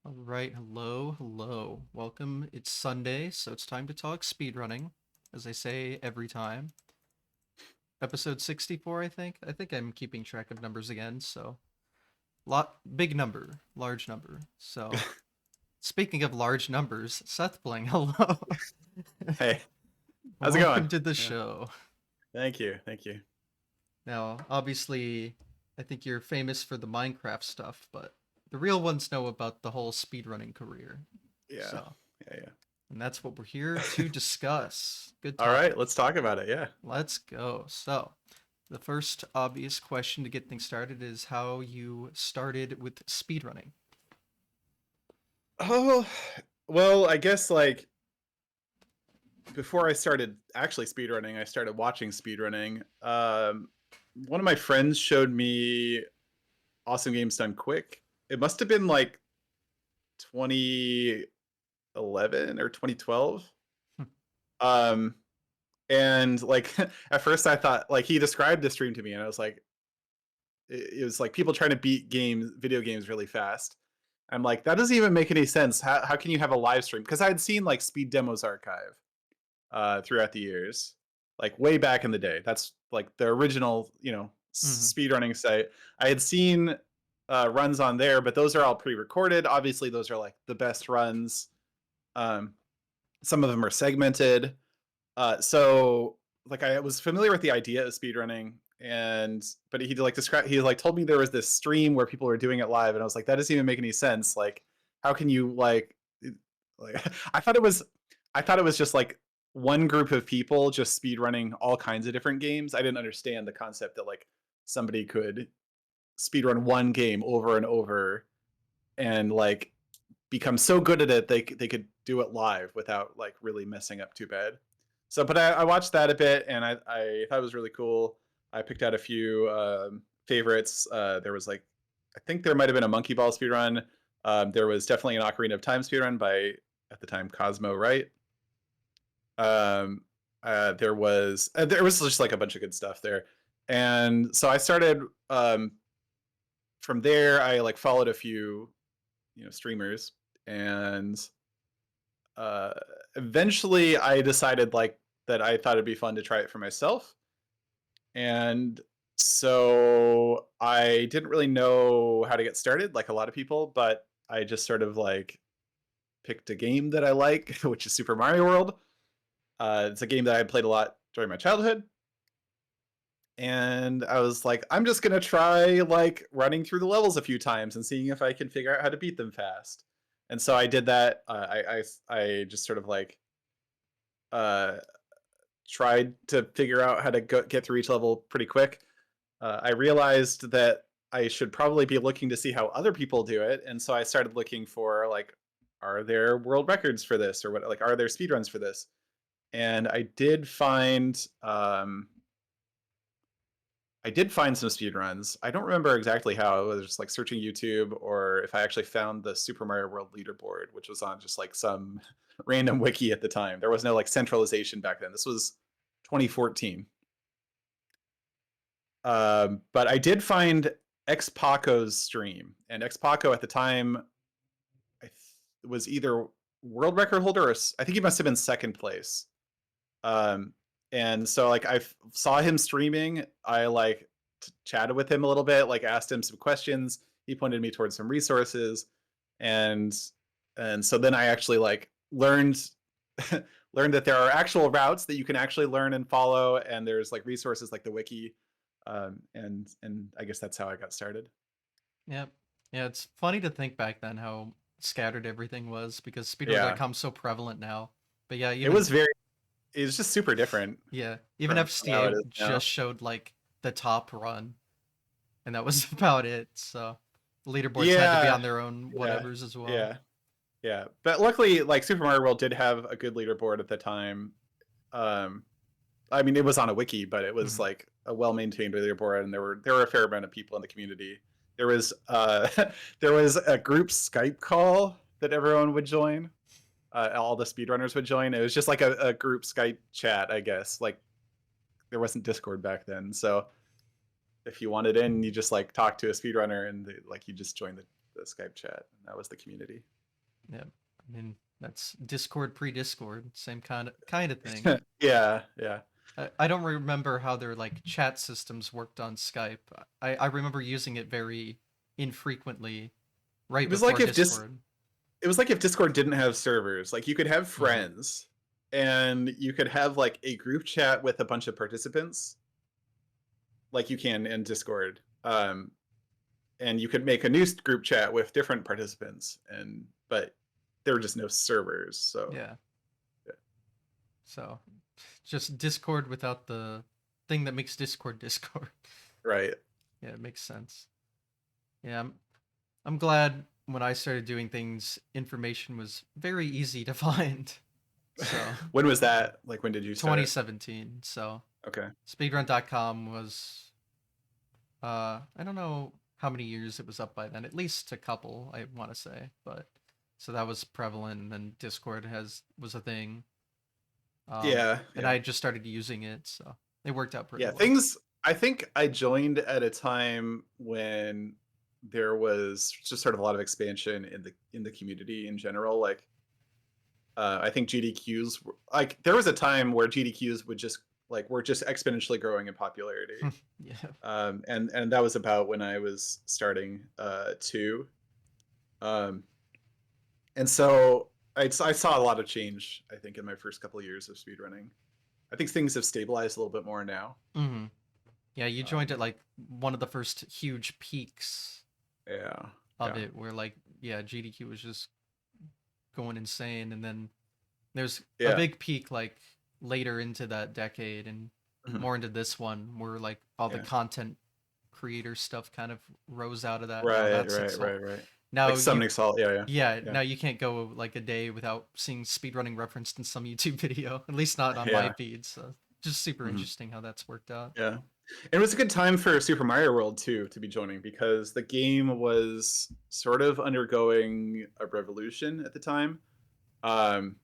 All right, hello. Welcome. It's Sunday, so it's time to talk speedrunning, as I say every time. Episode 64, I think. I think I'm keeping track of numbers again, so big number, large number. So, speaking of large numbers, SethBling, hello. Hey, how's it going? Welcome to the Yeah, show. thank you, thank you. Now, obviously, I think you're famous for the Minecraft stuff, but the real ones know about the whole speedrunning career. Yeah, So, yeah. and that's what we're here to discuss. Good All right, topic. let's talk about it. Yeah. Let's go. So, the first obvious question to get things started is how you started with speedrunning. Oh, well, I guess like before I started actually speedrunning, I started watching speedrunning. One of my friends showed me Awesome Games Done Quick. It must have been like 2011 or 2012. Um, and like at first I thought like he described the stream to me, and I was like, it was like people trying to beat video games really fast. I'm like, that doesn't even make any sense. How can you have a live stream? Because I had seen like Speed Demos Archive throughout the years, like way back in the day. That's like the original, Mm-hmm. speedrunning site. I had seen runs on there, but those are all pre-recorded. Obviously, those are like the best runs. Um, some of them are segmented. So like I was familiar with the idea of speedrunning, and but he like told me there was this stream where people were doing it live, and I was like, that doesn't even make any sense. Like, how can you like I thought it was just like one group of people just speedrunning all kinds of different games. I didn't understand the concept that like somebody could speedrun one game over and over and like become so good at it they could do it live without like really messing up too bad. So, but I watched that a bit, and I thought it was really cool. I picked out a few favorites. There was like, I think there might have been a Monkey Ball speedrun. There was definitely an Ocarina of Time speedrun by at the time Cosmo Wright. Um, there was just like a bunch of good stuff there, and so I started from there. I like followed a few streamers, and uh, eventually I decided like that I thought it'd be fun to try it for myself. And so I didn't really know how to get started, like a lot of people, but I just sort of like picked a game that I like, which is Super Mario World. It's a game that I had played a lot during my childhood. And I was like, I'm just gonna try like running through the levels a few times and seeing if I can figure out how to beat them fast. And so I did that. I just sort of like uh, tried to figure out how to get through each level pretty quick. I realized that I should probably be looking to see how other people do it, and so I started looking for like, are there world records for this, or what? Like, are there speedruns for this? And I did find some speedruns. I don't remember exactly how. It was just like searching YouTube, or if I actually found the Super Mario World leaderboard, which was on just like some random wiki at the time. There was no like centralization back then. This was 2014. But I did find X Paco's stream, and X Paco at the time was either world record holder, or I think he must have been second place. Um, and so like saw him streaming. I like chatted with him a little bit, like asked him some questions. He pointed me towards some resources, and so then I actually like learned learned that there are actual routes that you can actually learn and follow, and there's like resources like the wiki, and I guess that's how I got started. Yep. Yeah, it's funny to think back then how scattered everything was because speedrun got Yeah, become so prevalent now. But yeah, it was very. It was just super different even from how it FCA is now. just showed like the top run, and that was about it. So the leaderboards had to be Yeah, on their own yeah, whatevers as well. yeah. Yeah, but luckily, like Super Mario World did have a good leaderboard at the time. Um, I mean, it was on a wiki, but it was Hmm. like a well-maintained leaderboard, and there were a fair amount of people in the community. There was there was a group Skype call that everyone would join. All the speedrunners would join. It was just like a group Skype chat, I guess. Like there wasn't Discord back then, so if you wanted in, you just like talk to a speedrunner, and like you just join the Skype chat. And that was the community. Yeah, I mean that's Discord pre-Discord, same kind of thing. Yeah, yeah. I don't remember how their like chat systems worked on Skype. I remember using it very infrequently right It was like before if Discord. it was like if Discord didn't have servers. Like you could have Hmm. friends and you could have like a group chat with a bunch of participants like you can in Discord. And you could make a new group chat with different participants and but there were just no servers. So, Yeah. yeah. So just Discord without the thing that makes Discord Discord. Right. Yeah, it makes sense. Yeah, I'm glad when I started doing things, information was very easy to find. So When was that? Like when did you start? 2017. So Okay. speedrun.com was I don't know how many years it was up by then. At least a couple, I want to say. But so that was prevalent, and then Discord was a thing. Yeah, And yeah. I just started using it, so it worked out pretty Yeah, well. things I think I joined at a time when there was just sort of a lot of expansion in the community in general. Like I think GDQs like there was a time where GDQs would just like were just exponentially growing in popularity. Yeah. And that was about when I was starting too. Um, and so I saw a lot of change. I think in my first couple of years of speedrunning, I think things have stabilized a little bit more now. Hmm. Yeah, you joined at Um, like one of the first huge peaks yeah, of yeah, it, where like yeah, GDQ was just going insane, and then there's a yeah, big peak like later into that decade and mhm, more into this one where like all the yeah. content creator stuff kind of rose out of that. Now Right, that's right, its whole. right, right. Now Like you summoning salt. Yeah, yeah, Yeah, yeah, now you can't go like a day without seeing speedrunning referenced in some YouTube video, at least not on my yeah. feed. So just super Mhm, interesting how that's worked out. yeah. And it was a good time for Super Mario World too to be joining because the game was sort of undergoing a revolution at the time. Um,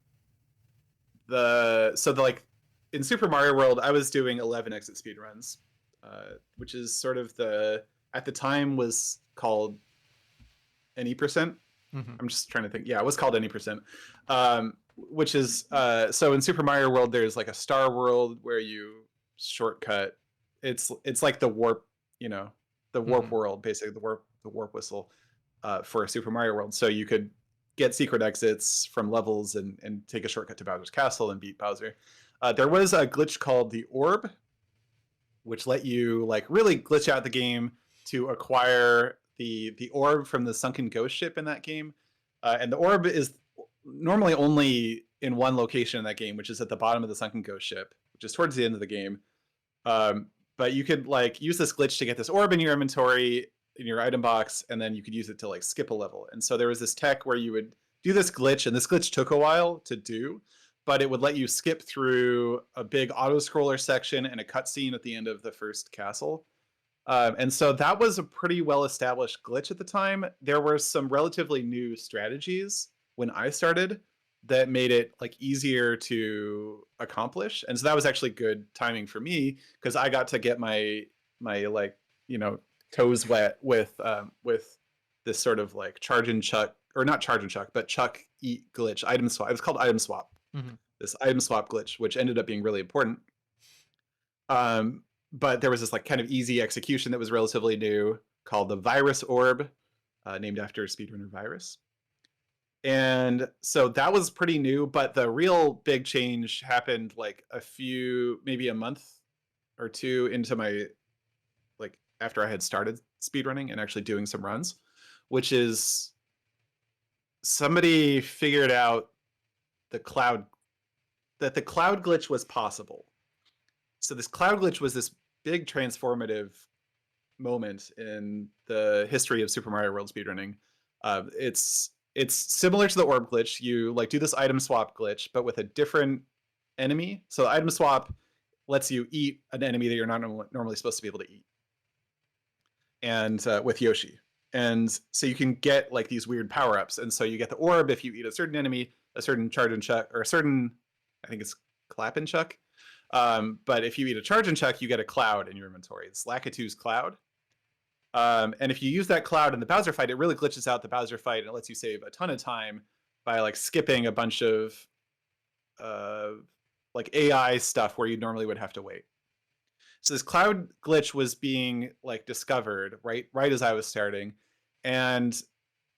the like in Super Mario World, I was doing 11 exit speed runs, which is sort of the at the time was called any percent. Hmm. I'm just trying to think. Yeah, it was called any percent. Which is so in Super Mario World, there's like a Star World where you shortcut. It's like the warp, you know, the warp Hmm. world, basically the warp whistle for Super Mario World. So you could get secret exits from levels and take a shortcut to Bowser's Castle and beat Bowser. There was a glitch called the Orb, which let you like really glitch out the game to acquire the orb from the sunken ghost ship in that game. And the orb is normally only in one location in that game, which is at the bottom of the sunken ghost ship, which is towards the end of the game. Um, but you could like use this glitch to get this orb in your inventory in your item box, and then you could use it to like skip a level. And so there was this tech where you would do this glitch, and this glitch took a while to do, but it would let you skip through a big auto scroller section and a cutscene at the end of the first castle. And so that was a pretty well established glitch at the time. There were some relatively new strategies when I started that made it like easier to accomplish. And so that was actually good timing for me because I got to get my like, you know, toes wet with this sort of like charge and chuck or not charge and chuck, but chuck eat glitch item swap. It was called item swap. Hmm. This item swap glitch, which ended up being really important. Um, but there was this like kind of easy execution that was relatively new called the virus orb, named after speedrunner virus. And so that was pretty new, but the real big change happened like maybe a month or two into my like after I had started speedrunning and actually doing some runs, which is somebody figured out the cloud that the cloud glitch was possible. So this cloud glitch was this big transformative moment in the history of Super Mario World speedrunning. It's similar to the orb glitch. You like do this item swap glitch, but with a different enemy. So the item swap lets you eat an enemy that you're not normally supposed to be able to eat, and with Yoshi. And so you can get like these weird power ups. And so you get the orb if you eat a certain enemy, a certain charge and chuck, or a certain, I think it's clap and chuck. But if you eat a charge and chuck, you get a cloud in your inventory. It's Lakitu's cloud. And if you use that cloud in the Bowser fight, it really glitches out the Bowser fight and it lets you save a ton of time by like skipping a bunch of uh, like AI stuff where you normally would have to wait. So this cloud glitch was being like discovered right as I was starting, and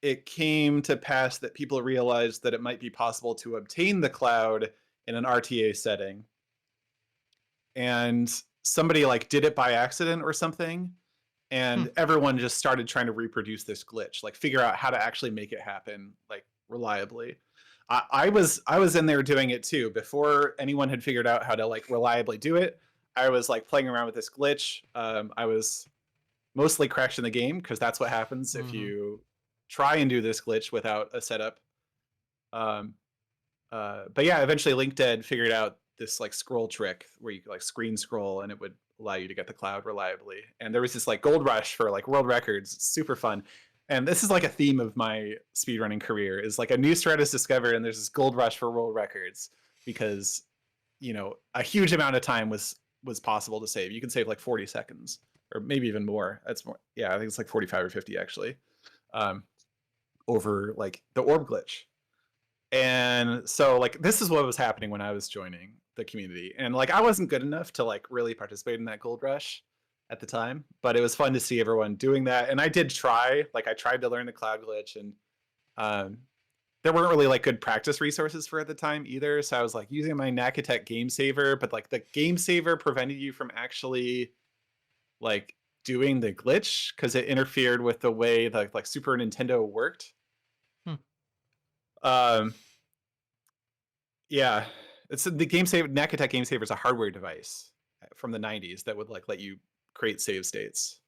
it came to pass that people realized that it might be possible to obtain the cloud in an RTA setting, and somebody like did it by accident or something, Hmm. and everyone just started trying to reproduce this glitch, like figure out how to actually make it happen like reliably. I was in there doing it too before anyone had figured out how to like reliably do it. I was like playing around with this glitch. I was mostly crashing the game because that's what happens if Mm-hmm. you try and do this glitch without a setup. Um, but yeah, eventually LinkDead figured out this like scroll trick where you could like screen scroll and it would allow you to get the cloud reliably. And there was this like gold rush for like world records. It's super fun. And this is like a theme of my speedrunning career is like a new strat is discovered and there's this gold rush for world records because a huge amount of time was possible to save. You can save like 40 seconds or maybe even more. That's more. Yeah, I think it's like 45 or 50 actually. Um, over like the orb glitch. And so like this is what was happening when I was joining the community. And like I wasn't good enough to like really participate in that gold rush at the time, but it was fun to see everyone doing that. And I did try, like I tried to learn the cloud glitch, and um there weren't really like good practice resources for it at the time either. So I was like using my Nakatech game saver, but like the game saver prevented you from actually like doing the glitch because it interfered with the way the like Super Nintendo worked. Hmm. Um Yeah, it's the game save. Nakatech game saver is a hardware device from the '90s that would like let you create save states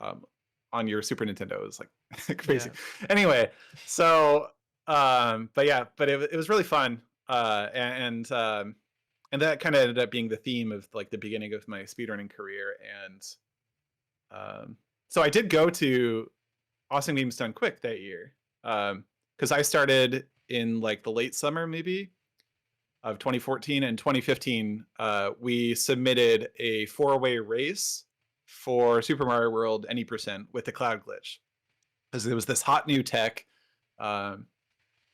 um, on your Super Nintendo. It was like crazy. Yeah. Anyway, so but yeah, but it was really fun, and that kind of ended up being the theme of like the beginning of my speedrunning career. And so I did go to Awesome Games Done Quick that year because I started in like the late summer maybe of 2014 and 2015, we submitted a 4-way race for Super Mario World any percent with the cloud glitch because it was this hot new tech, um,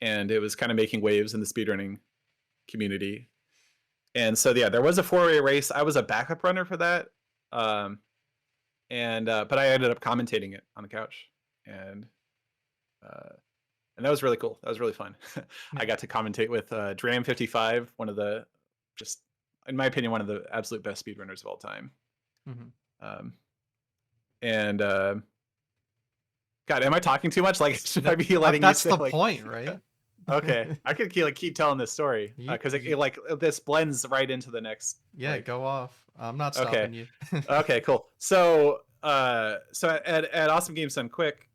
and it was kind of making waves in the speedrunning community. And so yeah, there was a 4-way race. I was a backup runner for that, um, and but I ended up commentating it on the couch, and uh, and that was really cool. That was really fun. I Yeah. got to commentate with Dram55, one of the just, in my opinion, one of the absolute best speedrunners of all time. Mm-hmm. Um, and God, am I talking too much? Like, should I That, be letting you that's say the like? point, right? Okay, I could keep telling this story You, because you, like this blends right into the next yeah, like. go off. I'm not Okay, stopping you. okay, cool. So at Awesome Games Done Quick,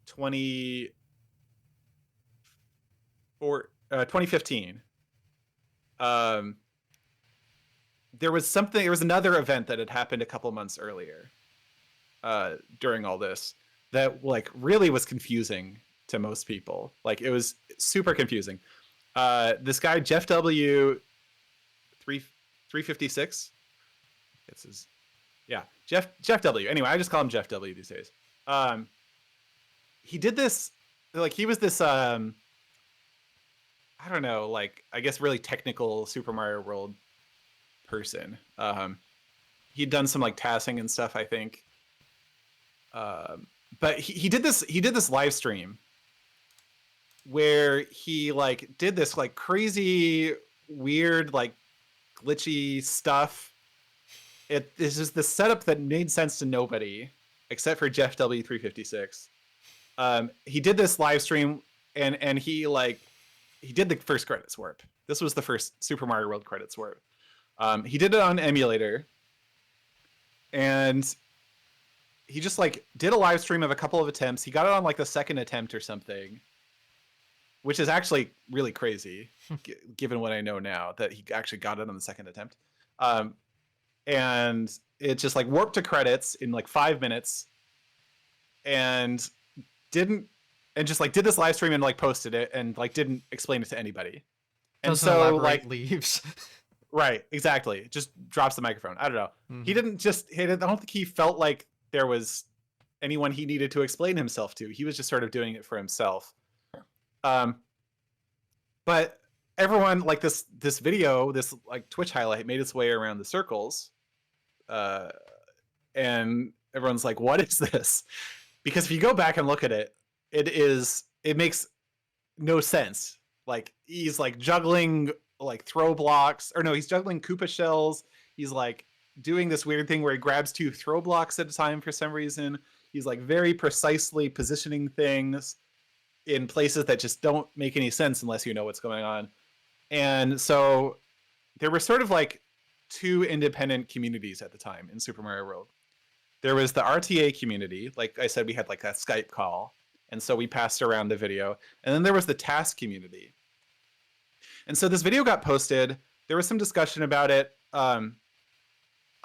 2015. Um, there was another event that had happened a couple months earlier during all this that like really was confusing to most people. Like it was super confusing. This guy Jeff W 356. It's his, yeah, Jeff W. Anyway, I just call him Jeff W these days. Um, he did this, like he was this I don't know, like I guess really technical Super Mario World person. He'd done some like tasking and stuff, I think. But he did this live stream where he like did this like crazy weird like glitchy stuff. This is the setup that made sense to nobody except for Jeff W356. He did this live stream, and he did the first credits warp. This was the first Super Mario World credits warp. He did it on emulator, and he just like did a live stream of a couple of attempts. He got it on like the second attempt or something, which is actually really crazy given what I know now that he actually got it on the second attempt. And it just like warped to credits in like 5 minutes, and didn't and just like did this live stream and like posted it and like didn't explain it to anybody. And Doesn't so elaborate, like leaves. right, exactly, just drops the microphone. I don't know. He Mm-hmm. didn't just I don't think he felt like there was anyone he needed to explain himself to. He was just sort of doing it for himself. Um But everyone like this video, this like Twitch highlight made its way around the circles, uh, and everyone's like, "What is this?" Because if you go back and look at it, it makes no sense. Like he's like juggling like throw blocks, or no, he's juggling Koopa shells. He's like doing this weird thing where he grabs 2 throw blocks at a time for some reason. He's like very precisely positioning things in places that just don't make any sense unless you know what's going on. And so there were sort of like 2 independent communities at the time in Super Mario World. There was the RTA community. Like I said, we had like that Skype call. And so we passed around the video. And then there was the task community. And so this video got posted. There was some discussion about it.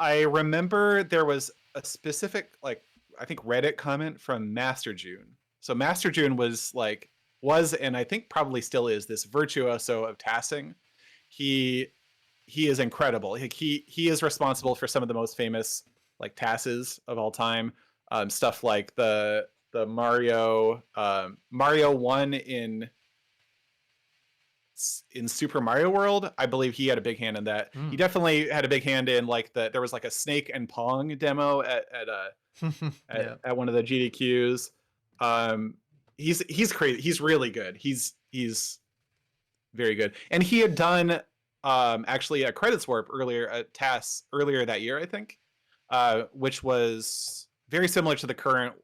I remember there was a specific, like, I think Reddit comment from Master June. So Master June was and I think probably still is, this virtuoso of tassing. He is incredible. He is responsible for some of the most famous like tasses of all time. Stuff like the Mario 1 in Super Mario World. I believe he had a big hand in that. He definitely had a big hand in like there was like a Snake and Pong demo at Yeah. at one of the GDQs. He's crazy. He's really good. He's very good. And he had done actually a credits warp earlier that year, I think, which was very similar to the current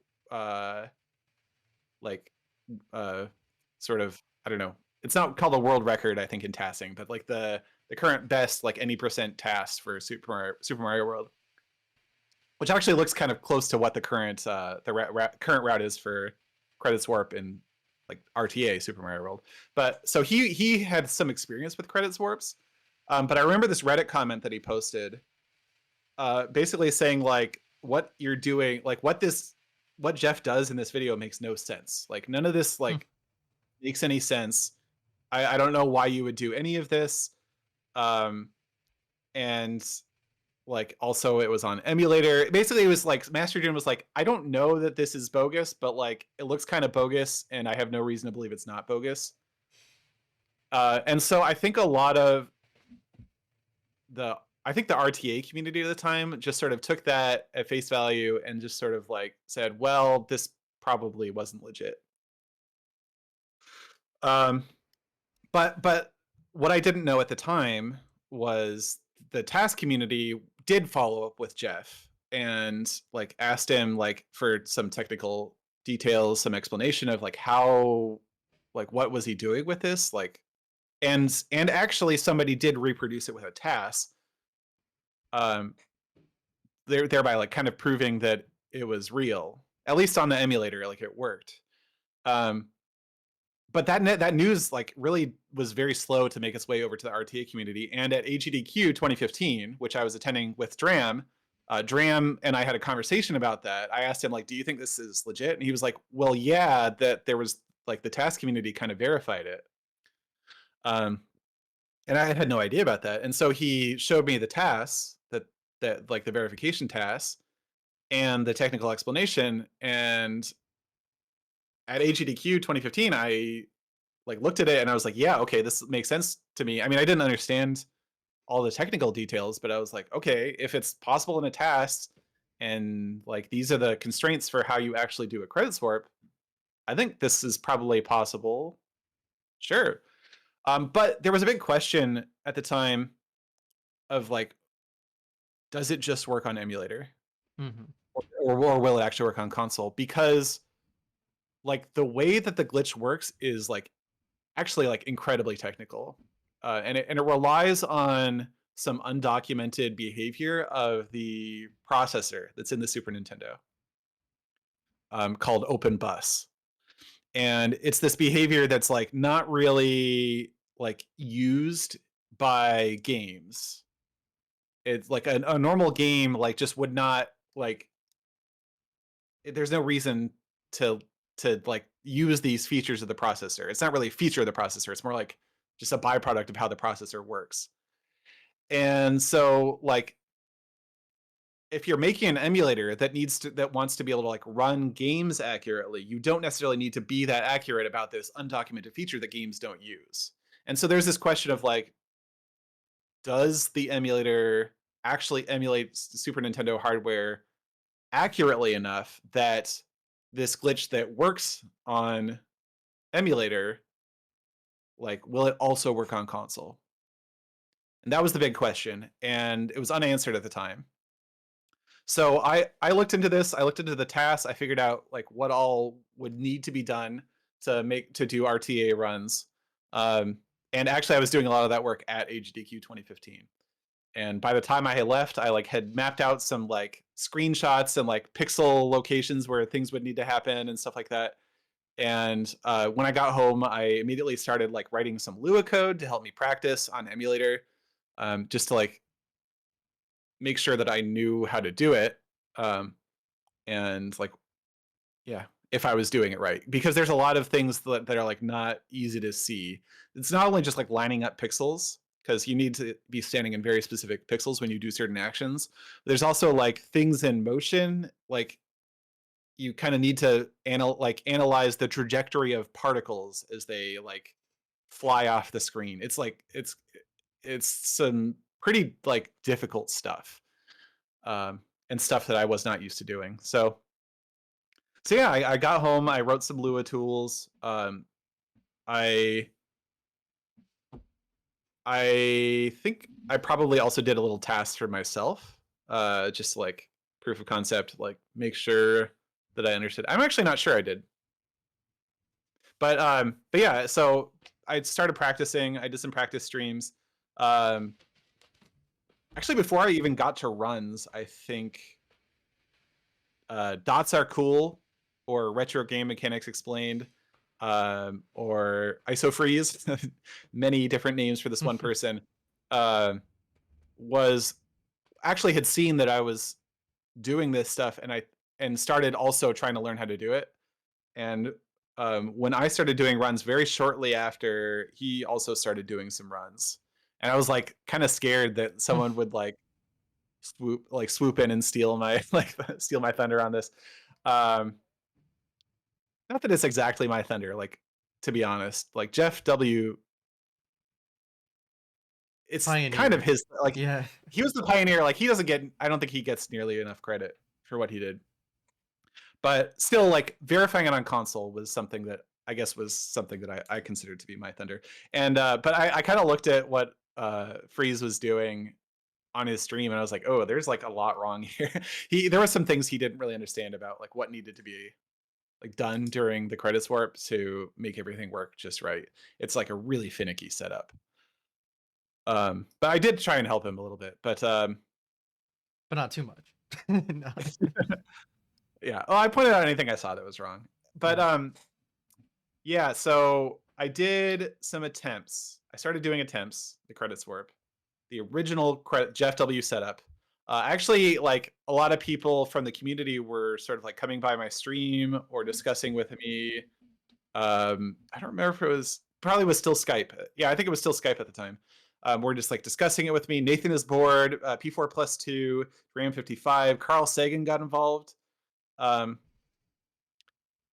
sort of, I don't know, it's not called a world record, I think, in tassing, but like the current best like any percent tass for Super Mario World, which actually looks kind of close to what the current current route is for credits warp in like RTA Super Mario World. But so he had some experience with credits warps, but I remember this Reddit comment that he posted, basically saying like, what you're doing, like what Jeff does in this video makes no sense. Like none of this like makes any sense. I don't know why you would do any of this. And like also it was on emulator. Basically it was like Master June was like, I don't know that this is bogus, but like it looks kind of bogus and I have no reason to believe it's not bogus. And so I think a lot of the RTA community at the time just sort of took that at face value and just sort of like said, well, this probably wasn't legit. But what I didn't know at the time was the task community did follow up with Jeff and like asked him like for some technical details, some explanation of like how, like what was he doing with this, like, and actually somebody did reproduce it with a task, thereby like kind of proving that it was real, at least on the emulator, like it worked. But that news like really was very slow to make its way over to the RTA community. And at AGDQ 2015, which I was attending with Dram, Dram and I had a conversation about that. I asked him like, "Do you think this is legit?" And he was like, "Well, yeah, that there was like the task community kind of verified it." And I had no idea about that. And so he showed me the tasks that like the verification tasks and the technical explanation. And at AGDQ 2015, I like looked at it and I was like, yeah, okay, this makes sense to me. I mean, I didn't understand all the technical details, but I was like, okay, if it's possible in a task and like these are the constraints for how you actually do a credit swap, I think this is probably possible. Sure. But there was a big question at the time of like, does it just work on emulator? Or will it actually work on console? Because like the way that the glitch works is like actually like incredibly technical, and it relies on some undocumented behavior of the processor that's in the Super Nintendo, called open bus. And it's this behavior that's like not really like used by games. It's like a normal game like just would not like, there's no reason to like use these features of the processor. It's not really a feature of the processor. It's more like just a byproduct of how the processor works. And so like if you're making an emulator that wants to be able to like run games accurately, you don't necessarily need to be that accurate about this undocumented feature that games don't use. And so there's this question of like, does the emulator actually emulate Super Nintendo hardware accurately enough that this glitch that works on emulator, like, will it also work on console? And that was the big question, and it was unanswered at the time. So I looked into this. I looked into the tasks. I figured out like what all would need to be done to do RTA runs. Um, and actually, I was doing a lot of that work at HDQ 2015. And by the time I had left, I like had mapped out some like screenshots and like pixel locations where things would need to happen and stuff like that. And when I got home, I immediately started like writing some Lua code to help me practice on emulator, just to like make sure that I knew how to do it. Um, and like, yeah, if I was doing it right, because there's a lot of things that are like not easy to see. It's not only just like lining up pixels, because you need to be standing in very specific pixels when you do certain actions. There's also like things in motion, like you kind of need to analyze the trajectory of particles as they like fly off the screen. It's like it's some pretty like difficult stuff, and stuff that I was not used to doing. So yeah, I got home. I wrote some Lua tools. I I think I probably also did a little task for myself, just like proof of concept, like make sure that I understood. I'm actually not sure I did, but yeah. So I started practicing. I did some practice streams. Um, Actually, before I even got to runs, I think Dots Are Cool or Retro Game Mechanics Explained, or ISO Freeze, many different names for this one person, uh, was actually had seen that I was doing this stuff, and started also trying to learn how to do it. And when I started doing runs very shortly after, he also started doing some runs, and I was like kind of scared that someone would like swoop in and steal my like steal my thunder on this. Um, Not that it's exactly my thunder, like, to be honest, like Jeff W, it's kind of Pioneer. his, like, Yeah. he was the pioneer. Like, he doesn't get, I don't think he gets nearly enough credit for what he did. But still, like, verifying it on console was something that I guess was something that I considered to be my thunder. And but I kind of looked at what Freeze was doing on his stream, and I was like, oh, there's like a lot wrong here. There were some things he didn't really understand about like what needed to be like done during the credits warp to make everything work just right. It's like a really finicky setup. But I did try and help him a little bit. But But not too much. No. yeah, well, I pointed out anything I saw that was wrong. But Yeah. yeah, so I did some attempts. I started doing attempts, the credits warp, the original Jeff W setup. Actually, like a lot of people from the community were sort of like coming by my stream or discussing with me. I don't remember if it was, probably was still Skype. Yeah, I think it was still Skype at the time. We're just like discussing it with me. Nathan is bored. P4 plus 2, Ram 55. Carl Sagan got involved. Um,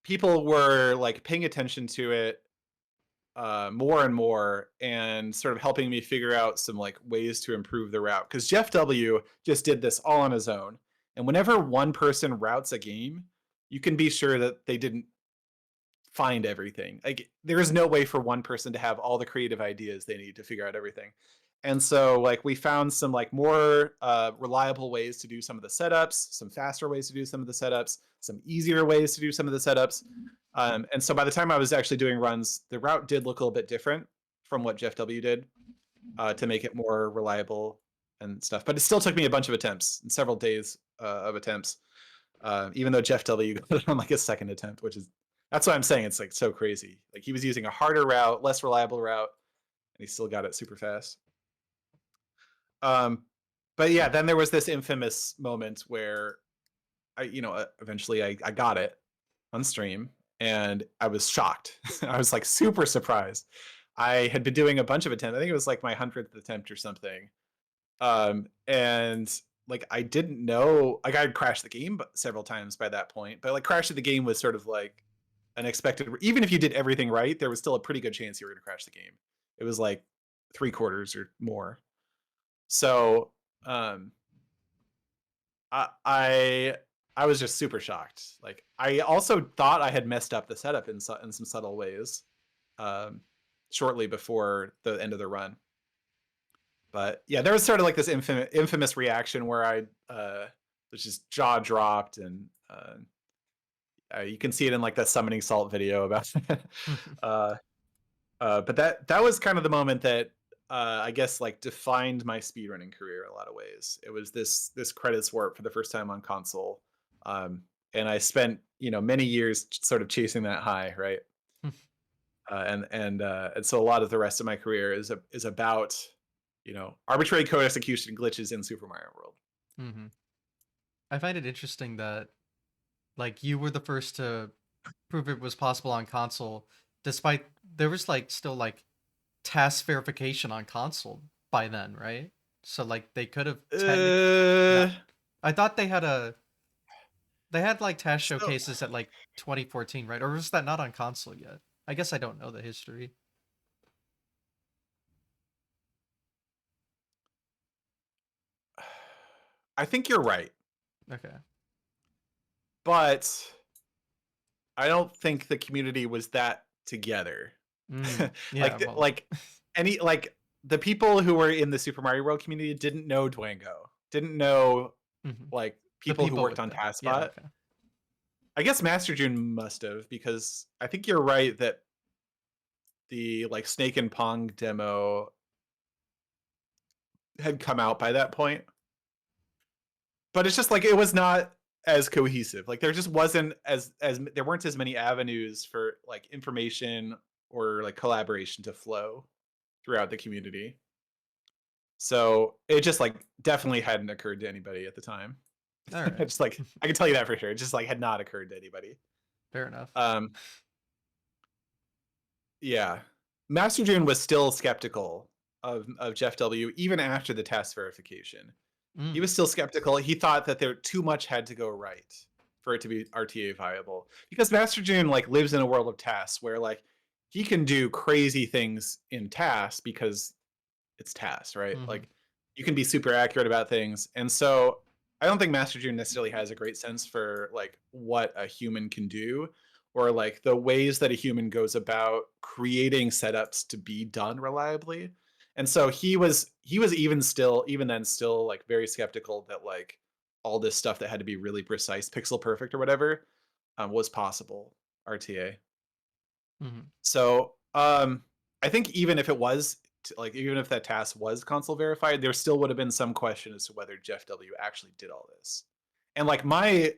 People were like paying attention to it more and more, and sort of helping me figure out some like ways to improve the route. Because Jeff W just did this all on his own. And whenever one person routes a game, you can be sure that they didn't find everything. Like there is no way for one person to have all the creative ideas they need to figure out everything. And so like we found some like more reliable ways to do some of the setups, some faster ways to do some of the setups, some easier ways to do some of the setups. And so by the time I was actually doing runs, the route did look a little bit different from what Jeff W did, to make it more reliable and stuff. But it still took me a bunch of attempts and several days of attempts, even though Jeff W got it on like a second attempt, which is, that's what I'm saying. It's like so crazy. Like he was using a harder route, less reliable route, and he still got it super fast. Um, but yeah, then there was this infamous moment where eventually I got it on stream, and I was shocked. I was like super surprised. I had been doing a bunch of attempts. I think it was like my 100th attempt or something. And like I didn't know, like I had crashed the game several times by that point, but like crashing the game was sort of like unexpected. Even if you did everything right, there was still a pretty good chance you were going to crash the game. It was like 3/4 or more. So um, I I was just super shocked. Like I also thought I had messed up the setup in some subtle ways, um, shortly before the end of the run. But yeah, there was sort of like this infamous reaction where I was just jaw dropped, and you can see it in like the summoning salt video about that. uh, but that was kind of the moment that I guess like defined my speedrunning career in a lot of ways. It was this credits warp for the first time on console, and I spent many years sort of chasing that high, right? And so a lot of the rest of my career is about arbitrary code execution glitches in Super Mario World. Mm-hmm. I find it interesting that like you were the first to prove it was possible on console, despite there was like still like task verification on console by then, right? So like they could have technically Uh, not. I thought they had like task so showcases at like 2014, right? Or was that not on console yet? I guess I don't know the history. I think you're right, Okay. but I don't think the community was that together. Yeah, like well. like any like the people who were in the Super Mario World community didn't know Dwango, didn't know Mhm. like The people who people worked with on the yeah, TaskBot. okay. I guess Master June must have, because I think you're right that the like Snake and Pong demo had come out by that point. But it's just like it was not as cohesive. Like there just wasn't as there weren't as many avenues for like information or like collaboration to flow throughout the community. So it just like definitely hadn't occurred to anybody at the time. All right. It's like I can tell you that for sure. It just like had not occurred to anybody. Fair enough. Um yeah. Master June was still skeptical of Jeff W. even after the task verification. He Mm. was still skeptical. He thought that there too much had to go right for it to be RTA viable, because Master June like lives in a world of tasks where like he can do crazy things in tasks because it's tasks, right? Mhm. Like you can be super accurate about things, and so I don't think Master June necessarily has a great sense for like what a human can do, or like the ways that a human goes about creating setups to be done reliably. And so he was even then still like very skeptical that like all this stuff that had to be really precise, pixel perfect or whatever, was possible RTA. Mhm. So I think even if it was like even if that task was console verified, there still would have been some question as to whether Jeff W actually did all this. And like my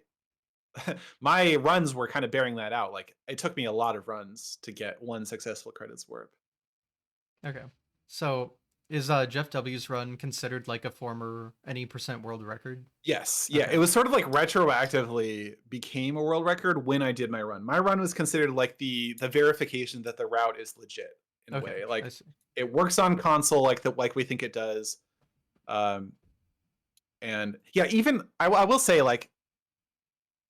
my runs were kind of bearing that out. Like it took me a lot of runs to get one successful credits warp. Okay. So is Jeff W's run considered like a former any percent world record? Yes, yeah, Okay. it was sort of like retroactively became a world record when I did my run. My run was considered like the verification that the route is legit in a Okay. way. I Like see. it works on console like we think it does. Um, and yeah, even I will say like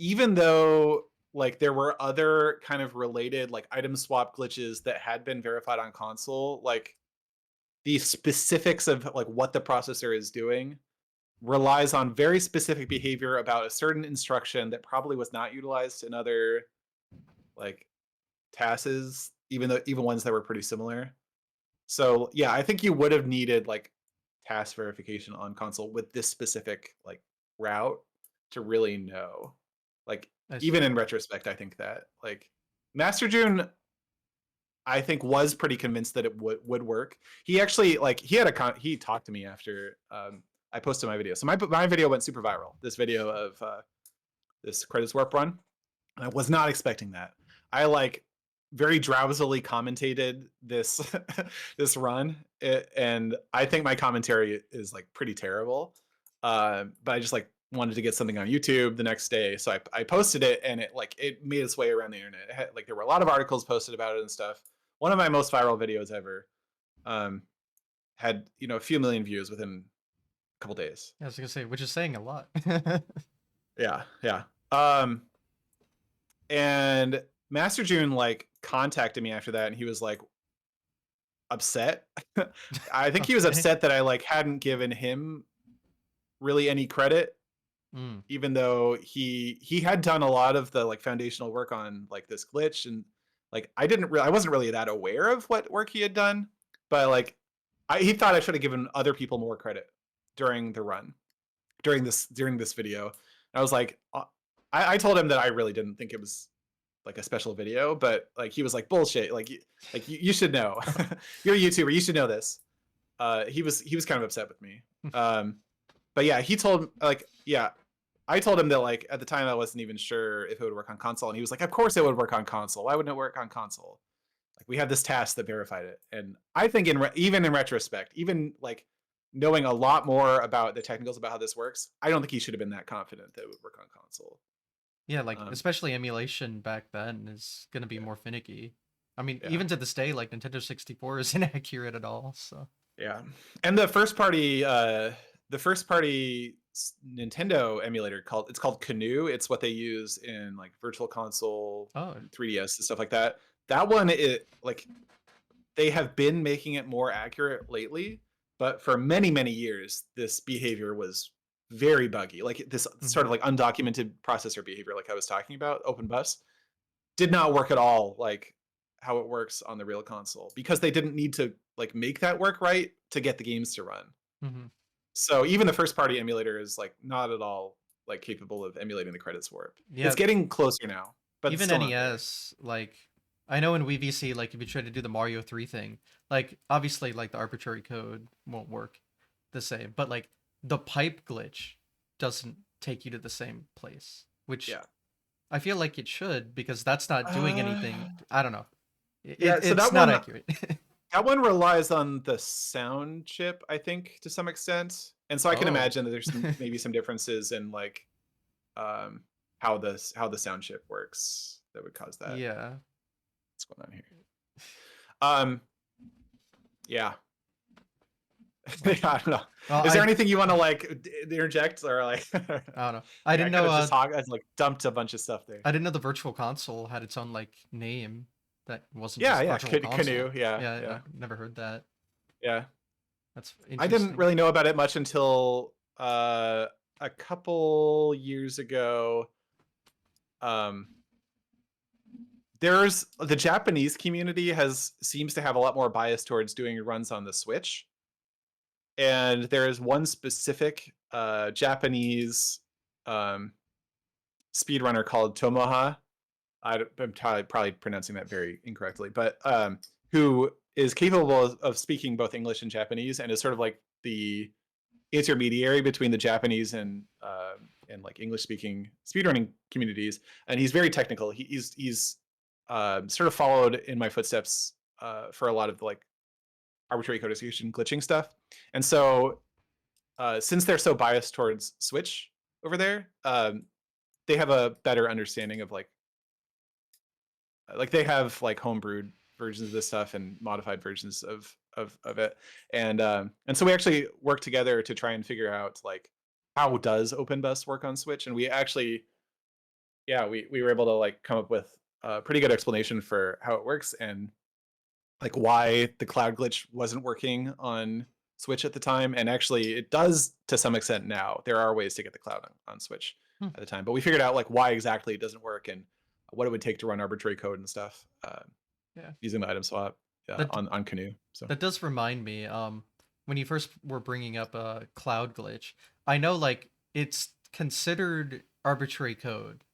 even though like there were other kind of related like item swap glitches that had been verified on console, like the specifics of like what the processor is doing relies on very specific behavior about a certain instruction that probably was not utilized in other like tasks, even ones that were pretty similar. So yeah, I think you would have needed like task verification on console with this specific like route to really know. Like I even see. in retrospect, I think that like Master June, I think was pretty convinced that it would work. He actually like he talked to me after I posted my video. So my video went super viral. This video of this credits warp run. I was not expecting that. I like very drowsily commentated this this run, and I think my commentary is like pretty terrible. But I just like wanted to get something on YouTube the next day, so I posted it, and it made its way around the internet. Like there were a lot of articles posted about it and stuff. One of my most viral videos ever um, had a few million views within a couple days. I was gonna say, which is saying a lot. Yeah, yeah. Um, And Master June like contacted me after that, and he was like, upset. I think he was Okay. upset that I like hadn't given him really any credit, Mm. even though he had done a lot of the like foundational work on like this glitch, and like I wasn't really that aware of what work he had done, but like he thought I should have given other people more credit during the run, during this video. I was like, I told him that I really didn't think it was like a special video, but like he was like bullshit. Like you should know. You're a YouTuber. You should know this. He was kind of upset with me. Um, but yeah, he told like yeah, I told him that like at the time I wasn't even sure if it would work on console, and he was like, "Of course it would work on console. Why wouldn't it work on console? Like we have this task that verified it." And I think even in retrospect, even like knowing a lot more about the technicals about how this works, I don't think he should have been that confident that it would work on console. Yeah, like Um, especially emulation back then is gonna be yeah, more finicky. I mean, yeah, even to this day, like Nintendo 64 isn't accurate at all. So. yeah. And the first party Nintendo emulator called Canoe. It's what they use in like Virtual Console Oh. and 3DS and stuff like that. That one, it like they have been making it more accurate lately, but for many many years, this behavior was very buggy. Like this sort Mhm. of like undocumented processor behavior, like I was talking about, Open Bus, did not work at all. Like how it works on the real console because they didn't need to like make that work right to get the games to run. Mhm. So even the first party emulator is like not at all like capable of emulating the credits warp. It's Yeah, getting closer now, but it's even still not there. NES, like I know in WVC, like if you try to do the Mario 3 thing, like obviously like the arbitrary code won't work the same, but like the pipe glitch doesn't take you to the same place, which Yeah. I feel like it should because that's not doing Uh, anything. I don't know. yeah. So It's not accurate. that one relies on the sound chip, I think, to some extent, and so I can Oh. imagine that there's maybe some differences in like um, how the sound chip works that would cause that. Yeah. What's going on here? Um, yeah. Well, I don't know. well, Is there anything you want to like interject or like? I don't know. Like I could have just talked, I like dumped a bunch of stuff there. I didn't know the Virtual Console had its own like name that wasn't Yeah, just yeah, Virtual canoe. Console. Yeah, Yeah, yeah, I never heard that. yeah. That's I didn't interesting. really know about it much until a couple years ago. Um, there's the Japanese community has seems to have a lot more bias towards doing runs on the Switch, and there is one specific Japanese um, speedrunner called Tomoha. I'm probably pronouncing that very incorrectly, but who is capable of speaking both English and Japanese, and is sort of like the intermediary between the Japanese and like English speaking speedrunning communities. And he's very technical. He's sort of followed in my footsteps for a lot of the, like arbitrary code execution glitching stuff. And so since they're so biased towards Switch over there, they have a better understanding of like they have like homebrewed versions of this stuff and modified versions of it, and so we actually work together to try and figure out like how does open bus work on Switch, and we actually yeah we were able to like come up with a pretty good explanation for how it works and like why the cloud glitch wasn't working on Switch at the time, and actually it does to some extent now. There are ways to get the cloud on Switch Hmm. at the time, but we figured out like why exactly it doesn't work and what it would take to run arbitrary code and stuff Yeah. using the item swap That on Canoe. So that does remind me when you first were bringing up a cloud glitch, I know like it's considered arbitrary code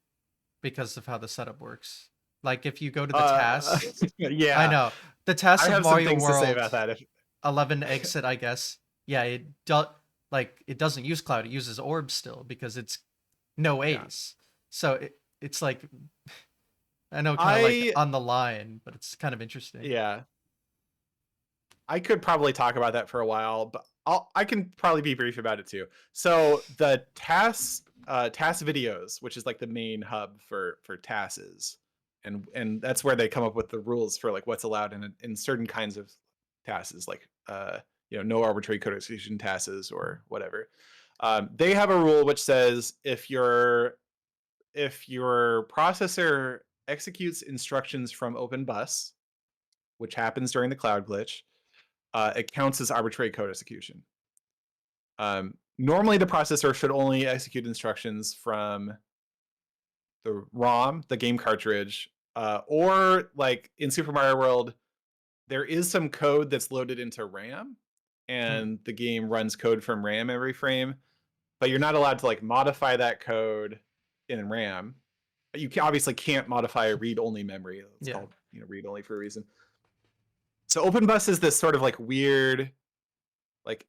because of how the setup works. Like if you go to the task, I yeah, know the task I of have some Mario things to say World about that. 11 exit, I guess. Yeah, it doesn't use cloud. It uses orb still because it's no Yeah, ace. So it's like I know kind of like I on the line, but it's kind of interesting. yeah I could probably talk about that for a while, but I can probably be brief about it too. So the TAS videos, which is like the main hub for TASes, and that's where they come up with the rules for like what's allowed in certain kinds of TASes, like no arbitrary code execution TASes or whatever. They have a rule which says if your processor executes instructions from Open Bus, which happens during the cloud glitch, it counts as arbitrary code execution. Normally, the processor should only execute instructions from the ROM, the game cartridge, or like in Super Mario World, there is some code that's loaded into RAM, Hmm. and the game runs code from RAM every frame, but you're not allowed to like modify that code in RAM. Obviously can't modify a read-only memory. It's Yeah. called read-only for a reason. So OpenBus is this sort of like weird like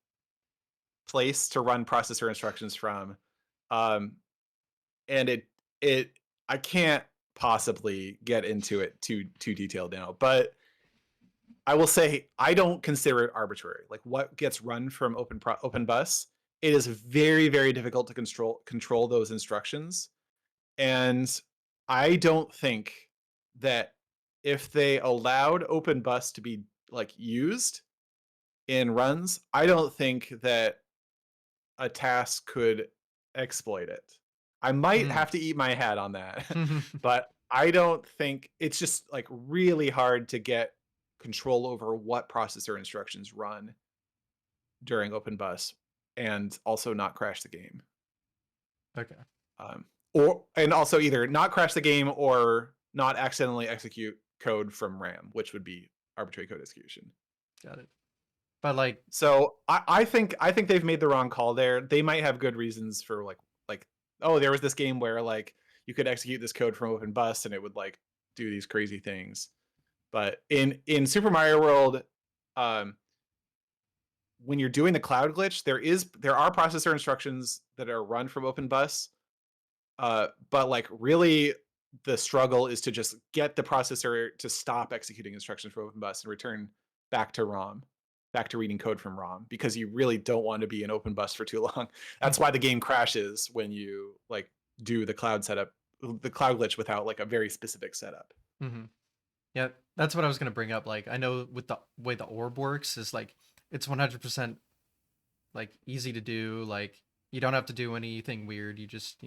place to run processor instructions from, um, and it I can't possibly get into it too detailed now, but I will say I don't consider it arbitrary. Like what gets run from OpenBus, it is very difficult to control those instructions, and I don't think that if they allowed OpenBus to be like used in runs, I don't think that a task could exploit it. I might Hmm. have to eat my hat on that, but I don't think it's just like really hard to get control over what processor instructions run during OpenBus and also not crash the game. Okay. And also either not crash the game or not accidentally execute code from RAM, which would be arbitrary code execution. Got it. But like, So I think they've made the wrong call there. They might have good reasons for like oh, there was this game where like you could execute this code from OpenBus and it would like do these crazy things. But in Super Mario World, um, when you're doing the cloud glitch, there are processor instructions that are run from OpenBus, but like really the struggle is to just get the processor to stop executing instructions from OpenBus and return back to ROM, back to reading code from ROM, because you really don't want to be in OpenBus for too long. That's why the game crashes when you like do the cloud glitch without like a very specific setup. hmm, yeah, that's what I was gonna bring up. Like, I know with the way the orb works is like it's 100% like easy to do. Like, you don't have to do anything weird. You just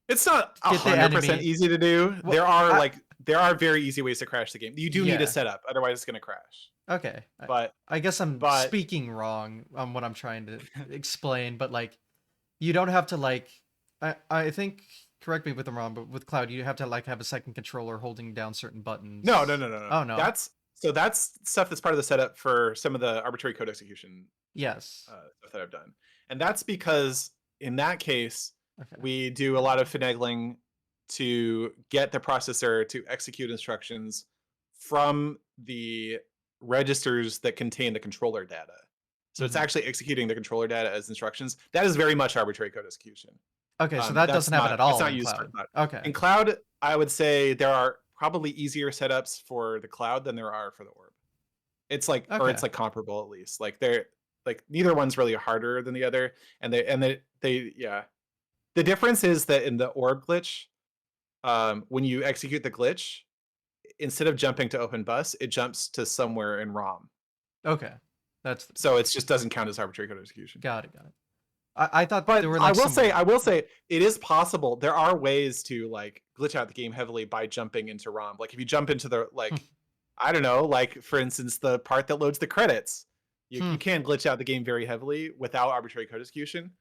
It's not get the 100% enemy. easy to do. Well, I There are very easy ways to crash the game. You do need a yeah. setup, otherwise it's going to crash. Okay. But I guess I'm but speaking wrong on what I'm trying to explain, but like you don't have to like I think correct me if I'm wrong, but with cloud you have to like have a second controller holding down certain buttons. no. Oh no. That's stuff that's part of the setup for some of the arbitrary code execution Yes. stuff that I've done, and that's because in that case Okay. we do a lot of finagling to get the processor to execute instructions from the registers that contain the controller data. So it's Hmm. actually executing the controller data as instructions. That is very much arbitrary code execution. Okay, so that doesn't happen at That's all not in used for cloud. cloud. Okay. In cloud, I would say there are probably easier setups for the cloud than there are for the orb. Okay. It's like comparable at least. Like they're like neither one's really harder than the other, and they yeah. The difference is that in the orb glitch, when you execute the glitch, instead of jumping to open bus, it jumps to somewhere in ROM. Okay. That's the So it difference. just doesn't count as arbitrary code execution. Got it, got it. I thought there But were like some weird. I will say, it is possible. There are ways to like glitch out the game heavily by jumping into ROM. Like if you jump into the like, I don't know, like for instance, the part that loads the credits, Hmm. you can glitch out the game very heavily without arbitrary code execution,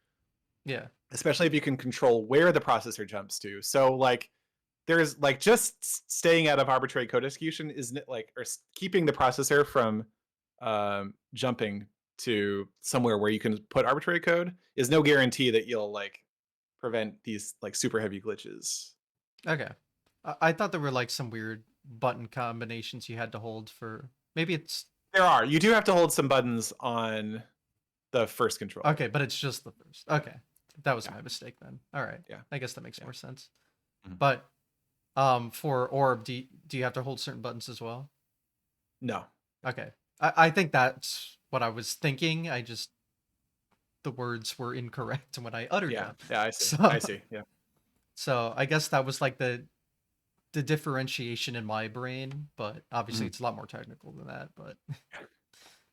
Yeah. especially if you can control where the processor jumps to. So like there's like just staying out of arbitrary code execution is like or keeping the processor from jumping to somewhere where you can put arbitrary code is no guarantee that you'll like prevent these like super heavy glitches. Okay. I thought there were like some weird button combinations you had to hold for. Maybe it's There are. You do have to hold some buttons on the first controller. okay, but it's just the first. Okay, that was Yeah. my mistake then. All right, Yeah. I guess that makes Yeah. more sense. Mhm. But for orb, do you have to hold certain buttons as well? No. Okay, I think that's what I was thinking. I just the words were incorrect when I uttered Yeah. them. Yeah. I see. So I see. Yeah. so I guess that was like the differentiation in my brain, but obviously Mhm. it's a lot more technical than that. But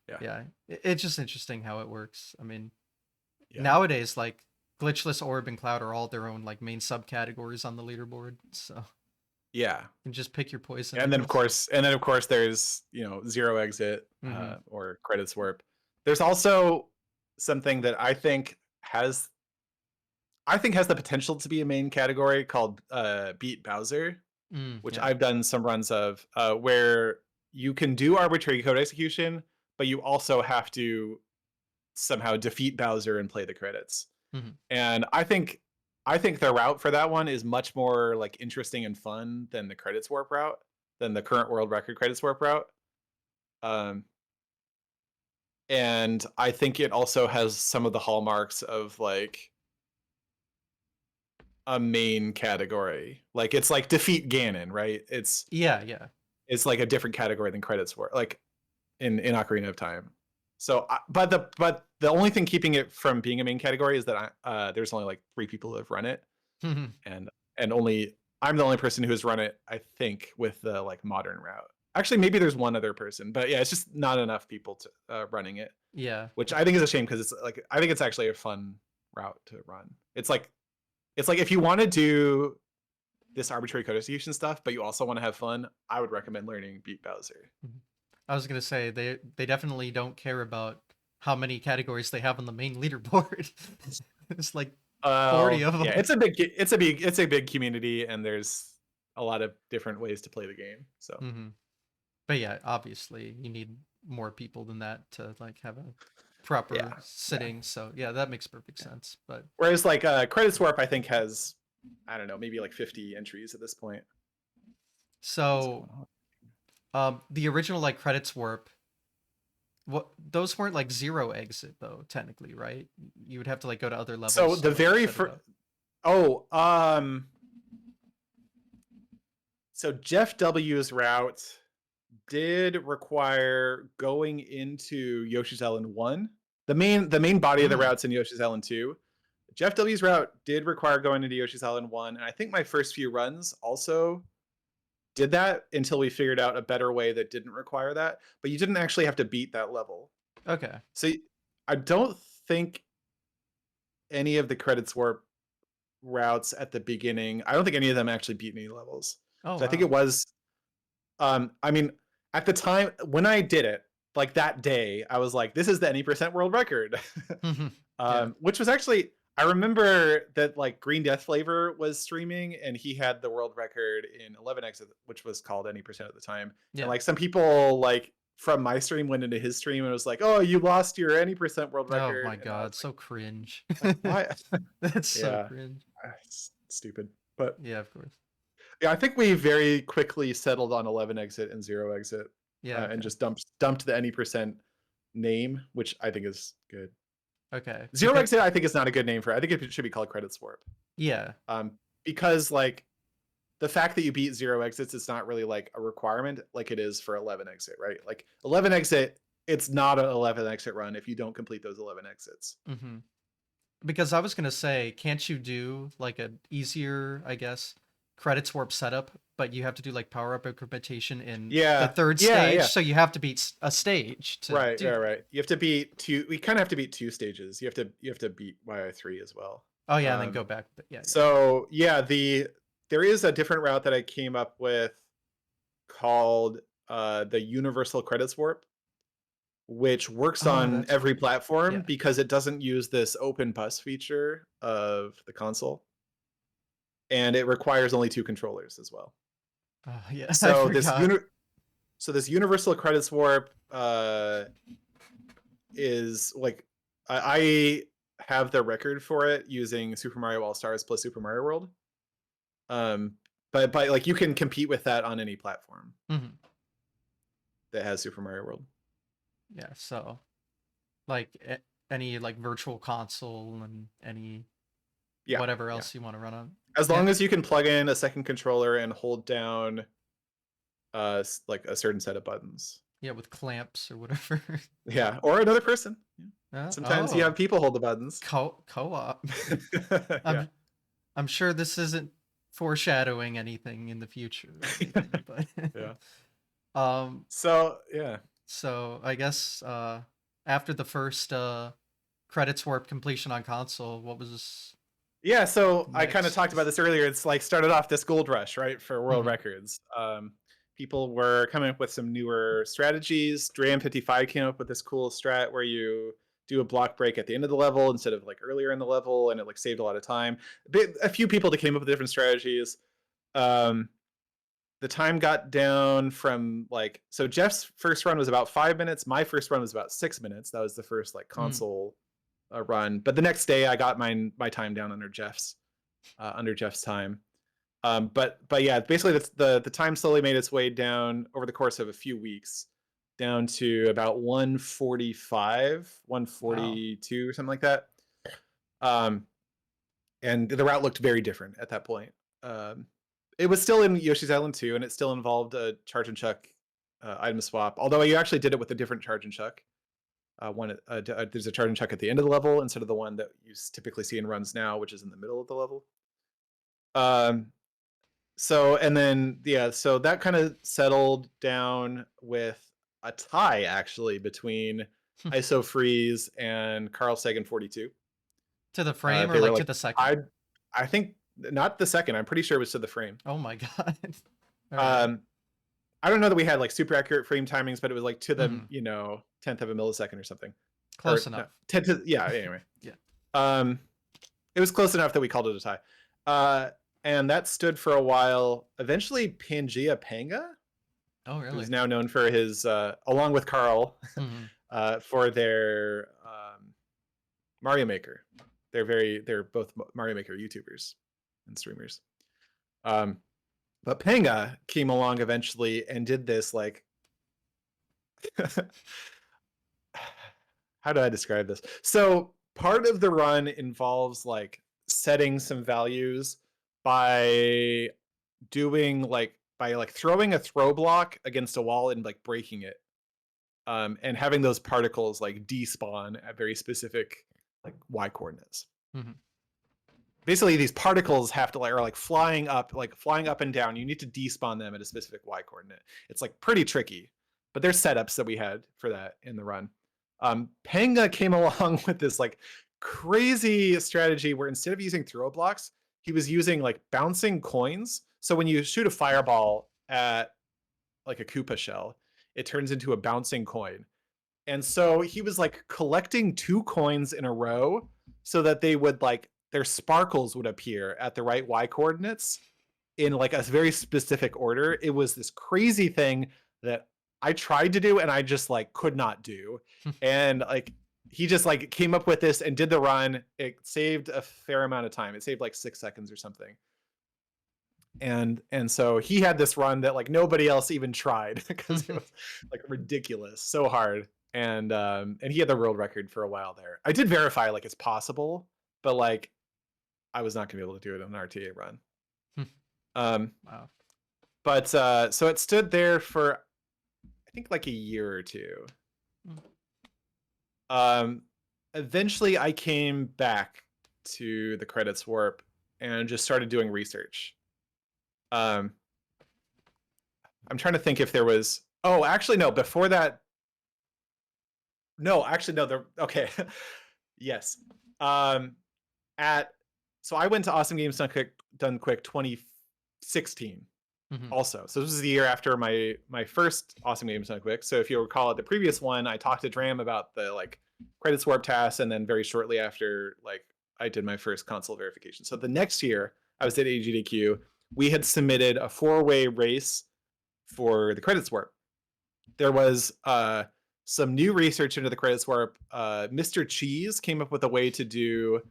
Yeah. yeah, it's just interesting how it works. I mean, Yeah. nowadays, like glitchless orb and cloud are all their own like main subcategories on the leaderboard. So Yeah. You can just pick your poison, I And then guess. of course there's, zero exit Mm-hmm. or credits warp. There's also something that I think has the potential to be a main category called beat Bowser, which Yeah. I've done some runs of, where you can do arbitrary code execution, but you also have to somehow defeat Bowser and play the credits. Mm-hmm. And I think the route for that one is much more like interesting and fun than the credits warp route, than the current world record credits warp route. Um, and I think it also has some of the hallmarks of like a main category. Like it's like defeat Ganon, right? Yeah, yeah. It's like a different category than credits warp, like in Ocarina of Time. So, but the only thing keeping it from being a main category is that there's only like 3 people who have run it, Mm-hmm. and only I'm the only person who has run it, I think, with the like modern route. Actually, maybe there's one other person, but yeah, it's just not enough people to running it, Yeah. which I think is a shame because it's like I think it's actually a fun route to run. It's like if you want to do this arbitrary code execution stuff, but you also want to have fun, I would recommend learning Beat Bowser. Mhm. I was gonna say they definitely don't care about how many categories they have on the main leaderboard. It's like 40 Oh, of yeah, them. it's a big community, and there's a lot of different ways to play the game. So Hmm. But yeah, obviously you need more people than that to like have a proper yeah, yeah, sitting. So yeah, that makes perfect yeah. sense. But Whereas like Credit Swap, I think has, I don't know, maybe like 50 entries at this point. What's so going on? the original like credits warp, what those weren't like zero exit though, technically, right? You would have to like go to other So levels to the like very set it first, up. oh, so Jeff W's route did require going into Yoshi's Island 1. The main body of the Mm, route's in Yoshi's Island 2. Jeff W's route did require going into Yoshi's Island 1, and I think my first few runs also did that until we figured out a better way that didn't require that. But you didn't actually have to beat that level. okay. So I don't think any of the credits warp routes at the beginning, I don't think any of them actually beat any levels. Oh So I think it wow. was I mean, at the time when I did it, like that day, I was like, this is the any percent world record. Yeah. Which was actually, I remember that like Green Death Flavor was streaming and he had the world record in 11x, which was called any percent at the time. And Yeah. like some people like from my stream went into his stream and was like, oh, you lost your any percent world Oh record. my And I was god, so cringe. like why? That's so Yeah, cringe. it's stupid. But Yeah, of course. yeah, I think we very quickly settled on 11 exit and 0 exit, Yeah, and okay. just dumped the any percent name, which I think is good. Okay. Zero Because exit, I think is not a good name for it. I think it should be called credit swap. yeah. Because like the fact that you beat 0 exits is not really like a requirement like it is for 11 exit, right? Like 11 exit, it's not an 11 exit run if you don't complete those 11 exits. Hmm. Because I was gonna say, can't you do like a easier, I guess, credits warp setup, but you have to do like power up incrementation in the Yeah, third yeah, stage, yeah. so you have to beat a stage to Right, do right, that. right. You have to beat two. We kind of have to beat two stages. You have to beat YI3 as well. Oh yeah, and then Um, go back. But yeah, yeah. so yeah, there is a different route that I came up with called the Universal Credits Warp, which works Oh, on that's every right. platform Yeah. because it doesn't use this open bus feature of the console, and it requires only 2 controllers as well. Yeah, I So forgot. this Universal Credits Warp is like I have the record for it using Super Mario All Stars plus Super Mario World. Um, but like you can compete with that on any platform Hmm. that has Super Mario World. Yeah. So like any like virtual console and any Yeah, whatever yeah. else you want to run on. As Yeah. long as you can plug in a second controller and hold down like a certain set of buttons. Yeah, with clamps or whatever. Yeah, or another person. Yeah. Sometimes you have Oh, people hold the buttons. co-op. Yeah. I'm I'm sure this isn't foreshadowing anything in the future or anything, but Yeah. um So yeah. so I guess after the first credits warp completion on console, what was Yeah, so I kind of Nice. talked about this earlier. It's like started off this gold rush, right, for world Mhm. records. People were coming up with some newer strategies. Dram55 came up with this cool strat where you do a block break at the end of the level instead of like earlier in the level, and it like saved a lot of time. A few people that came up with different strategies. Um, the time got down from like, so Jeff's first run was about 5 minutes. My first run was about 6 minutes. That was the first like Mm. console run. But the next day I got my time down under Jeff's time. But yeah, basically the time slowly made its way down over the course of a few weeks, down to about 145, Wow. 142 or something like that. Um, and the route looked very different at that point. Um, it was still in Yoshi's Island 2, and it still involved a charge and chuck item swap. Although you actually did it with a different charge and chuck. There's a charge and chuck at the end of the level instead of the one that you typically see in runs now, which is in the middle of the level. Um, so and then yeah, so that kind of settled down with a tie actually between ISO Freeze and Carl Sagan 42. To the frame or They were like to like the second? tied. I think not the second. I'm pretty sure it was to the frame. Oh my god. All right. Um, I don't know that we had like super accurate frame timings, but it was like to the Mhm. tenth of a millisecond or something, Close or no, enough. tenth. Yeah. Anyway, Yeah. um, it was close enough that we called it a tie. And that stood for a while. Eventually, Pangea Panga, Oh really? who's now known for his, along with Carl, Mhm. for their Mario Maker. They're both Mario Maker YouTubers and streamers. Um, but Panga came along eventually and did this like, how do I describe this? So part of the run involves like setting some values by doing like by like throwing a throw block against a wall and like breaking it, and having those particles like despawn at very specific like y coordinates. Mhm. Basically, these particles have to like are like flying up and down. You need to despawn them at a specific y coordinate. It's like pretty tricky, but there's setups that we had for that in the run. Panga came along with this like crazy strategy where instead of using throw blocks, he was using like bouncing coins. So when you shoot a fireball at like a Koopa shell, it turns into a bouncing coin. And so he was like collecting 2 coins in a row so that they would like their sparkles would appear at the right y coordinates in like a very specific order. It was this crazy thing that I tried to do and I just like could not do. And like he just like came up with this and did the run. It saved a fair amount of time. It saved like 6 seconds or something. And so he had this run that like nobody else even tried because it was like ridiculous, so hard. And he had the world record for a while there. I did verify like it's possible, but like I was not gonna be able to do it on an RTA run. Um, Wow. but so it stood there for I think like a year or two. Mm. Um, eventually I came back to the credits warp and just started doing research. Um, I'm trying to think if there was. Oh, actually, no. Before that, no. Actually, no. Okay. Yes. Um, at so I went to Awesome Games Done Quick 2016. Mhm. Also, so this was the year after my first Awesome Games Done Quick. So if you recall, at the previous one, I talked to Dram about the like credits warp task, and then very shortly after, like I did my first console verification. So the next year, I was at AGDQ. We had submitted a 4-way race for the credits warp. There was some new research into the credits warp. Mr. Cheese came up with a way to do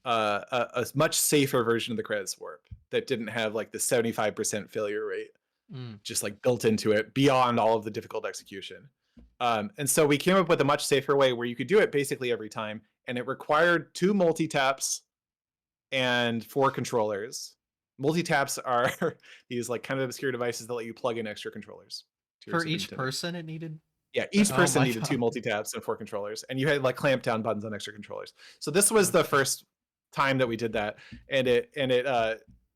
a much safer version of the credits warp that didn't have like the 75% failure rate Mm. just like built into it beyond all of the difficult execution. And so we came up with a much safer way where you could do it basically every time, and it required 2 multi-taps and 4 controllers. Multi-taps are these like kind of obscure devices that let you plug in extra controllers to your For Super each Nintendo. person it needed. Yeah, each Oh person my needed 2 god. multi-taps and 4 controllers, and you had like clamp down buttons on extra controllers. So this was the Okay. first time that we did that, and it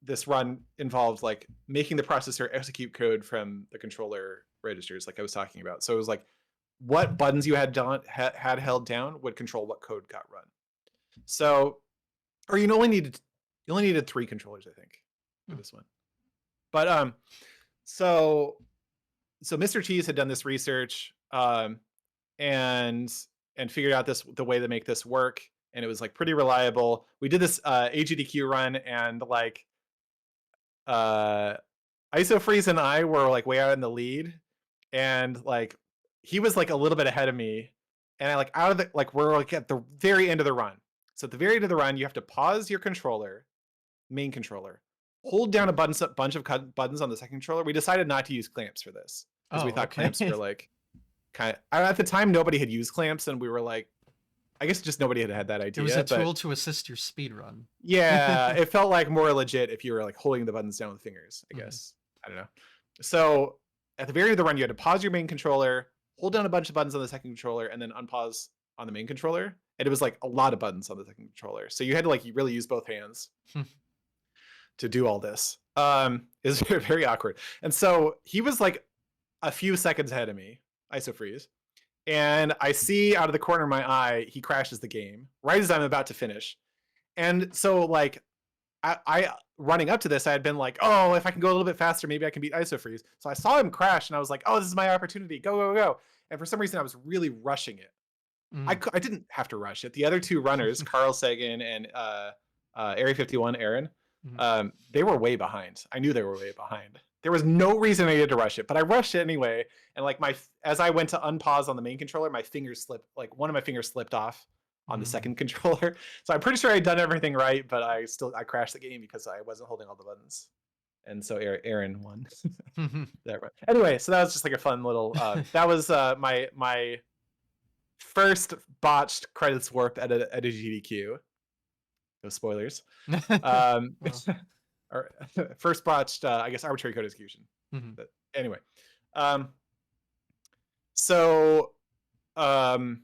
this run involved like making the processor execute code from the controller registers, like I was talking about. So it was like what buttons you had held down would control what code got run. So or you only needed 3 controllers, I think, for Hmm. this one. But so Mr. Cheese had done this research, and figured out the way to make this work, and it was like pretty reliable. We did this AGDQ run, and like uh Isofreeze and I were like way out in the lead, and like he was like a little bit ahead of me, and I like out of the like we're like at the very end of the run. So at the very end of the run, you have to pause your controller, main controller, hold down a bunch of buttons on the second controller. We decided not to use clamps for this because we Oh, thought clamps okay. were like kind of at the time nobody had used clamps, and we were like, I guess just nobody had that It was a idea, but tool to assist your speed run. yeah, it felt like more legit if you were like holding the buttons down with fingers, I Mhm. guess. I don't know. So at the very end of the run, you had to pause your main controller, hold down a bunch of buttons on the second controller, and then unpause on the main controller. And it was like a lot of buttons on the second controller. So you had to like really use both hands to do all this. It was very awkward. And so he was like a few seconds ahead of me, Isofreeze. And I see out of the corner of my eye, he crashes the game right as I'm about to finish. And so like I running up to this, I had been like, oh, if I can go a little bit faster, maybe I can beat Isofreeze. So I saw him crash, and I was like, oh, this is my opportunity. Go, go, go. And for some reason, I was really rushing it. Mm. I didn't have to rush it. The other two runners, Carl Sagan and Area 51 Aaron, Mhm. they were way behind. I knew they were way behind. There was no reason I needed to rush it, but I rushed it anyway. And like as I went to unpause on the main controller, my fingers slipped. Like one of my fingers slipped off on the Mm. second controller. So I'm pretty sure I'd done everything right, but I crashed the game because I wasn't holding all the buttons. And so Aaron won that run. Anyway, so that was just like a fun little. That was my first botched credits warp at a GDQ. No spoilers. Um, Well. or first botched, I guess, arbitrary code execution. Mhm. But anyway, um, so um,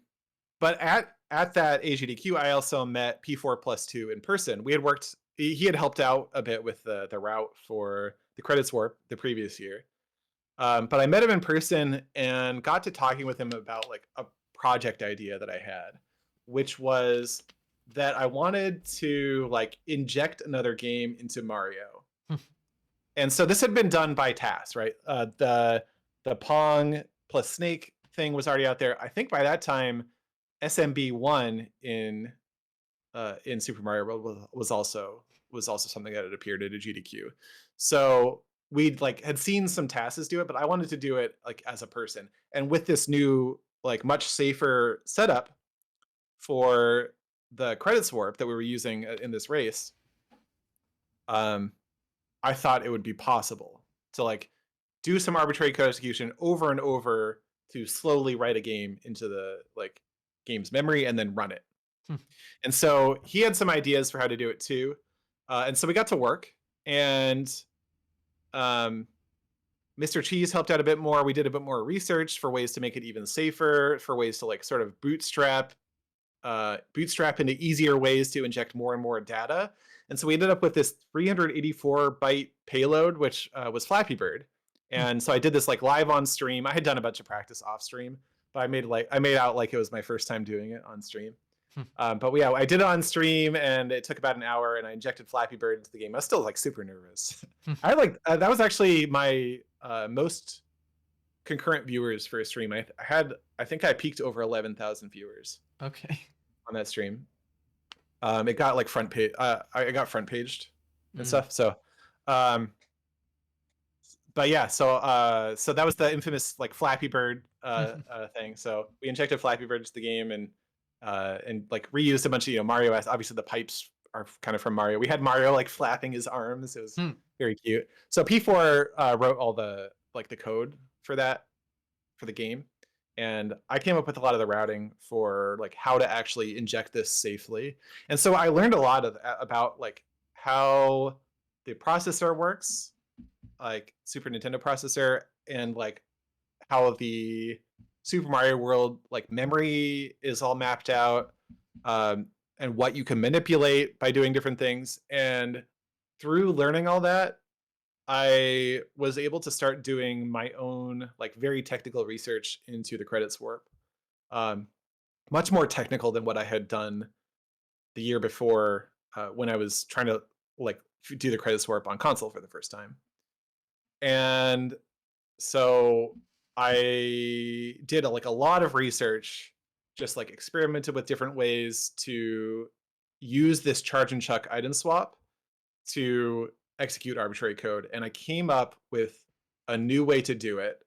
but at that AGDQ, I also met P4+2 in person. We had worked. He had helped out a bit with the route for the credits warp the previous year. But I met him in person and got to talking with him about like a project idea that I had, which was that I wanted to like inject another game into Mario. And so this had been done by tasks, right? The Pong plus Snake thing was already out there. I think by that time, SMB1 in Super Mario World was also something that had appeared at a GDQ. So we'd like had seen some tasks do it, but I wanted to do it like as a person. And with this new like much safer setup for the credits warp that we were using in this race, um, I thought it would be possible to like do some arbitrary code execution over and over to slowly write a game into the like game's memory and then run it. And so he had some ideas for how to do it too. And so we got to work, and um, Mr. Cheese helped out a bit more. We did a bit more research for ways to make it even safer, for ways to like sort of bootstrap into easier ways to inject more and more data. And so we ended up with this 384 byte payload, which was Flappy Bird. And so I did this like live on stream. I had done a bunch of practice off stream, but I made out like it was my first time doing it on stream. But yeah, I did it on stream, and it took about an hour, and I injected Flappy Bird into the game. I was still like super nervous. I like that was actually my most concurrent viewers for a stream. I think I peaked over 11,000 viewers Okay. on that stream. It got like front page. I got front paged and Mm. stuff. So, um, but yeah, so that was the infamous like Flappy Bird thing. So we injected Flappy Bird into the game, and like reused a bunch of Mario. Obviously, the pipes are kind of from Mario. We had Mario like flapping his arms. It was Hmm. very cute. So P4 wrote all the like the code for that for the game, and I came up with a lot of the routing for like how to actually inject this safely. And so I learned a lot about like how the processor works, like Super Nintendo processor, and like how the Super Mario World like memory is all mapped out, and what you can manipulate by doing different things. And through learning all that, I was able to start doing my own like very technical research into the credits warp. Um, Much more technical than what I had done the year before when I was trying to like do the credit swap on console for the first time. And so I did like a lot of research, just like experimented with different ways to use this charge and chuck item swap to execute arbitrary code. And I came up with a new way to do it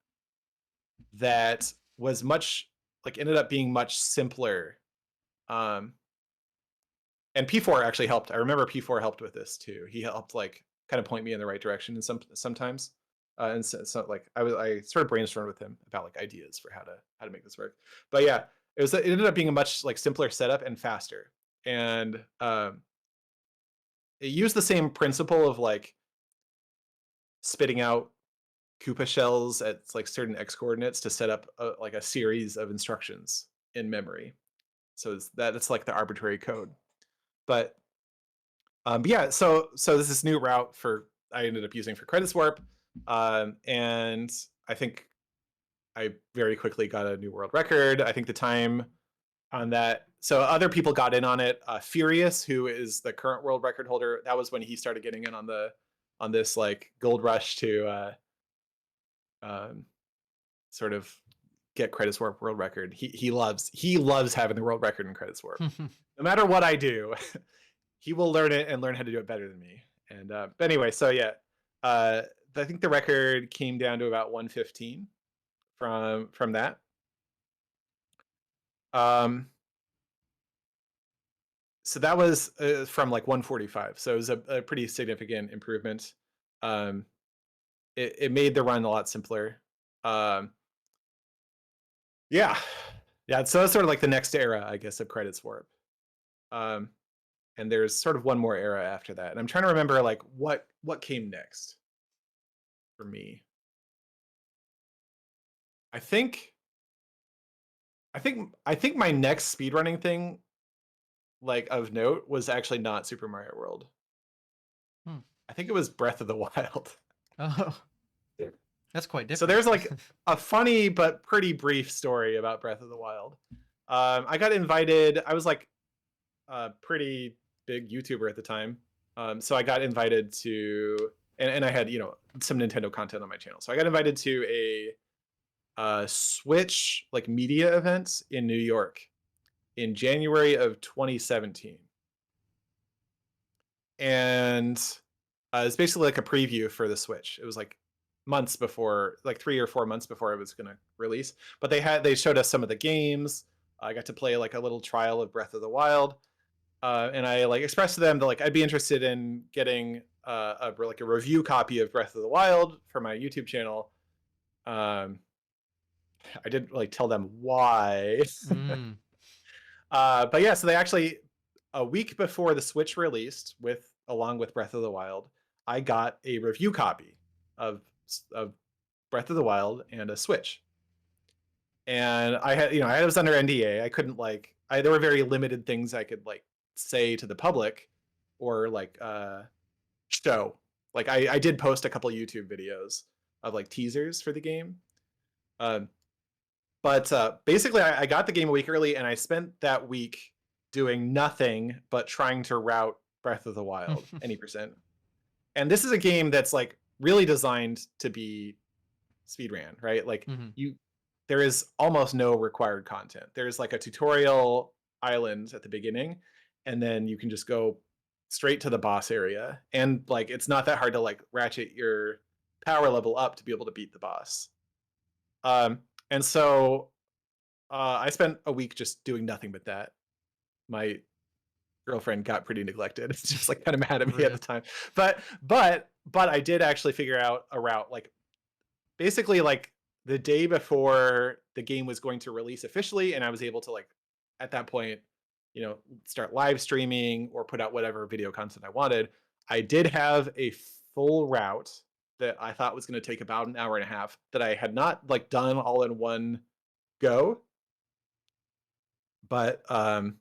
that was much like ended up being much simpler. Um, and P4 actually helped. I remember P4 helped with this too. He helped like kind of point me in the right direction and sometimes. And so like I sort of brainstormed with him about like ideas for how to make this work. But yeah, it ended up being a much like simpler setup and faster. And it used the same principle of like spitting out Koopa shells at like certain x coordinates to set up like a series of instructions in memory. So it's like the arbitrary code. But yeah, so this is new route for I ended up using for credit swap, and I think I very quickly got a new world record. I think the time on that. So other people got in on it. Furious, who is the current world record holder, that was when he started getting in on this like gold rush to um, sort of get credit swap world record. He loves having the world record in credit swap. No matter what I do, he will learn it and learn how to do it better than me. And but anyway, so yeah, I think the record came down to about 115 from that. Um, so that was from like 145. So it was a pretty significant improvement. Um, it made the run a lot simpler. Um, yeah, yeah. So that's sort of like the next era, I guess, of credit swap. Um, and there's sort of one more era after that. And I'm trying to remember like what came next for me. I think I think my next speedrunning thing like of note was actually not Super Mario World. Hmm. I think it was Breath of the Wild. Oh, that's quite So different. there's like a funny but pretty brief story about Breath of the Wild. I got invited. I was like a pretty big YouTuber at the time, so I got invited to, and I had some Nintendo content on my channel. So I got invited to a Switch like media event in New York in January of 2017. And it's basically like a preview for the Switch. It was like months before, like 3 or 4 months before it was going to release. But they showed us some of the games. I got to play like a little trial of Breath of the Wild, and I like expressed to them that like I'd be interested in getting like a review copy of Breath of the Wild for my YouTube channel. Um, I didn't like tell them why. Mm. But yeah, so they actually a week before the Switch released, along with Breath of the Wild, I got a review copy of of Breath of the Wild and a Switch. And I was under NDA. I couldn't like there were very limited things I could like say to the public or like show. Like I did post a couple YouTube videos of like teasers for the game. Um, but basically, I got the game a week early, and I spent that week doing nothing but trying to route Breath of the Wild any percent. And this is a game that's like really designed to be speedran, right? Like Mhm. there is almost no required content. There's like a tutorial island at the beginning, and then you can just go straight to the boss area. And like it's not that hard to like ratchet your power level up to be able to beat the boss. Um, and so I spent a week just doing nothing but that. My girlfriend got pretty neglected. She was like kind of mad at me at the Rip. time. But I did actually figure out a route. Like basically like the day before the game was going to release officially, and I was able to like at that point, start live streaming or put out whatever video content I wanted. I did have a full route that I thought was going to take about an hour and a half that I had not like done all in one go. But I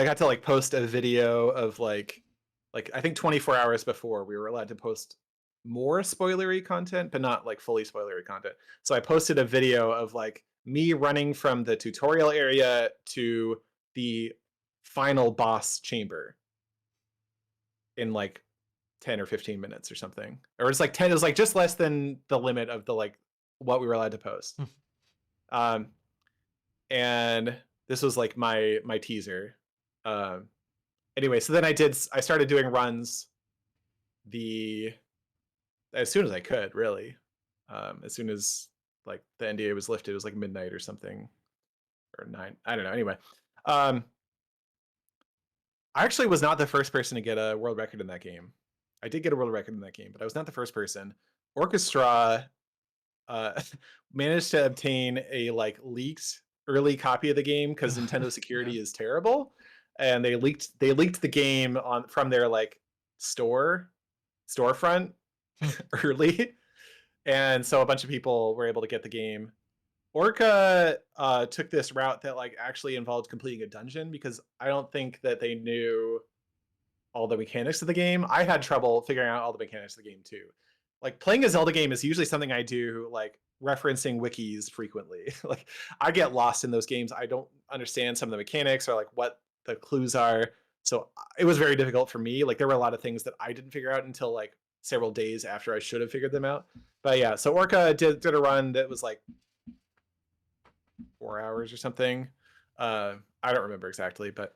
got to like post a video of like I think 24 hours before we were allowed to post more spoilery content, but not like fully spoilery content. So I posted a video of like me running from the tutorial area to the final boss chamber in like 10 or 15 minutes or something. Or it's like 10, it was like just less than the limit of the like what we were allowed to post. um and this was like my teaser. Anyway, so then I started doing runs the as soon as I could, really. As soon as like the NDA was lifted, it was like midnight or something, or 9, I don't know. Anyway, um I actually was not the first person to get a world record in that game. I did get a world record in that game, but I was not the first person. Orchestra uh, managed to obtain a like leaked early copy of the game because Nintendo security Yeah. is terrible, and they leaked the game from their like storefront early, and so a bunch of people were able to get the game. Orca took this route that like actually involved completing a dungeon, because I don't think that they knew all the mechanics of the game. I had trouble figuring out all the mechanics of the game too. Like playing a Zelda game is usually something I do like referencing wikis frequently. Like I get lost in those games. I don't understand some of the mechanics or like what the clues are. So it was very difficult for me. Like there were a lot of things that I didn't figure out until like several days after I should have figured them out. But yeah, so Orca did a run that was like 4 hours or something. I don't remember exactly, but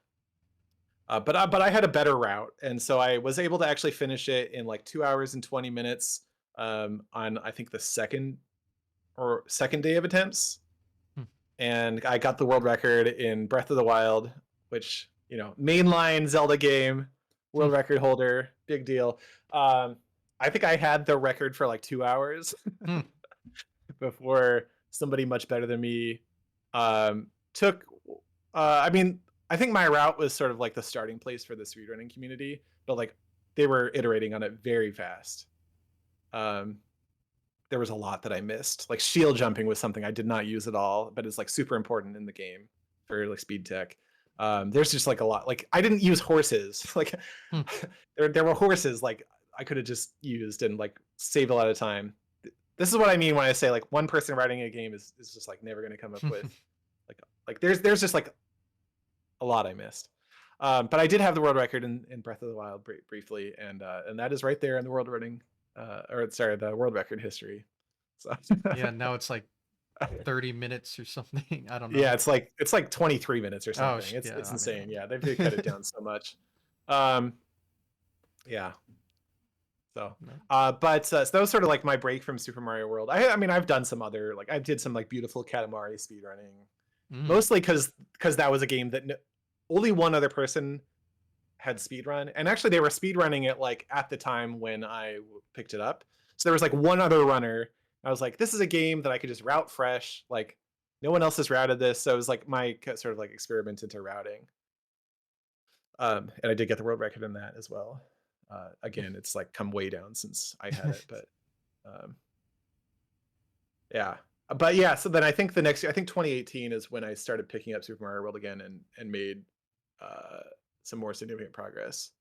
I had a better route, and so I was able to actually finish it in like 2 hours and 20 minutes on I think the second day of attempts, and I got the world record in Breath of the Wild, which mainline Zelda game, world record holder, big deal. I think I had the record for like 2 hours before somebody much better than me took. I mean, I think my route was sort of like the starting place for the speedrunning community, but like they were iterating on it very fast. There was a lot that I missed. Like shield jumping was something I did not use at all, but it's like super important in the game for like speed tech. There's just like a lot. Like I didn't use horses. Like there were horses like I could have just used and like saved a lot of time. This is what I mean when I say like one person writing a game is just like never going to come up with like there's just like a lot I missed. But I did have the world record in Breath of the Wild briefly, and that is right there in the world running, the world record history. So Yeah, now it's like 30 minutes or something. I don't know. yeah, it's like 23 minutes or Oh, something. It's yeah, I insane. mean. Yeah, they've cut it down so much. Um, yeah. So, so that was sort of like my break from Super Mario World. I mean, I've done some other like I did some like beautiful Katamari speedrunning, mostly because that was a game that only one other person had speedrun, and actually they were speedrunning it like at the time when I picked it up. So there was like one other runner. I was like, this is a game that I could just route fresh. Like no one else has routed this, so it was like my sort of like experiment into routing. And I did get the world record in that as well. Again, it's like come way down since I had it, but yeah. But yeah, so then I think the next year, I think 2018 is when I started picking up Super Mario World again and made some more significant progress.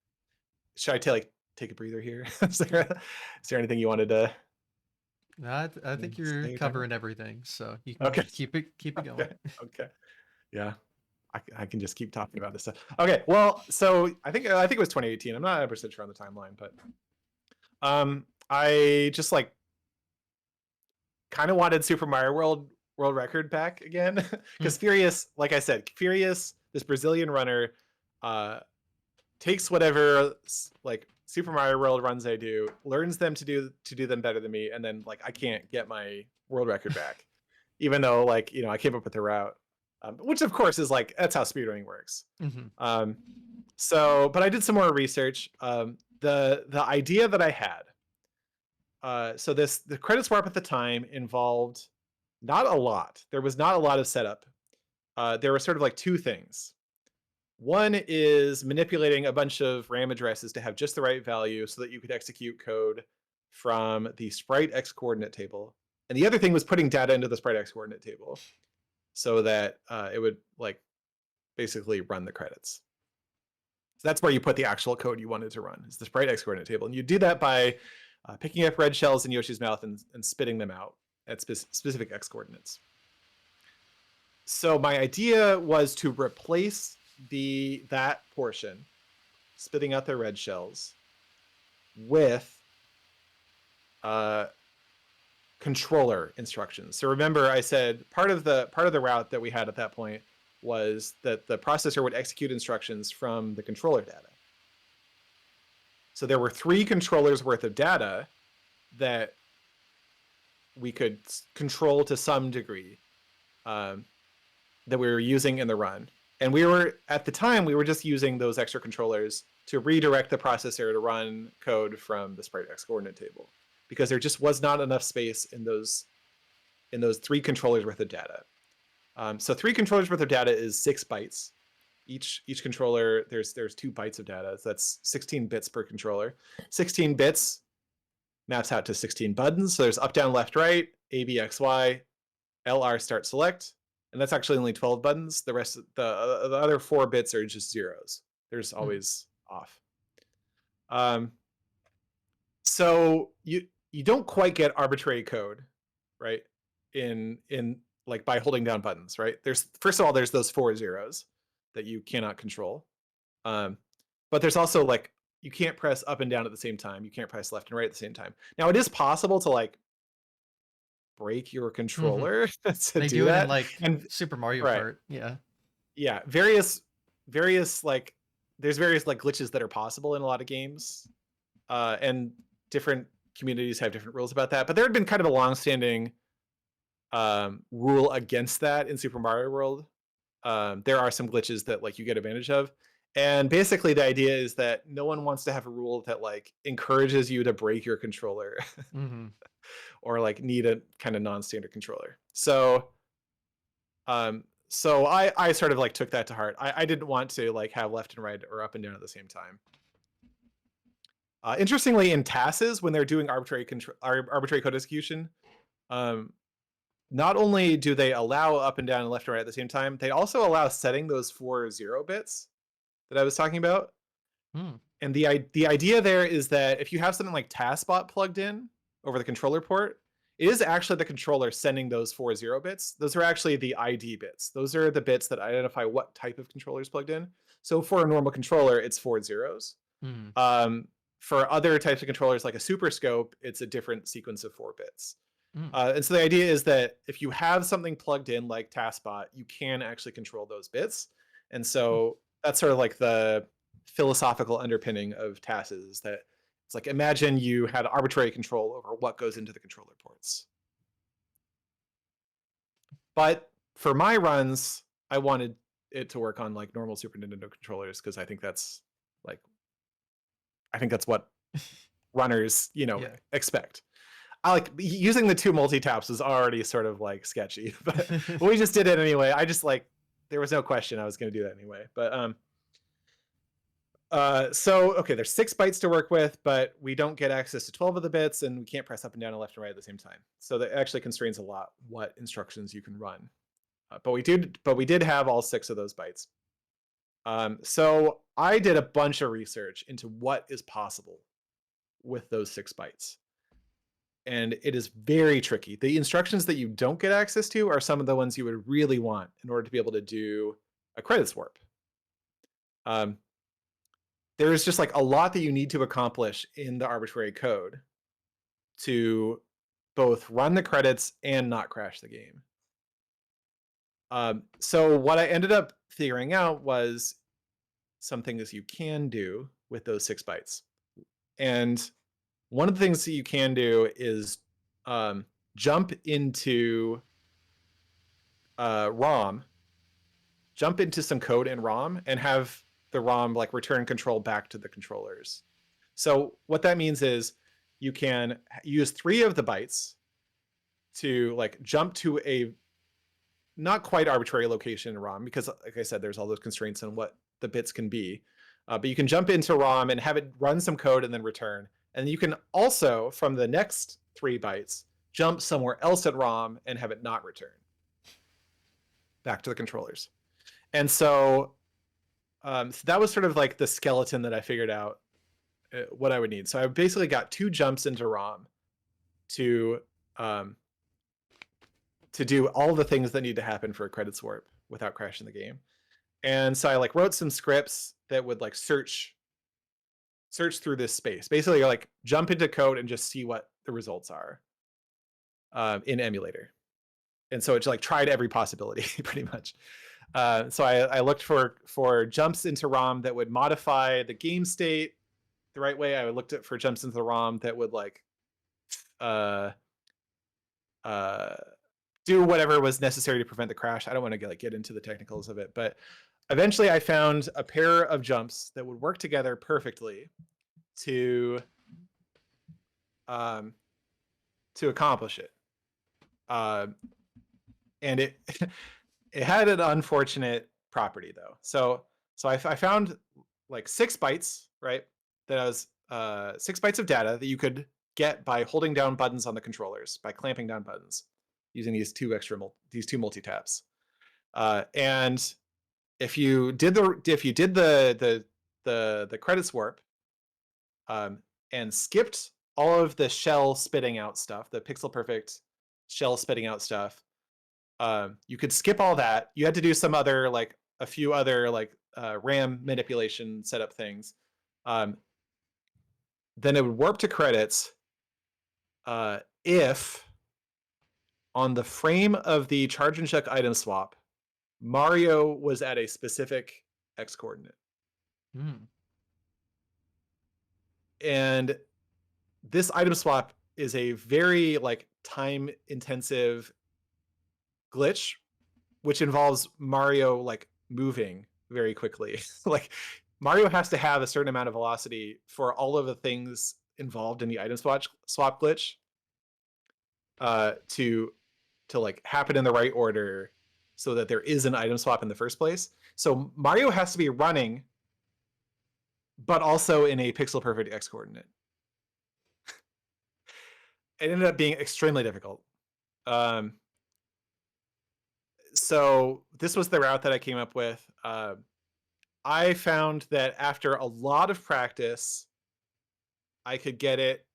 Should I take a breather here? Is there anything you wanted to I think you're say or talk about? covering everything, so you can Okay. keep it going. Okay. Okay. Yeah. I can just keep talking about this stuff. Okay. Well, so I think it was 2018. I'm not 100% sure on the timeline, but I just like kind of wanted Super Mario world record back again because Furious, like I said, Furious, this Brazilian runner, takes whatever like Super Mario World runs I do, learns them to do them better than me, and then like I can't get my world record back, even though like I came up with the route, which of course is like that's how speedrunning works. So, but I did some more research. The idea that I had, so the credit swap at the time involved not a lot. There was not a lot of setup. There were sort of like two things. One is manipulating a bunch of RAM addresses to have just the right value so that you could execute code from the sprite X coordinate table. And the other thing was putting data into the sprite X coordinate table so that it would like basically run the credits. So that's where you put the actual code you wanted to run, is the sprite X coordinate table. And you do that by picking up red shells in Yoshi's mouth and spitting them out at specific X coordinates. So my idea was to replace that portion, spitting out their red shells, with controller instructions. So remember, I said part of the route that we had at that point was that the processor would execute instructions from the controller data. So there were 3 controllers worth of data that we could control to some degree, that we were using in the run. And we were, at the time, we were just using those extra controllers to redirect the processor to run code from the sprite.x coordinate table, because there just was not enough space in those 3 controllers worth of data. So 3 controllers worth of data is 6 bytes. Each controller, there's 2 bytes of data. So that's 16 bits per controller. 16 bits maps out to 16 buttons. So there's up, down, left, right, A, B, X, Y, LR, start, select. And that's actually only 12 buttons. The rest of the other 4 bits are just zeros. There's always off. So you don't quite get arbitrary code, right? In like by holding down buttons, right? There's, first of all, there's those 4 zeros that you cannot control. But there's also like, you can't press up and down at the same time. You can't press left and right at the same time. Now it is possible to like break your controller to They do do it in that. like And Super Mario right, Kart. Yeah. yeah, various like, there's various like glitches that are possible in a lot of games, and different communities have different rules about that. But there had been kind of a long-standing rule against that in Super Mario World. There are some glitches that like you get advantage of, and basically the idea is that no one wants to have a rule that like encourages you to break your controller or like need a kind of non-standard controller. So so I sort of like took that to heart. I didn't want to like have left and right or up and down at the same time. Interestingly, in TASes, when they're doing arbitrary code execution, not only do they allow up and down and left and right at the same time, they also allow setting those 4 0 bits that I was talking about. And the idea there is that if you have something like TASBot plugged in over the controller port, it is actually the controller sending those 4 0 bits. Those are actually the ID bits. Those are the bits that identify what type of controller is plugged in. So for a normal controller, it's 4 zeros. For other types of controllers like a Super Scope, it's a different sequence of 4 bits. And so the idea is that if you have something plugged in like TASBot, you can actually control those bits. And so that's sort of like the philosophical underpinning of TASes, that it's like, imagine you had arbitrary control over what goes into the controller ports. But for my runs, I wanted it to work on like normal Super Nintendo controllers, because I think that's what runners, expect. I like using the 2 multi-taps is already sort of like sketchy, but we just did it anyway. I just like, there was no question I was going to do that anyway. But so okay, there's 6 bytes to work with, but we don't get access to 12 of the bits, and we can't press up and down and left and right at the same time. So that actually constrains a lot what instructions you can run. But we did have all 6 of those bytes. So I did a bunch of research into what is possible with those 6 bytes. And it is very tricky. The instructions that you don't get access to are some of the ones you would really want in order to be able to do a credits warp. There is just like a lot that you need to accomplish in the arbitrary code to both run the credits and not crash the game. So what I ended up figuring out was some things you can do with those 6 bytes. And one of the things that you can do is jump into ROM, jump into some code in ROM, and have the ROM like return control back to the controllers. So what that means is you can use 3 of the bytes to like jump to a not quite arbitrary location in ROM, because like I said, there's all those constraints on what the bits can be. But you can jump into ROM and have it run some code and then return. And you can also, from the next 3 bytes, jump somewhere else at ROM and have it not return back to the controllers. And so, so that was sort of like the skeleton that I figured out what I would need. So I basically got 2 jumps into ROM to do all the things that need to happen for a credits warp without crashing the game. And so I like wrote some scripts that would like search through this space. Basically, you're like jump into code and just see what the results are in emulator. And so it like tried every possibility pretty much. So I looked for jumps into ROM that would modify the game state the right way. I looked at for jumps into the ROM that would like uh, uh, do whatever was necessary to prevent the crash. I don't want to get into the technicals of it, but eventually I found a pair of jumps that would work together perfectly to um, accomplish it. And it it had an unfortunate property though. So I found like 6 bytes, right? That was 6 bytes of data that you could get by holding down buttons on the controllers, by clamping down buttons using these two multi taps. And if you did the credits warp and skipped all of the shell spitting out stuff, the pixel perfect shell spitting out stuff, you could skip all that. You had to do some other like a few other like RAM manipulation setup things. Then it would warp to credits if on the frame of the charge and check item swap, Mario was at a specific X coordinate. And this item swap is a very like time intensive glitch, which involves Mario like moving very quickly. Like Mario has to have a certain amount of velocity for all of the things involved in the item swap glitch to like happen in the right order so that there is an item swap in the first place. So Mario has to be running, but also in a pixel perfect X coordinate. It ended up being extremely difficult. So this was the route that I came up with. I found that after a lot of practice, I could get it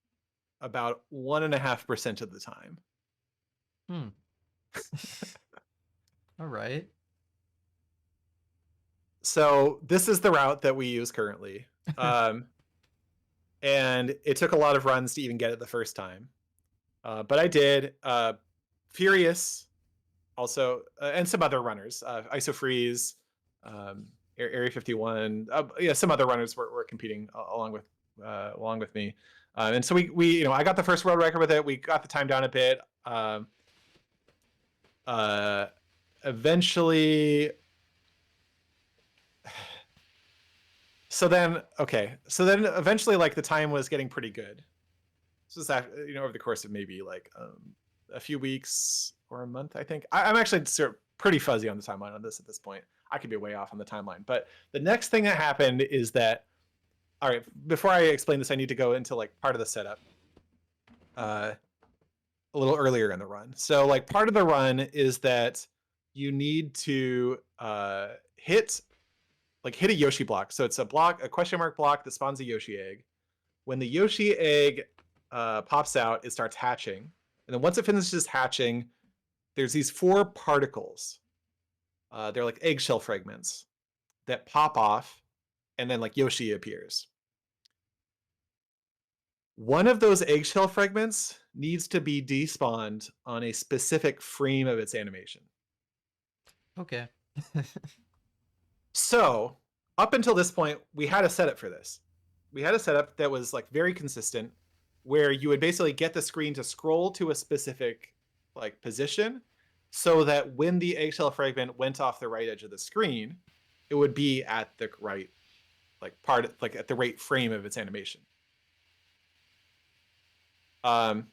about 1.5% of the time. All right. So this is the route that we use currently. And it took a lot of runs to even get it the first time. But I did. Furious also, and some other runners, IsoFreeze, Area 51, yeah, some other runners were competing along with me, and so we I got the first world record with it. We got the time down a bit. Eventually, so then eventually, like the time was getting pretty good. This was after, over the course of maybe like a few weeks or a month, I think. I'm actually sort of pretty fuzzy on the timeline on this at this point. I could be way off on the timeline. But the next thing that happened is that, all right, before I explain this, I need to go into like part of the setup a little earlier in the run. So like part of the run is that you need to hit a Yoshi block. So it's a question mark block that spawns a Yoshi egg. When the Yoshi egg pops out, it starts hatching. And then once it finishes hatching, there's these 4 particles. They're like eggshell fragments that pop off, and then like Yoshi appears. One of those eggshell fragments needs to be despawned on a specific frame of its animation. Okay. So up until this point, we had a setup for this. We had a setup that was like very consistent, where you would basically get the screen to scroll to a specific like position, so that when the eggshell fragment went off the right edge of the screen, it would be at the right like part, like at the right frame of its animation. And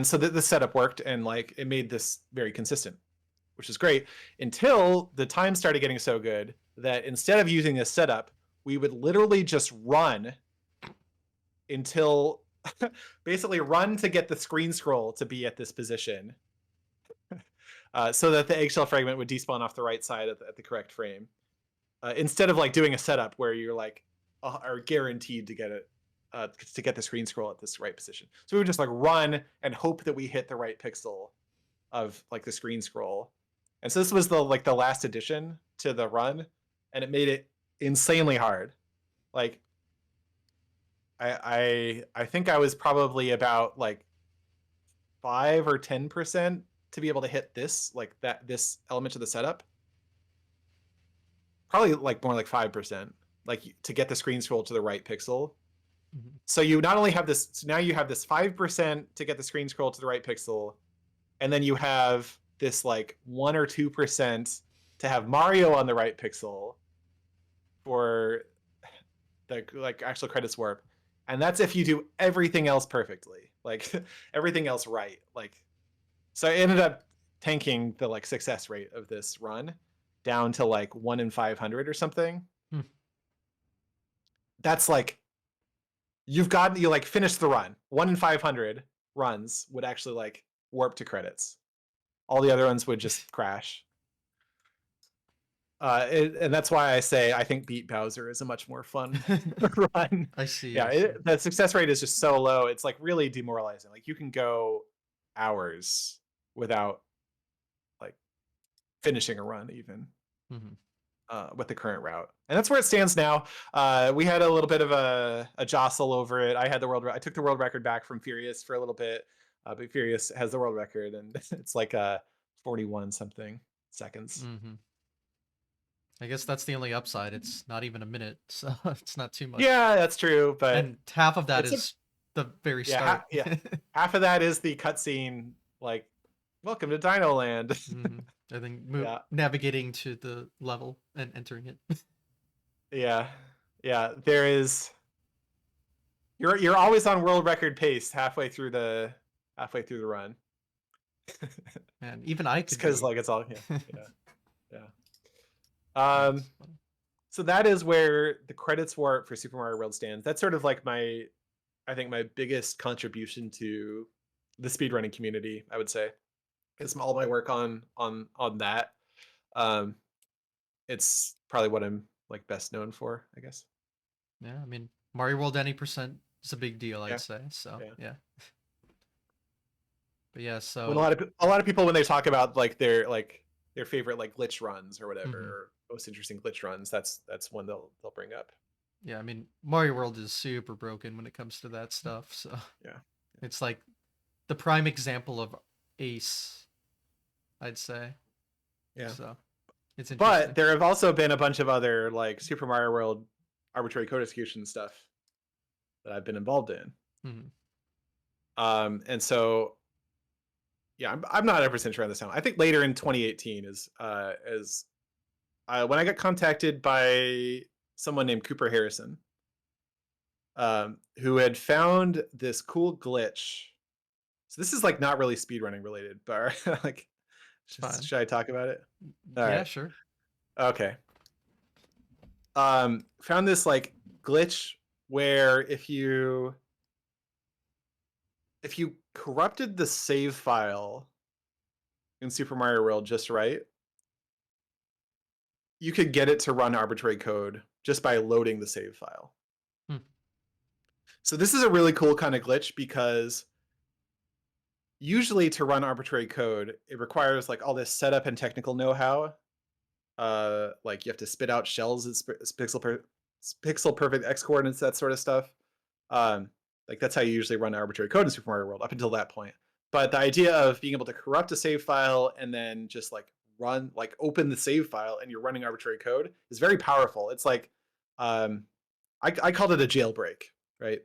so the setup worked, and like it made this very consistent, which is great, until the time started getting so good that instead of using this setup, we would literally just run until basically run to get the screen scroll to be at this position, so that the eggshell fragment would despawn off the right side at the correct frame, instead of like doing a setup where you're like are guaranteed to get it to get the screen scroll at this right position. So we would just like run and hope that we hit the right pixel of like the screen scroll And so this was the last addition to the run, and it made it insanely hard. Like I think I was probably about like 5 or 10% to be able to hit this element of the setup. Probably like more like 5%, like to get the screen scroll to the right pixel. Mhm. So you not only have this, so now you have this 5% to get the screen scroll to the right pixel, and then you have this like 1 or 2% to have Mario on the right pixel for the like actual credits warp. And that's if you do everything else perfectly, like everything else right. Like, so I ended up tanking the like success rate of this run down to like 1 in 500 or something. Hmm. That's like you like finish the run. 1 in 500 runs would actually like warp to credits. All the other ones would just crash. And that's why I say I think Beat Bowser is a much more fun run. I see. Yeah, I see. the success rate is just so low. It's like really demoralizing. Like you can go hours without like finishing a run even Mhm. with the current route, and that's where it stands now. We had a little bit of a jostle over it. I took the world record back from Furious for a little bit, but Furious has the world record, and it's like 41 something seconds. Mhm. I guess that's the only upside. It's not even a minute, so it's not too much. Yeah, that's true, but And half of that it's a is the very yeah, start. yeah. Half of that is the cutscene, like "Welcome to Dino Land." Hmm. I think Yeah, navigating to the level and entering it. yeah, yeah. There is. You're always on world record pace halfway through the run. And even I Just could because be. like it's all yeah yeah. That's funny. So that is where the credits warp for Super Mario World stands. That's sort of like I think my biggest contribution to the speedrunning community. I would say is all my work on that. Um, it's probably what I'm like best known for, I guess. Yeah, I mean, Mario World any percent is a big deal, I'd Yeah, say. So yeah. yeah, but yeah, When so a lot of people when they talk about their favorite like glitch runs or whatever, mhm. or most interesting glitch runs, that's one they'll bring up. Yeah, I mean, Mario World is super broken when it comes to that stuff. So Yeah, it's like the prime example of ace, I'd say. yeah. So it's But interesting. there have also been a bunch of other like Super Mario World arbitrary code execution stuff that I've been involved in. Hmm. And so yeah, I'm not 100% sure on this now. I think later in 2018 is when I got contacted by someone named Cooper Harrison, who had found this cool glitch. So this is like not really speedrunning related, but like, It's fine. should I talk about it? All Yeah, right. sure. Okay. Found this like glitch where if you corrupted the save file in Super Mario World just right, you could get it to run arbitrary code just by loading the save file. Hmm. So this is a really cool kind of glitch because usually to run arbitrary code, it requires like all this setup and technical know-how. Like you have to spit out shells as pixel perfect x coordinates, that sort of stuff. Um, like that's how you usually run arbitrary code in Super Mario World up until that point. But the idea of being able to corrupt a save file and then just like open the save file and you're running arbitrary code is very powerful. It's like um, I called it a jailbreak, right?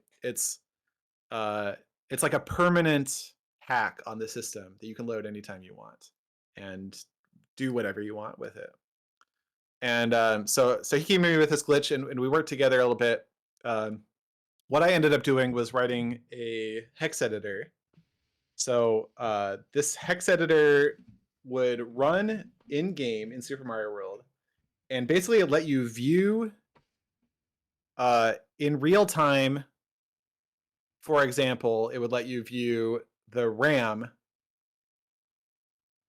Uh, it's like a permanent hack on the system that you can load anytime you want and do whatever you want with it. And so he came to me with this glitch, and we worked together a little bit. Um, what I ended up doing was writing a hex editor. So this hex editor would run in game in Super Mario World, and basically it let you view in real time. For example, it would let you view the RAM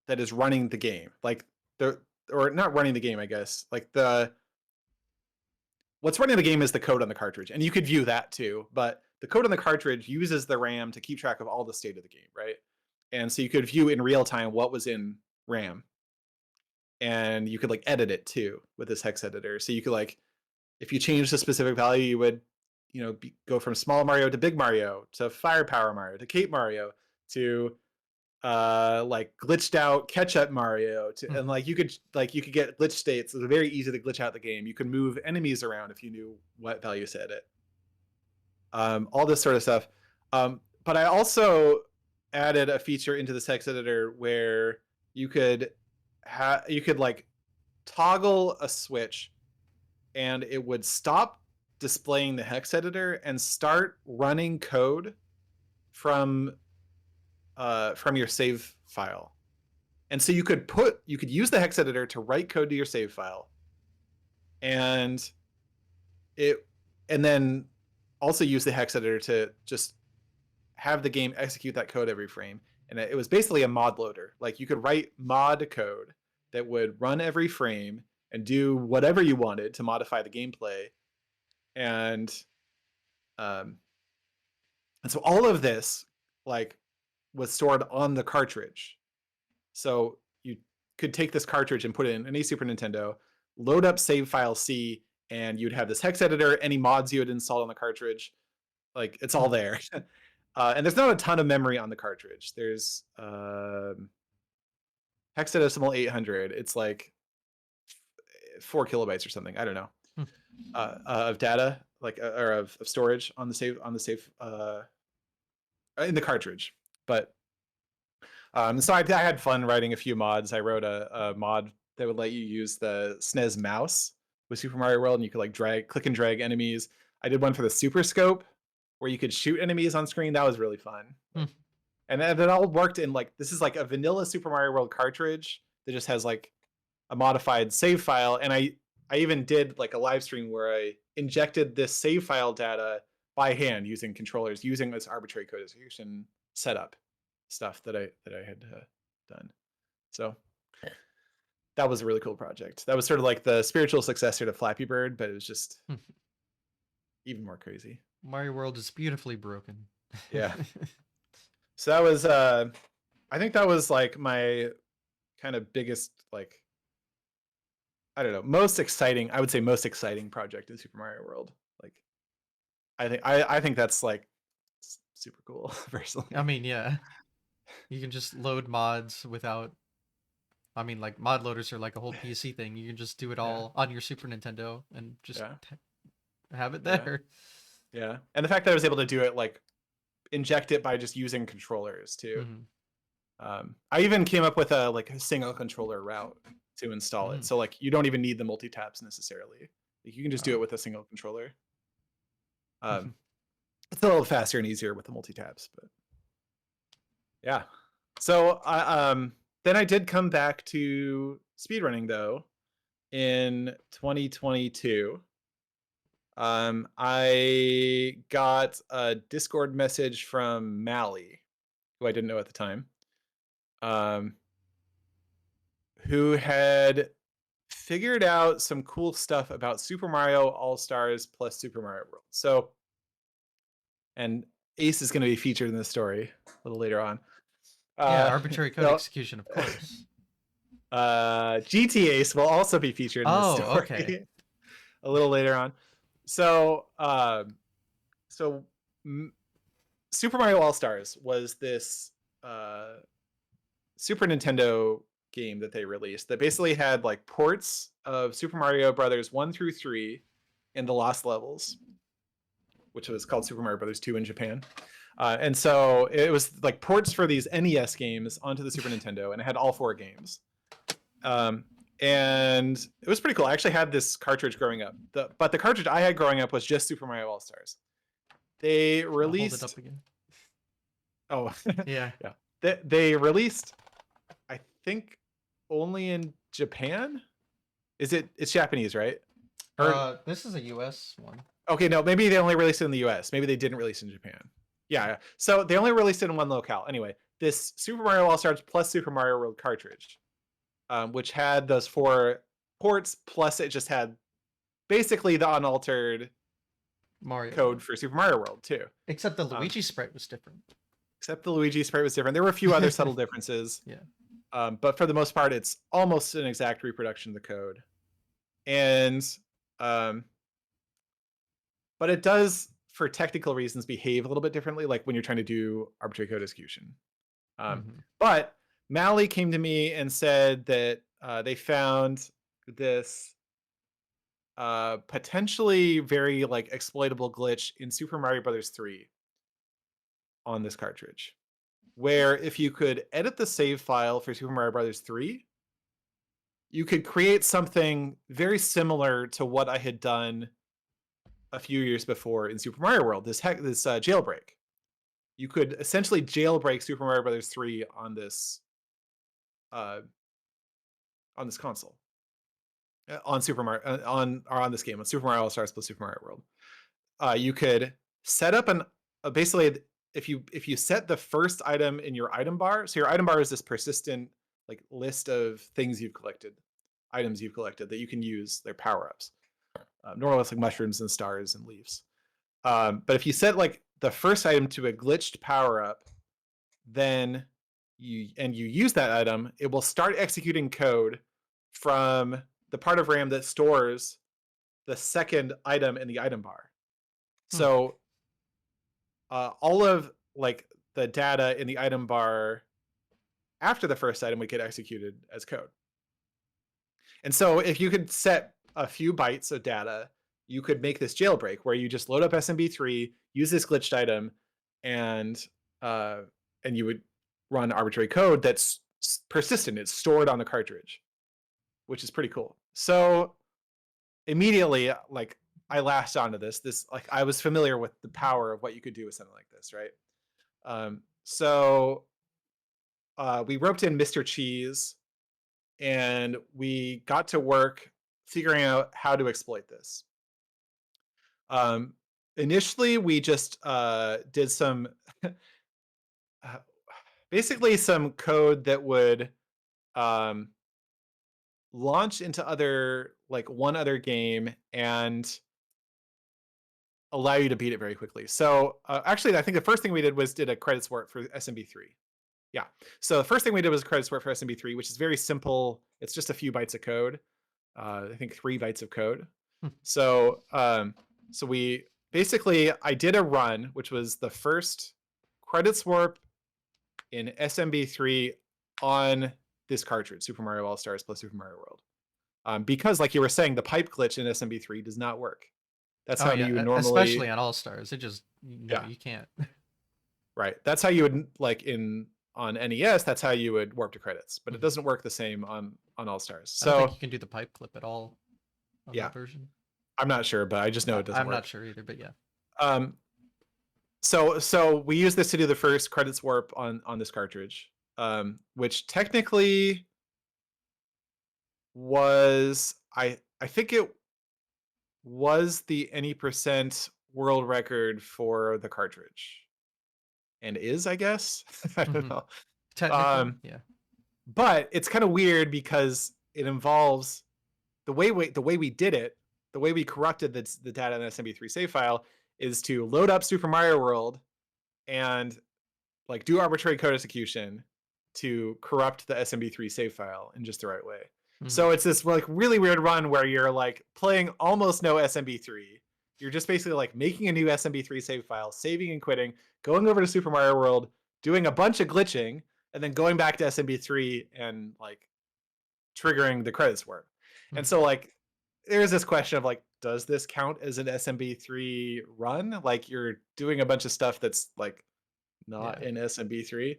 that is running the game, like the or not running the game, I guess. Like the what's running the game is the code on the cartridge, and you could view that too. But the code on the cartridge uses the RAM to keep track of all the state of the game, right? And so you could view in real time what was in RAM. and you could like edit it too with this hex editor. So you could like, if you change the specific value, you would, go from small Mario to big Mario to firepower Mario to Cape Mario to like glitched out ketchup Mario to, and like you could get glitch states. It was very easy to glitch out the game. You could move enemies around if you knew what value to edit. All this sort of stuff. But I also added a feature into this hex editor where you could like toggle a switch and it would stop displaying the hex editor and start running code from your save file. And so you could use the hex editor to write code to your save file, and then also use the hex editor to just have the game execute that code every frame. And it was basically a mod loader. Like you could write mod code that would run every frame and do whatever you wanted to modify the gameplay. And so all of this like was stored on the cartridge. So you could take this cartridge and put it in any Super Nintendo, load up save file C, and you'd have this hex editor, any mods you had installed on the cartridge, like it's all there. And there's not a ton of memory on the cartridge. There's hexadecimal 800. It's like 4 kilobytes or something. I don't know. Of data, like or of storage on the save in the cartridge. But so I had fun writing a few mods. I wrote a mod that would let you use the SNES mouse with Super Mario World, and you could like click and drag enemies. I did one for the Super Scope where you could shoot enemies on screen. That was really fun. And it all worked in like, this is like a vanilla Super Mario World cartridge that just has like a modified save file. And I even did like a live stream where I injected this save file data by hand using controllers, using this arbitrary code execution setup stuff that I had done. So that was a really cool project. That was sort of like the spiritual successor to Flappy Bird, but it was just even more crazy. Mario World is beautifully broken. Yeah. So that was I think that was like my kind of biggest, like, I don't know, most exciting project in Super Mario World. Like I think that's like super cool personally. I mean, yeah. You can just load mods without, I mean, like mod loaders are like a whole PC thing. You can just do it all on your Super Nintendo and just have it there. Yeah. And the fact that I was able to do it, like inject it by just using controllers too. I even came up with a single controller route to install it. So like you don't even need the multi-taps necessarily. Like, you can just do it with a single controller. It's a little faster and easier with the multi-taps, but yeah. So then I did come back to speedrunning though in 2022. I got a Discord message from Mally, who I didn't know at the time, who had figured out some cool stuff about Super Mario All-Stars plus Super Mario World. So, and Ace is going to be featured in this story a little later on. Yeah, arbitrary code execution, of course. GT Ace will also be featured in this story okay. a little later on. So, Super Mario All-Stars was this Super Nintendo game that they released that basically had like ports of Super Mario Brothers 1 through 3 in the Lost Levels, which was called Super Mario Brothers 2 in Japan. And so it was like ports for these NES games onto the Super Nintendo, and it had all 4 games. And it was pretty cool. I actually had this cartridge growing up, but the cartridge I had growing up was just Super Mario All-Stars. They released... I'll hold it up again. Oh, yeah. Yeah. They released, I think, only in Japan. It's Japanese, right? This is a US one. Okay, no, maybe they only released it in the US. Maybe they didn't release it in Japan. Yeah. So they only released it in one locale. Anyway, this Super Mario All-Stars plus Super Mario World cartridge, which had those 4 ports, plus it just had basically the unaltered Mario code for Super Mario World too. Except the Luigi sprite was different. There were a few other subtle differences. Yeah. But for the most part, it's almost an exact reproduction of the code. And um, but it does, for technical reasons, behave a little bit differently, like when you're trying to do arbitrary code execution. Hmm. But Mally came to me and said that they found this potentially very like exploitable glitch in Super Mario Brothers 3 on this cartridge, where if you could edit the save file for Super Mario Brothers 3, you could create something very similar to what I had done a few years before in Super Mario World. This jailbreak. You could essentially jailbreak Super Mario Brothers 3 uh, on this console, on Super Mario on this game on Super Mario All Stars plus Super Mario World. You could set up an basically if you set the first item in your item bar. So your item bar is this persistent like list of things you've collected, items you've collected that you can use. Their power ups. Normally it's like mushrooms and stars and leaves. But if you set like the first item to a glitched power up, then you use that item, it will start executing code from the part of RAM that stores the second item in the item bar. Hmm. So all of like the data in the item bar after the first item would get executed as code. And so if you could set a few bytes of data, you could make this jailbreak where you just load up SMB3, use this glitched item, and uh, and you would run arbitrary code that's persistent. It's stored on the cartridge, which is pretty cool. So immediately, like I latched onto this. This like I was familiar with the power of what you could do with something like this, right? So we roped in Mr. Cheese and we got to work figuring out how to exploit this. Um, Initially, we just did some uh, basically some code that would um, launch into one other game and allow you to beat it very quickly. So actually, I think the first thing we did was did a credit swap for SMB3. Yeah. So the first thing we did was a credit swap for SMB3, which is very simple. It's just a few bytes of code. I think 3 bytes of code. Hmm. So we basically I did a run, which was the first credit swap in SMB3 on this cartridge, Super Mario All Stars plus Super Mario World. Because, like you were saying, the pipe glitch in SMB3 does not work. That's Oh how yeah, you would normally, especially on All Stars. It just no, yeah, you can't. right. That's how you would like in on NES. That's how you would warp to credits, but it Mhm. doesn't work the same on All Stars. I don't think So you can do the pipe clip at all on yeah, that version. I'm not sure, but I just know it doesn't I'm not work. sure either, but yeah. Um, so we use this to do the first credits warp on this cartridge, which technically was I think it was the any percent world record for the cartridge, and is I guess I don't Hmm. know. Technically, Um, yeah. but it's kind of weird because it involves the way we did it, the way we corrupted the data in the SMB3 save file is to load up Super Mario World and like do arbitrary code execution to corrupt the SMB3 save file in just the right way. Hmm. So it's this like really weird run where you're like playing almost no SMB3. You're just basically like making a new SMB3 save file, saving and quitting, going over to Super Mario World, doing a bunch of glitching, and then going back to SMB3 and like triggering the credits work. And Hmm. so like there's this question of like, does this count as an SMB3 run? Like you're doing a bunch of stuff that's like not Yeah. in SMB3.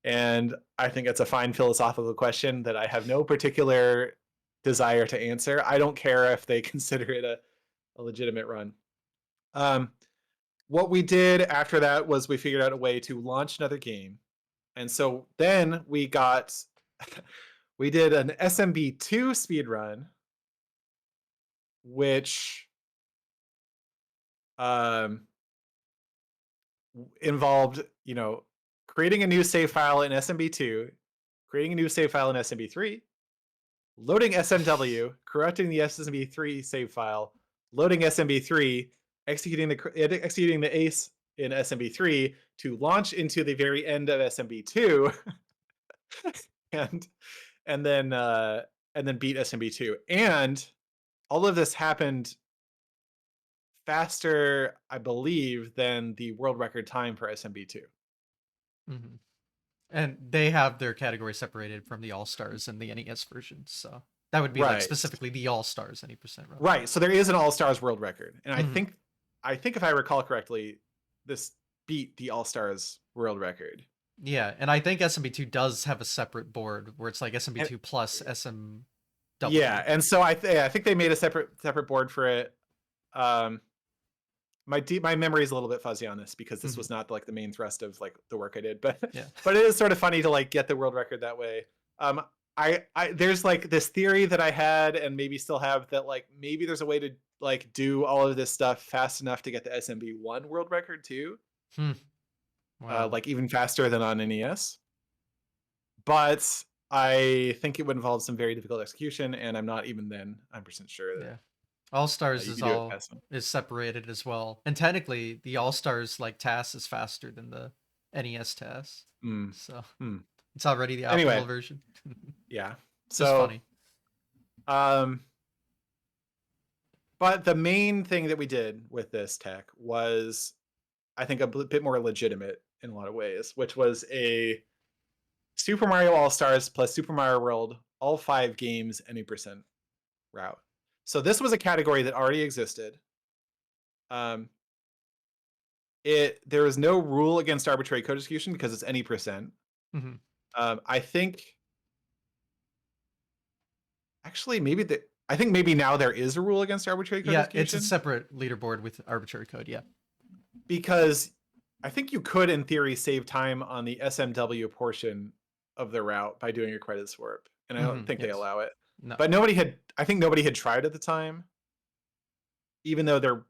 And I think it's a fine philosophical question that I have no particular desire to answer. I don't care if they consider it a legitimate run. Um, what we did after that was we figured out a way to launch another game. And so then we got, we did an SMB2 speed run, which um, involved, creating a new save file in SMB2, creating a new save file in SMB3, loading SMW, corrupting the SMB3 save file, loading SMB3, executing the ace in SMB3 to launch into the very end of SMB2, and and then uh, and then beat SMB2. And all of this happened faster, I believe, than the world record time for SMB2. Hmm. And they have their category separated from the All Stars and the NES version, so that would be like Right. specifically the All Stars 80% run. Right. So there is an All Stars world record, and Hmm. I think if I recall correctly, this beat the All Stars world record. Yeah, and I think SMB2 does have a separate board where it's like And, SMB2 plus SMW. yeah, and so I think they made a separate board for it. Um, my memory is a little bit fuzzy on this because this Hmm. was not like the main thrust of like the work I did, but Yeah. but it is sort of funny to like get the world record that way. Um, I there's like this theory that I had and maybe still have that like maybe there's a way to like do all of this stuff fast enough to get the SMB1 world record too, Hmm. Wow. like even faster than on NES. But I think it would involve some very difficult execution, and I'm not even then 100% sure that Yeah. All Stars you is can do it all fast enough. is separated as well. And technically the All Stars like TAS is faster than the NES TAS. Mm. So Hmm. it's already the Anyway, optimal version. yeah. Just So funny. um but the main thing that we did with this tech was, I think, bit more legitimate in a lot of ways, which was a Super Mario All Stars plus Super Mario World, all 5 games, any percent route. So this was a category that already existed. Um, there is no rule against arbitrary code execution because it's any percent. Hmm. I think actually I think maybe now there is a rule against arbitrary code Yeah, it's a execution separate leaderboard with arbitrary code. Yeah. because I think you could, in theory, save time on the SMW portion of the route by doing a credit swarp, and I don't Hmm. think they Yes. allow it. No. But I think nobody had tried at the time, even though there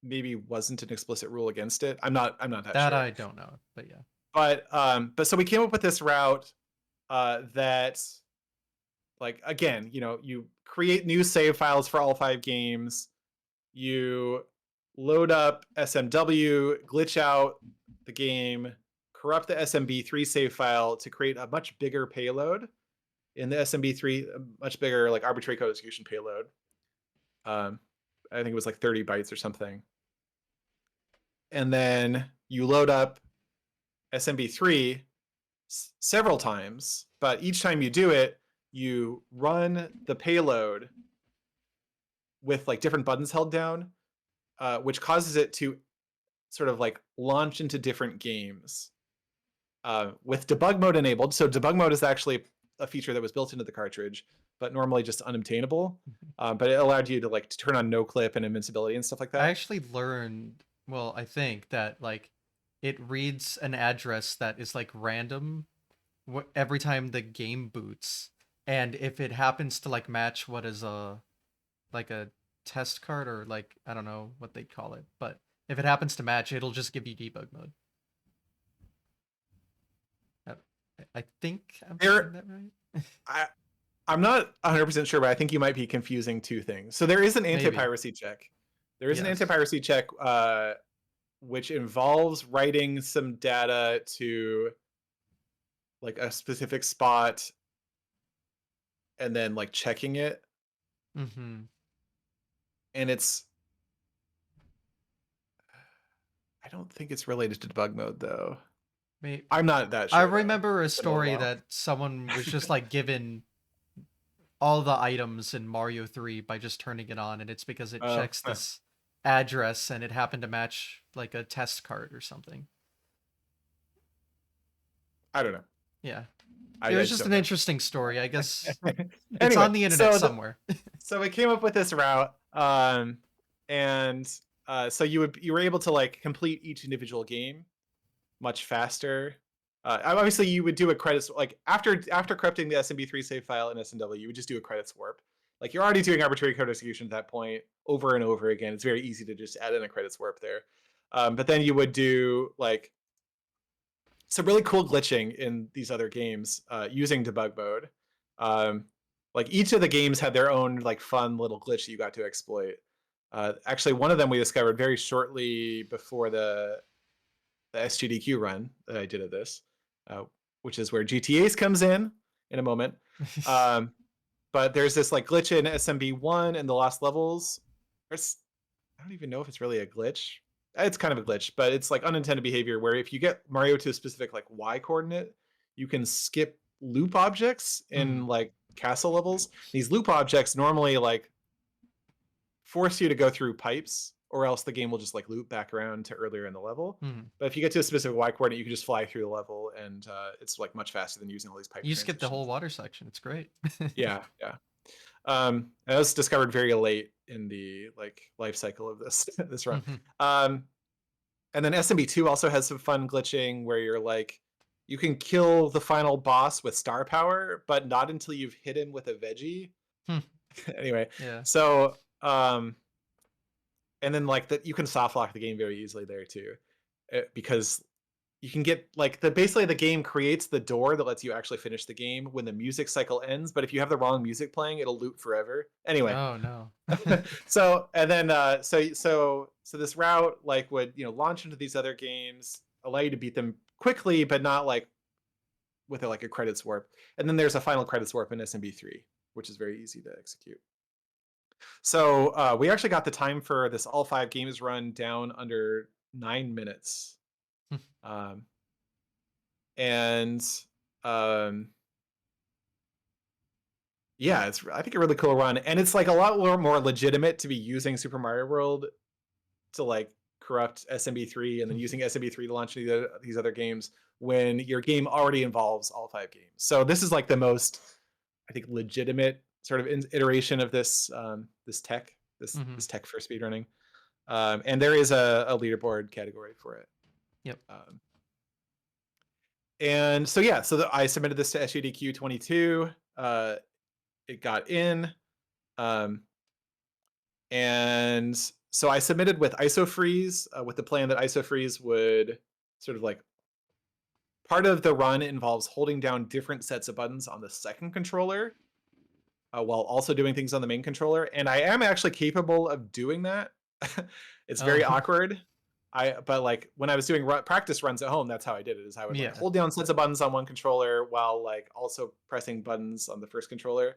maybe wasn't an explicit rule against it. I'm not that That sure. I don't know, but yeah. But so we came up with this route that, like, again, you create new save files for all 5 games. You load up SMW, glitch out the game, corrupt the SMB3 save file to create a much bigger payload in the SMB3, a much bigger like arbitrary code execution payload. Um, I think it was like 30 bytes or something. And then you load up SMB3 several times, but each time you do it, you run the payload with like different buttons held down, which causes it to sort of like launch into different games with debug mode enabled. So debug mode is actually a feature that was built into the cartridge, but normally just unobtainable. Mhm. But it allowed you to like to turn on no clip and invincibility and stuff like I that. actually learned, well, I think that like it reads an address that is like random every time the game boots, and if it happens to like match what is a test card, or like I don't know what they'd call it, but if it happens to match, it'll just give you debug mode. Uh, I think I'm saying There, that right. I, I'm not 100% sure, but I think you might be confusing two things. So there is an Maybe. anti-piracy check. There is an Yes. anti-piracy check, which involves writing some data to like a specific spot and then like checking it. Mm-hmm. And I don't think it's related to debug mode though. Maybe. I'm not that I sure though. remember a It's been a little story while. that someone was just like given all the items in Mario 3 by just turning it on, and it's because it Oh, checks this address and it happened to match like a test card or something. I don't know. Yeah. It I was just just don't an know. interesting story. I guess it's Anyway, on the internet so somewhere. we came up with this route, and so you were able to like complete each individual game much faster. Obviously, you would do a credit like after corrupting the SMB3 save file in SMW, you would just do a credit swarp. Like you're already doing arbitrary code execution at that point over and over again. It's very easy to just add in a credit swarp there. But then you would do like some really cool glitching in these other games using debug mode. Um, like each of the games had their own like fun little glitch that you got to exploit. Actually, one of them we discovered very shortly before the SGDQ run that I did of this, which is where GTA's comes in. in a moment. Um, but there's this like glitch in SMB1 and the lost levels. There's, I don't even know if it's really a glitch. It's kind of a glitch, but it's like unintended behavior where if you get Mario to a specific like Y coordinate, you can skip loop objects Mhm, in like castle levels. These loop objects normally like force you to go through pipes, or else the game will just like loop back around to earlier in the level. mhm. But if you get to a specific Y coordinate, you can just fly through the level, and it's like much faster than using all these pipe You skipped the whole transitions. water section. It's great. Yeah, yeah. And that was discovered very late in the like life cycle of this this run. Mhm. Um, and then SMB2 also has some fun glitching where you're like, you can kill the final boss with star power, but not until you've hit him with a veggie. Hmm. Anyway, Yeah. so and then like that you can soft lock the game very easily there too, because you can get like the basically the game creates the door that lets you actually finish the game when the music cycle ends. But if you have the wrong music playing, it'll loop forever. Anyway, Oh no. so and then so this route like would launch into these other games, allow you to beat them quickly, but not like with like a credits warp. And then there's a final credits warp in SMB3, which is very easy to execute. So we actually got the time for this all 5 games run down under 9 minutes. Um, and um, yeah, it's I think a really cool run, and it's like a lot more legitimate to be using Super Mario World to like corrupt SMB3 and then using SMB3 to launch these other games when your game already involves all 5 games. So this is like the most, I think, legitimate sort of iteration of this tech, Mhm. this tech for speedrunning. And there is a leaderboard category for it. Yep. Um, and so yeah, so I submitted this to SUDQ 22. It got in. Um, And so I submitted with IsoFreeze with the plan that IsoFreeze would sort of like part of the run involves holding down different sets of buttons on the second controller while also doing things on the main controller. And I am actually capable of doing that. It's very Oh. awkward. But like when I was doing practice runs at home, that's how I did it. Is I would like Yeah. hold down sets of buttons on one controller while like also pressing buttons on the first controller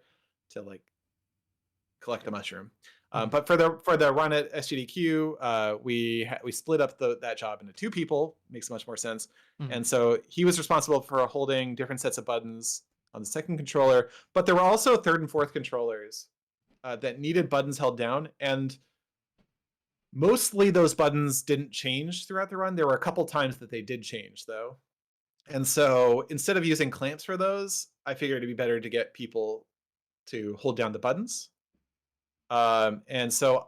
to like collect the mushroom. Mhm. But for the run at SGDQ, we split up that job into 2 people. Makes much more sense. Mhm. And so he was responsible for holding different sets of buttons on the second controller. But there were also third and fourth controllers that needed buttons held down, and mostly those buttons didn't change throughout the run. There were a couple times that they did change though. And so instead of using clamps for those, I figured it'd be better to get people to hold down the buttons. And so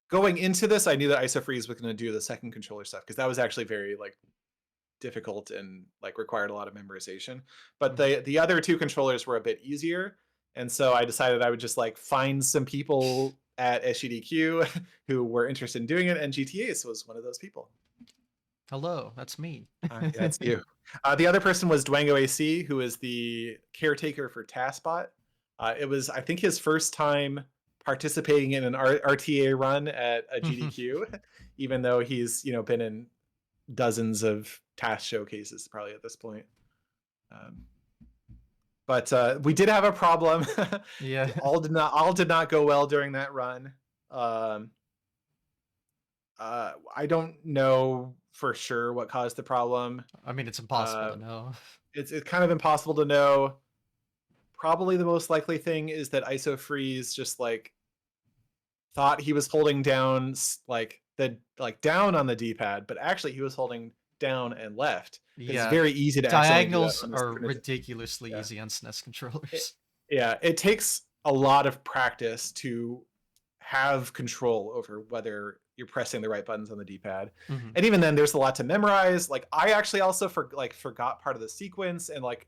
going into this, I knew that IsoFreeze was going to do the second controller stuff because that was actually very like difficult and like required a lot of memorization. But Mhm. the other 2 controllers were a bit easier, and so I decided I would just like find some people at SUDQ who were interested in doing it, and GTA's was one of those people. Hello, that's me. That's you. The other person was Dwango AC, who is the caretaker for TaskBot. It was, I think, his first time participating in an RTA run at a GDQ, even though he's been in dozens of task showcases probably at this point. Um, but we did have a problem. Yeah. All did not go well during that run. Um, I don't know for sure what caused the problem. I mean, it's impossible Uh, to know. it's kind of impossible to know. Probably the most likely thing is that IsoFreeze just like thought he was holding down like the like down on the D-pad, but actually he was holding down and left because it's Yeah. very easy to accidentally do that Diagonals on the are Super Nintendo. ridiculously Yeah. easy on SNES It, controllers. yeah, it takes a lot of practice to have control over whether you're pressing the right buttons on the D-pad. Mhm. And even then there's a lot to memorize. Like I actually also forgot part of the sequence and like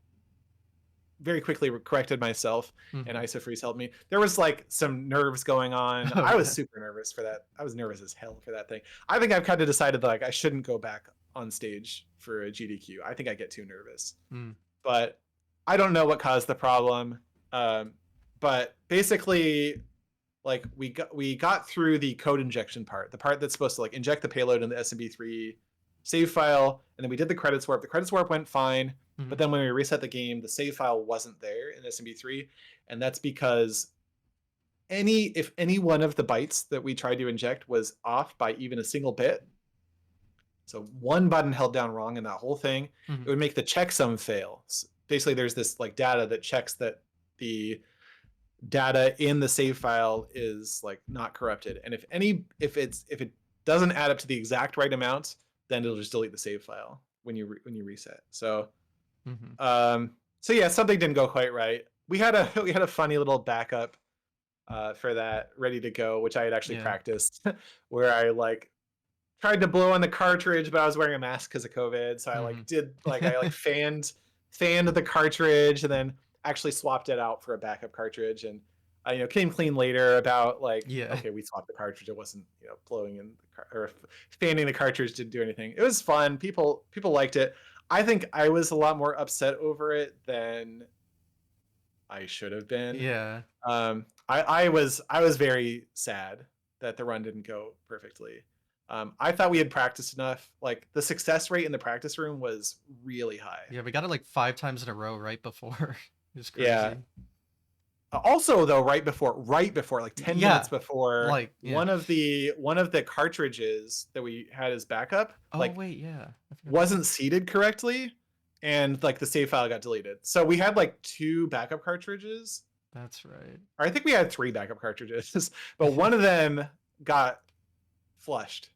very quickly corrected myself, and Mhm. IsoFreeze helped me. There was like some nerves going on. Oh, I was yeah. super nervous for that. I was nervous as hell for that thing. I think I've kind of decided that like I shouldn't go back on stage for a GDQ. I think I get too nervous. Mm. But I don't know what caused the problem. Um, but basically, like we got through the code injection part, the part that's supposed to like inject the payload in the SMB3 save file, and then we did the credits warp. The credits warp went fine. But then when we reset the game, the save file wasn't there in SMB3, and that's because if any one of the bytes that we tried to inject was off by even a single bit, so one button held down wrong in that whole thing, it would make the checksum fail. So basically, there's this like data that checks that the data in the save file is like not corrupted, and if it doesn't add up to the exact right amount, then it'll just delete the save file when you reset. So so yeah, something didn't go quite right. We had a funny little backup for that ready to go, which I had actually practiced, where I like tried to blow on the cartridge, but I was wearing a mask because of COVID. So I I fanned the cartridge and then actually swapped it out for a backup cartridge, and I came clean later about like, okay, we swapped the cartridge. It wasn't blowing in or fanning the cartridge didn't do anything. It was fun. People liked it. I think I was a lot more upset over it than I should have been. Yeah. I was very sad that the run didn't go perfectly. I thought we had practiced enough. Like the success rate in the practice room was really high. Yeah, we got it like 5 times in a row right before. It was crazy. Yeah. Also, though, right before, like 10 minutes before, like one of the cartridges that we had as backup, wasn't seated correctly, and like the save file got deleted. So we had like 2 backup cartridges. That's right. Or I think we had 3 backup cartridges, but one of them got flushed.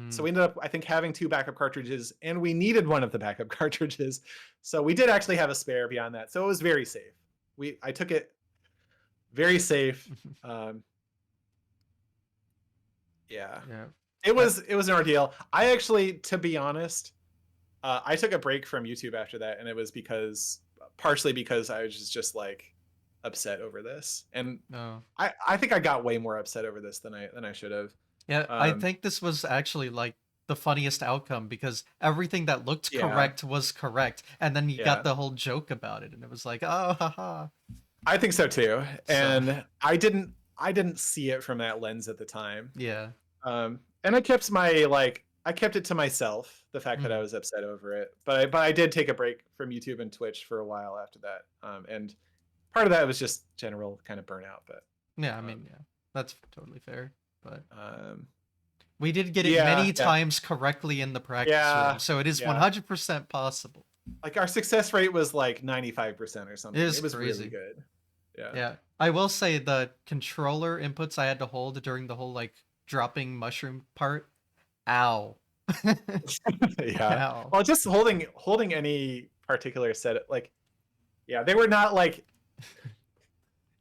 So we ended up, I think, having 2 backup cartridges, and we needed one of the backup cartridges. So we did actually have a spare beyond that. So it was very safe. I took it very safe. Yeah. It was an ordeal. I actually, to be honest, I took a break from YouTube after that, and it was partially because I was just like upset over this, and I think I got way more upset over this than I should have. Yeah, I think this was actually like the funniest outcome because everything that looked correct was correct, and then you got the whole joke about it, and it was like, oh, haha. I think so too, and I didn't see it from that lens at the time. Yeah. And I kept it to myself, the fact that I was upset over it, but I did take a break from YouTube and Twitch for a while after that, and part of that was just general kind of burnout. But yeah, I mean, that's totally fair. But we did get it many times correctly in the practice room, so it is 100% possible. Like our success rate was like 95% or something. It was crazy. Really good. Yeah. I will say the controller inputs I had to hold during the whole like dropping mushroom part. Ow. Ow. Well, just holding any particular set, like, they were not like.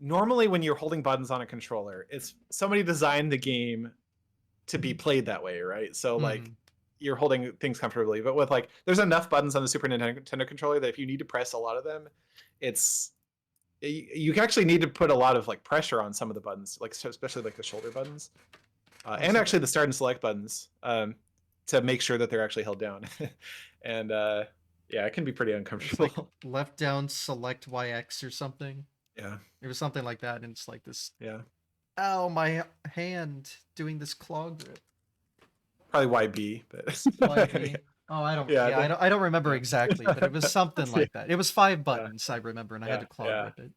Normally, when you're holding buttons on a controller, it's somebody designed the game to be played that way, right? So like you're holding things comfortably, but with like there's enough buttons on the Super Nintendo controller that if you need to press a lot of them, you actually need to put a lot of like pressure on some of the buttons, like especially like the shoulder buttons, and actually the start and select buttons, to make sure that they're actually held down. And it can be pretty uncomfortable. It's like left down select YX or something. Yeah. It was something like that, and it's like this. Yeah. Ow, my hand doing this claw grip. Probably YB, but YB. Oh, I don't. Yeah, I don't remember exactly, but it was something like that. It was 5 buttons, I remember, and I had to claw grip it.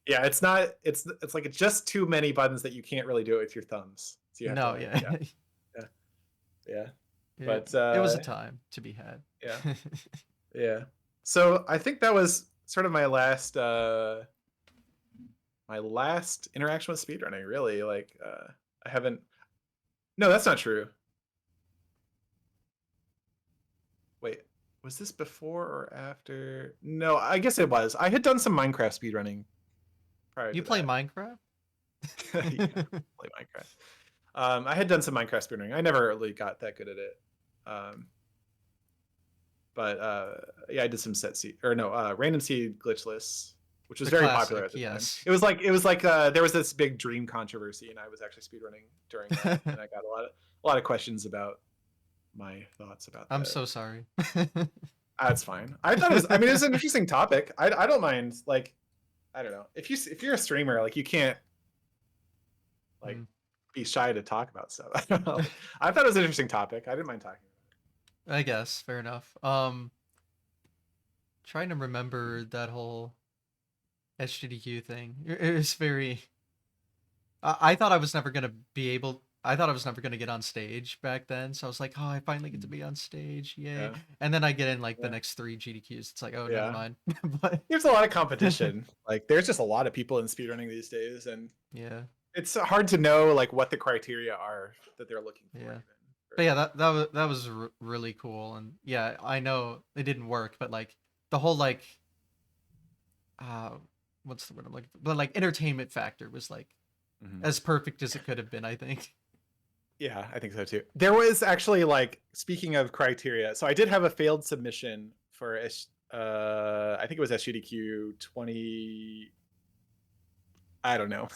Yeah, it's not. It's like it's just too many buttons that you can't really do it with your thumbs. So you have to, yeah. But it was a time to be had. Yeah. Yeah. So I think that was sort of my last interaction with speedrunning. Really, like I haven't. No, that's not true. Wait, was this before or after? No, I guess it was. I had done some Minecraft speedrunning prior. You play Minecraft? Yeah, play Minecraft. I had done some Minecraft speedrunning. I never really got that good at it. But I did some random seed glitchless, which was very popular at the time. It was like there was this big dream controversy, and I was actually speedrunning during that, and I got a lot of questions about my thoughts about that. I'm so sorry. That's fine. I thought it was. I mean, it's an interesting topic. I don't mind. Like, I don't know. If you're a streamer, like you can't like be shy to talk about stuff. I don't know. I thought it was an interesting topic. I didn't mind talking about it. I guess fair enough. trying to remember that whole SGDQ thing. It was very. I thought I was never gonna be able. I thought I was never gonna get on stage back then, so I was like, "Oh, I finally get to be on stage, yay!" Yeah, And then I get in like the yeah, next three GDQs. It's like, "Oh, never yeah. mind." But There's a lot of competition. Like, there's just a lot of people in speedrunning these days, and yeah, it's hard to know like what the criteria are that they're looking for. yeah. Even But yeah, for, that was really cool, and yeah, I know it didn't work, but like the whole like uh, what's the word I'm looking for? But like entertainment factor was like Mhm. as perfect as it could have been, I think. Yeah, I think so too. There was actually like speaking of criteria, so I did have a failed submission for I think it was SGDQ 20. I don't know.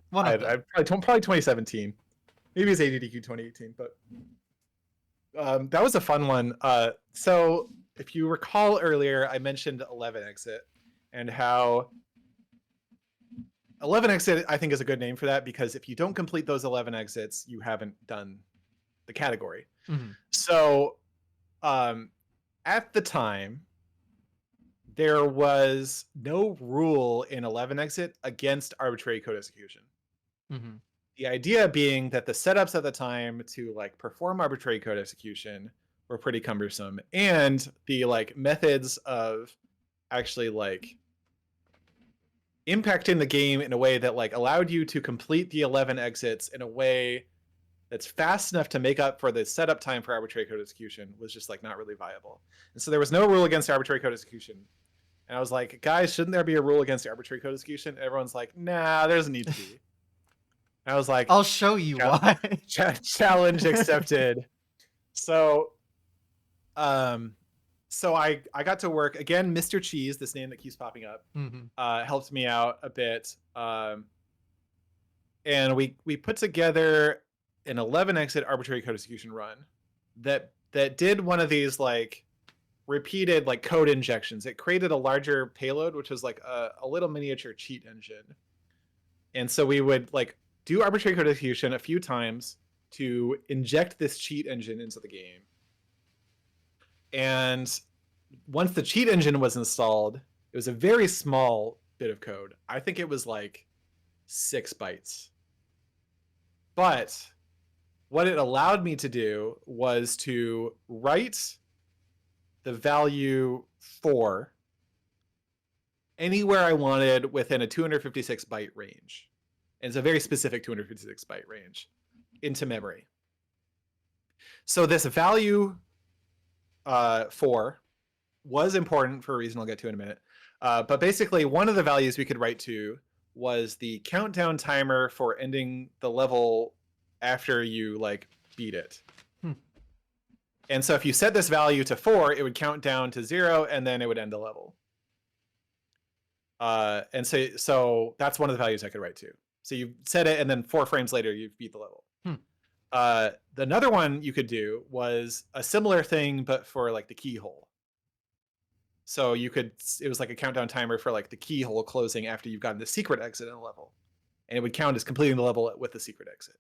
One of I them. probably 2017. Maybe it's ADDQ 2018, but that was a fun one. So if you recall earlier, I mentioned 11 exit and how 11 exit I think is a good name for that, because if you don't complete those 11 exits, you haven't done the category. Hmm. So at the time, there was no rule in 11 exit against arbitrary code execution. Hmm. The idea being that the setups at the time to like perform arbitrary code execution were pretty cumbersome, and the like methods of actually like impacting the game in a way that like allowed you to complete the 11 exits in a way that's fast enough to make up for the setup time for arbitrary code execution was just like not really viable. And so there was no rule against arbitrary code execution. And I was like, guys, shouldn't there be a rule against arbitrary code execution? And everyone's like, nah, there doesn't need to be. And I was like, I'll show you why. challenge accepted. So, um, so I got to work again. Mr. Cheese, this name that keeps popping up, Hmm. helped me out a bit. And we put together an 11 exit arbitrary code execution run that did one of these like repeated like code injections. It created a larger payload, which was like a little miniature cheat engine. And so we would like do arbitrary code execution a few times to inject this cheat engine into the game. And once the cheat engine was installed, it was a very small bit of code. I think it was like 6 bytes. But what it allowed me to do was to write the value 4 anywhere I wanted within a 256 byte range. And it's a very specific 256 byte range into memory. So this value 4 was important for a reason I'll get to in a minute. But basically, one of the values we could write to was the countdown timer for ending the level after you like beat it. And so if you set this value to 4, it would count down to 0, and then it would end the level. And so that's one of the values I could write to. So you set it, and then 4 frames later, you've beat the level. Another one you could do was a similar thing, but for like the keyhole. So you could, it was like a countdown timer for like the keyhole closing after you've gotten the secret exit in a level. And it would count as completing the level with the secret exit.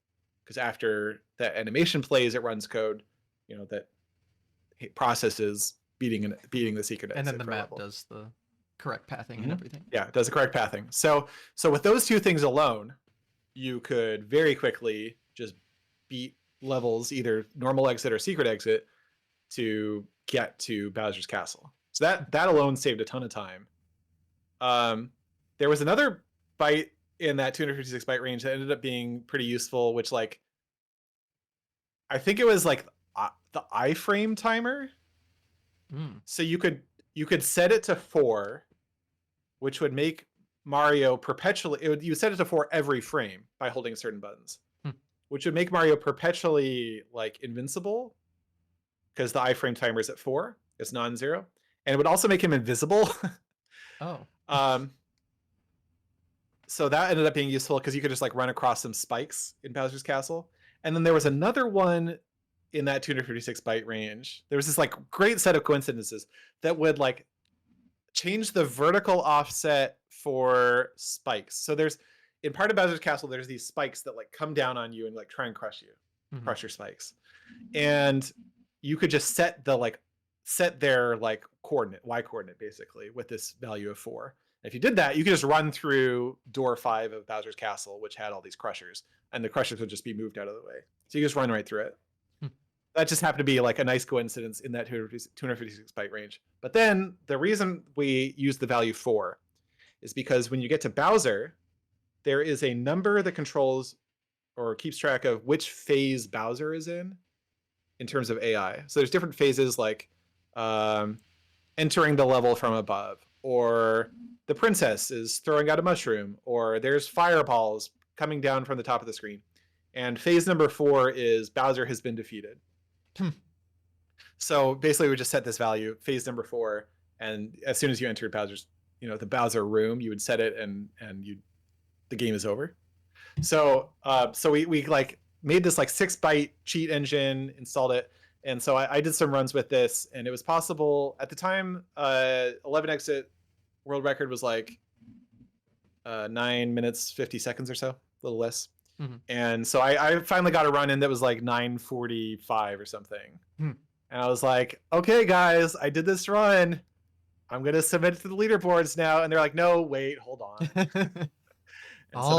Because after that animation plays, it runs code, you know, that processes beating the secret exit. And then the for a map level. does the correct pathing and everything. Yeah, it does the correct pathing. So with those two things alone, you could very quickly just beat levels, either normal exit or secret exit, to get to Bowser's Castle. So that alone saved a ton of time. There was another byte in that 256 byte range that ended up being pretty useful, which like I think it was like the iframe timer. So you could set it to 4, which would make Mario perpetually. You set it to 4 every frame by holding certain buttons, which would make Mario perpetually like invincible, because the iframe timer is at 4. It's non-zero, and it would also make him invisible. Oh. So that ended up being useful because you could just like run across some spikes in Bowser's Castle. And then there was another one in that 256 byte range. There was this like great set of coincidences that would like change the vertical offset for spikes. So there's, in part of Bowser's Castle, there's these spikes that like come down on you and like try and crush you, crush your spikes. And you could just set the like set their like coordinate, y coordinate, basically with this value of 4. If you did that, you could just run through door 5 of Bowser's Castle, which had all these crushers, and the crushers would just be moved out of the way. So you just run right through it. Hmm. That just happened to be like a nice coincidence in that 256 byte range. But then the reason we use the value 4 is because when you get to Bowser, there is a number that controls or keeps track of which phase Bowser is in terms of AI. So there's different phases like entering the level from above, or the princess is throwing out a mushroom, or there's fireballs coming down from the top of the screen. And phase number 4 is Bowser has been defeated. So basically we just set this value, phase number 4, and as soon as you entered Bowser's, the Bowser room, you would set it and the game is over. So we like made this like 6-byte cheat engine, installed it, and so I did some runs with this, and it was possible at the time. 11 exit world record was like 9 minutes 50 seconds or so, a little less. Mm-hmm. And so I finally got a run in that was like 9:45 or something. And I was like, okay, guys, I did this run. I'm gonna submit it to the leaderboards now. And they're like, no, wait, hold on. And so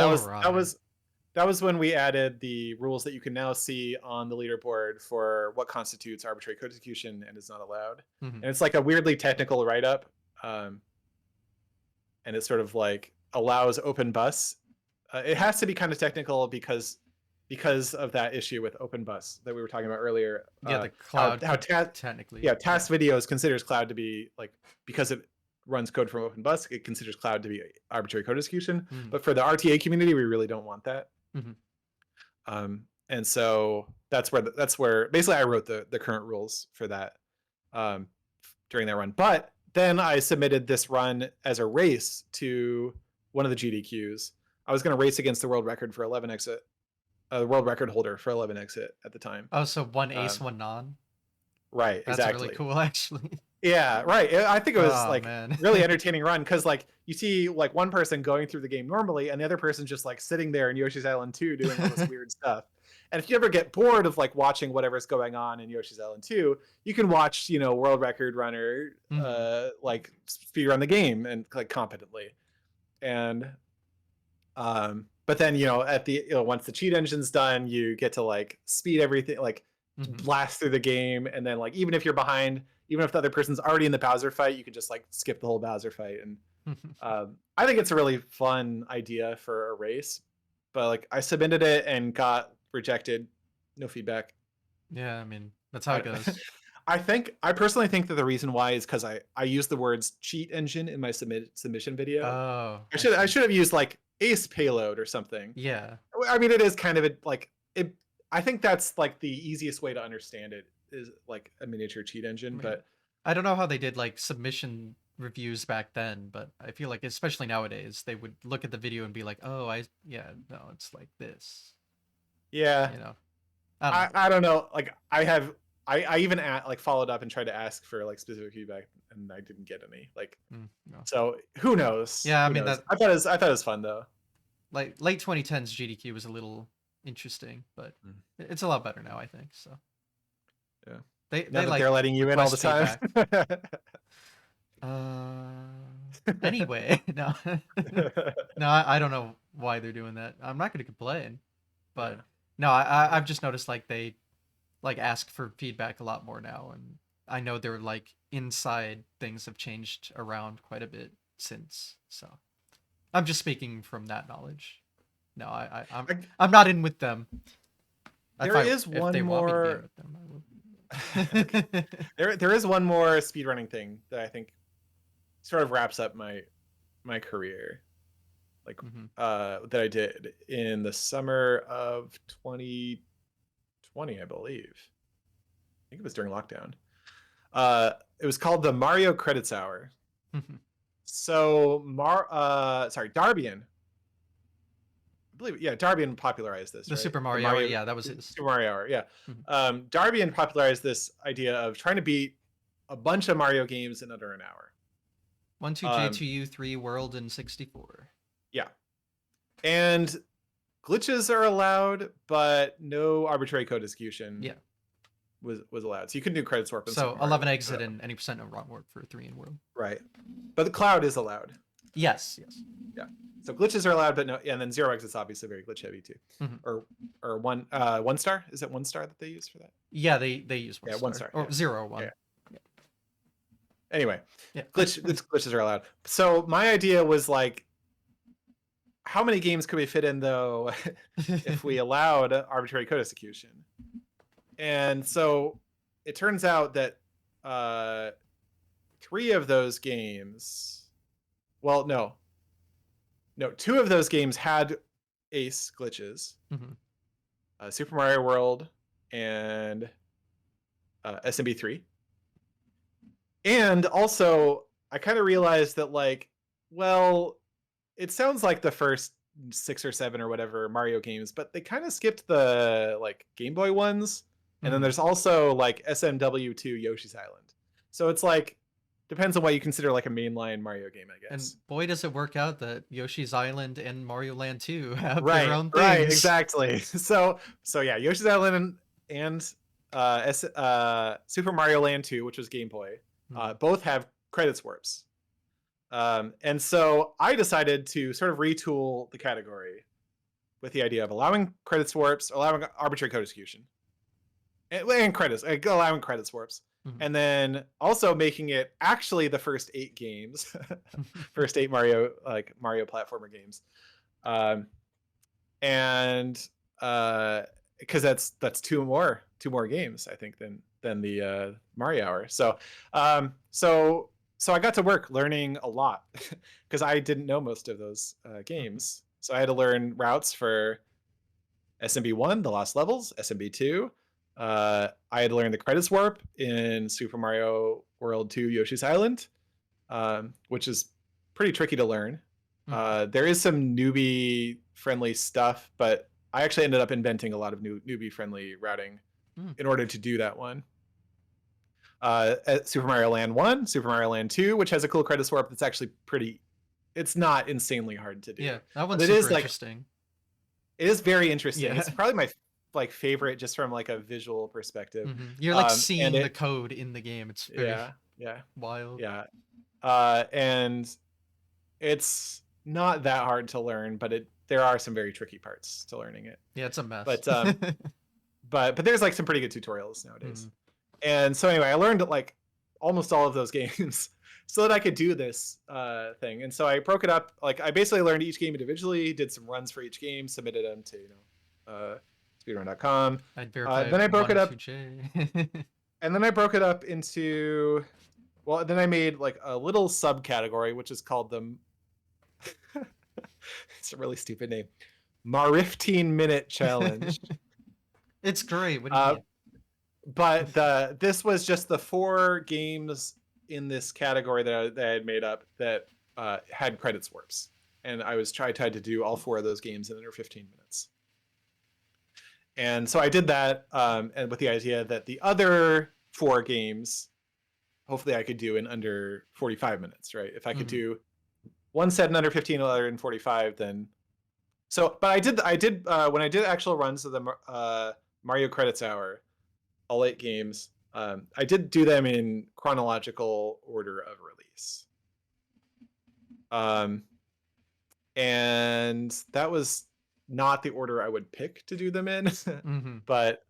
that was when we added the rules that you can now see on the leaderboard for what constitutes arbitrary code execution and is not allowed. Mm-hmm. And it's like a weirdly technical write-up. And it sort of like allows open bus. It has to be kind of technical because of that issue with open bus that we were talking about earlier. Yeah, the cloud technically. Yeah, Task Videos considers cloud to be like, because it runs code from open bus, it considers cloud to be arbitrary code execution. Mm-hmm. But for the RTA community, we really don't want that. Mm-hmm. And so that's where basically I wrote the current rules for that during that run. But then I submitted this run as a race to one of the GDQs. I was going to race against the world record for 11 exit, the world record holder for 11 exit at the time. Oh, so one ace, one non. Right, that's exactly. Really cool, actually. Yeah, right. I think it was really entertaining run because like you see like one person going through the game normally and the other person just like sitting there in Yoshi's Island 2 doing all this weird stuff. And if you ever get bored of like watching whatever's going on in Yoshi's Island 2, you can watch, world record runner like speedrun the game and like competently. And but then at the once the cheat engine's done, you get to like speed everything, like blast through the game, and then like even if you're behind, even if the other person's already in the Bowser fight, you can just like skip the whole Bowser fight. And I think it's a really fun idea for a race, but like I submitted it and got rejected, no feedback. Yeah, I mean that's how it goes. I personally think that the reason why is because I used the words cheat engine in my submission video. Oh, I should have used like ace payload or something. Yeah, I mean it is kind of like it. I think that's like the easiest way to understand it is like a miniature cheat engine. But I don't know how they did like submission reviews back then, but I feel like especially nowadays they would look at the video and be like, oh, no, it's like this. Yeah, I don't know. Like I even like followed up and tried to ask for like specific feedback, and I didn't get any. Like, no. So who knows? Yeah, I mean, that I thought it was fun though. Like late 2010s GDQ was a little interesting, but it's a lot better now, I think. So yeah, they like they're letting you in all the time. Anyway, no, I don't know why they're doing that. I'm not going to complain, but no, I've just noticed like they like ask for feedback a lot more now, and I know they're like inside things have changed around quite a bit since. So I'm just speaking from that knowledge. No, I'm not in with them. There is one more. There is one more speedrunning thing that I think sort of wraps up my career, like that I did in the summer of 2020, I believe. I think it was during lockdown. It was called the Mario Credits Hour. So Darbian. I believe, yeah, Darbian popularized this. The Super Mario Hour, yeah, that was his. Super Mario Hour, yeah. Darbian popularized this idea of trying to beat a bunch of Mario games in under an hour. 1, 2, J2U, 3, World, and 64. Yeah. And glitches are allowed, but no arbitrary code execution. Yeah. was allowed. So you couldn't do credits warp in So Super Mario 11 World. exit and any percent of wrong warp for 3 in world. Right. But the cloud is allowed. Yes. Yeah. So glitches are allowed, but no. Yeah, and then 0 exit's obviously very glitch heavy too. Mm-hmm. Or 1 star. Is it 1 star that they use for that? Yeah, they use 1 Yeah, star. 1 star. Or Yeah. 0 or 1. Yeah. Anyway, Yeah. glitches are allowed. So my idea was like, how many games could we fit in though if we allowed arbitrary code execution? And so it turns out that 3 of those games, well, no, 2 of those games had ace glitches. Mm-hmm. Super Mario World and SMB3. And also, I kind of realized that, like, well, it sounds like the first 6 or 7 or whatever Mario games, but they kind of skipped the like Game Boy ones. And then there's also like SMW2 Yoshi's Island. So it's like, depends on what you consider like a mainline Mario game, I guess. And boy, does it work out that Yoshi's Island and Mario Land 2 have right, their own things. Right, exactly. So yeah, Yoshi's Island and Super Mario Land 2, which was Game Boy, both have credits warps. And so I decided to sort of retool the category with the idea of allowing credits warps, allowing arbitrary code execution, and credits, allowing credits warps, and then also making it actually the first 8 games, first 8 Mario platformer games, and because that's two more games I think than the Mario Hour. So I got to work learning a lot because I didn't know most of those games. So I had to learn routes for SMB1, the Lost Levels, SMB2. I had to learn the credits warp in Super Mario World 2 Yoshi's Island, which is pretty tricky to learn. There is some newbie-friendly stuff, but I actually ended up inventing a lot of newbie-friendly routing in order to do that one. Super Mario Land 1, Super Mario Land 2, which has a cool credits warp that's actually pretty... It's not insanely hard to do. Yeah, that one's super interesting. It is very interesting. Yeah. It's probably my favorite just from like a visual perspective. You're like seeing the code in the game. It's very wild. Yeah. And it's not that hard to learn, but there are some very tricky parts to learning it. Yeah, it's a mess. But there's like some pretty good tutorials nowadays. And so anyway, I learned like almost all of those games so that I could do this thing. And so I broke it up. Like I basically learned each game individually, did some runs for each game, submitted them to speedrun.com. Then I broke it up. And then I broke it up into, well, then I made like a little subcategory, which is called the, it's a really stupid name, Mar15 Minute Challenge. It's great. What do you mean? But this was just the 4 games in this category that I had made up that had credits warps. And I tried to do all 4 of those games in under 15 minutes. And so I did that, and with the idea that the other 4 games, hopefully I could do in under 45 minutes, right? If I could do one set in under 15, another in 45, then... So, but I did when I did actual runs of the Mario Credits Hour, all 8 games, I did do them in chronological order of release. And that was not the order I would pick to do them in. But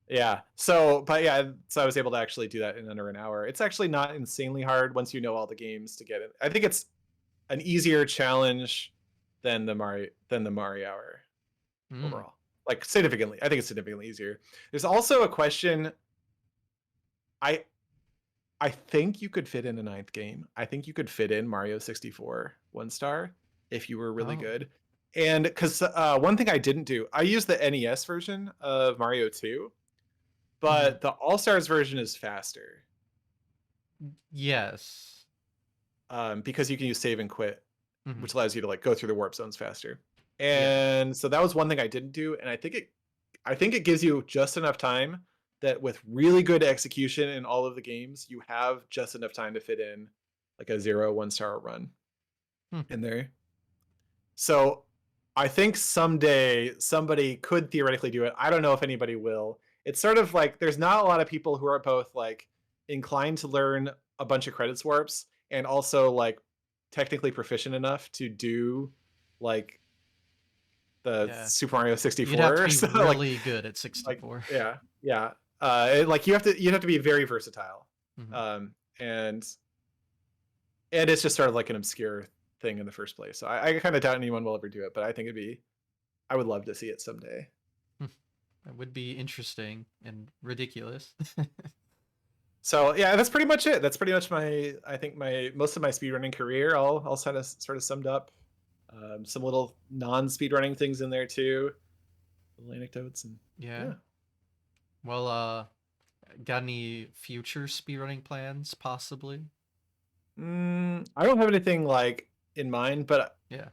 yeah. So I was able to actually do that in under an hour. It's actually not insanely hard once you know all the games to get it. I think it's an easier challenge than the Mario Hour overall. Like significantly. I think it's significantly easier. There's also a question. I think you could fit in a 9th game. I think you could fit in Mario 64 1 star if you were really good. And because one thing I didn't do, I used the NES version of Mario 2, but the All-Stars version is faster. Yes. Because you can use save and quit, which allows you to like go through the warp zones faster. And so that was one thing I didn't do, and I think it gives you just enough time that with really good execution in all of the games, you have just enough time to fit in like a 0 1 star run in there. So I think someday somebody could theoretically do it. I don't know if anybody will. it's sort of like there's not a lot of people who are both like inclined to learn a bunch of credits warps and also like technically proficient enough to do like the Yeah. Super Mario You'd have to 64. be So really good at like 64. yeah, yeah. Like you have to be very versatile. Mhm. Um, and it's just sort of like an obscure thing in the first place. So I kind of doubt anyone will ever do it, but I think I would love to see it someday. That would be interesting and ridiculous. So yeah, that's pretty much it. That's pretty much I think my most of my speedrunning career. I'll sort of summed up. Some little non speedrunning things in there too, little anecdotes and Yeah. yeah. Well, got any future speedrunning plans, possibly? I don't have anything like in mind, but Yeah.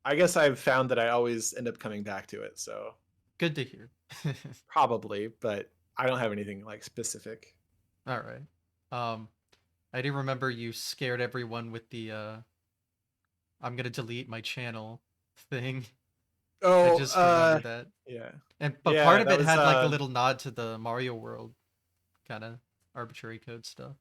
I guess I've found that I always end up coming back to it. So Good to hear. probably, but I don't have anything like specific. All right. Um, I do remember you scared everyone with the I'm gonna delete my channel thing. I Oh, just remember that. yeah, But part yeah, of that it was had like a little nod to the Mario World kind of arbitrary code stuff.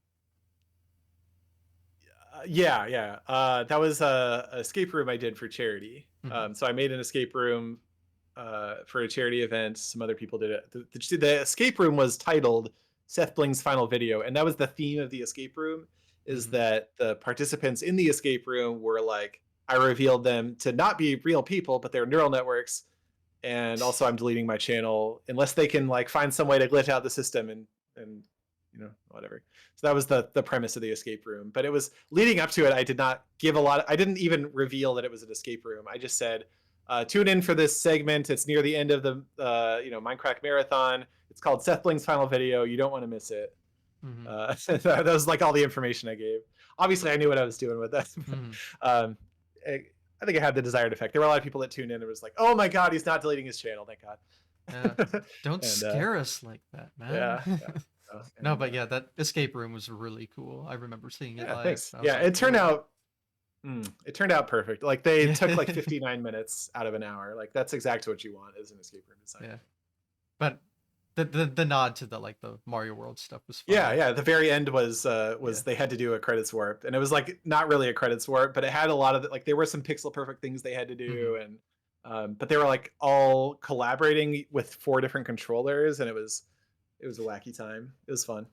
yeah, yeah. That was a escape room I did for charity. Hmm. So I made an escape room for a charity event. Some other people did it. The escape room was titled SethBling's Final Video, and that was the theme of the escape room. Is Hmm. that the participants in the escape room were like I revealed them to not be real people, but they're neural networks. And also, I'm deleting my channel unless they can like find some way to glitch out the system and whatever. So that was the premise of the escape room. But it was leading up to it. I did not give a lot. I didn't even reveal that it was an escape room. I just said, tune in for this segment. It's near the end of the Minecraft marathon. It's called SethBling's Final Video. You don't want to miss it. Hmm. That was like all the information I gave. Obviously, I knew what I was doing with that. Hmm. um, I think it had the desired effect. There were a lot of people that tuned in and was like, "Oh my god, he's not deleting his channel, thank Yeah. God." Don't and scare us like that, man. yeah, yeah. No, And but yeah, that escape room was really cool. I remember seeing it yeah, live. thanks. I was Yeah, like, whoa. it turned out perfect. Like they Yeah. took like 59 minutes out of an hour. Like that's exactly what you want as an escape room designer. Yeah. But the nod to the like the Mario World stuff was Yeah, funny. yeah. The very end was Yeah. they had to do a credits warp, and it was like not really a credits warp, but it had a lot of like there were some pixel perfect things they had to Hmm. do, and but they were like all collaborating with 4 different controllers, and it was a wacky time. It was fun.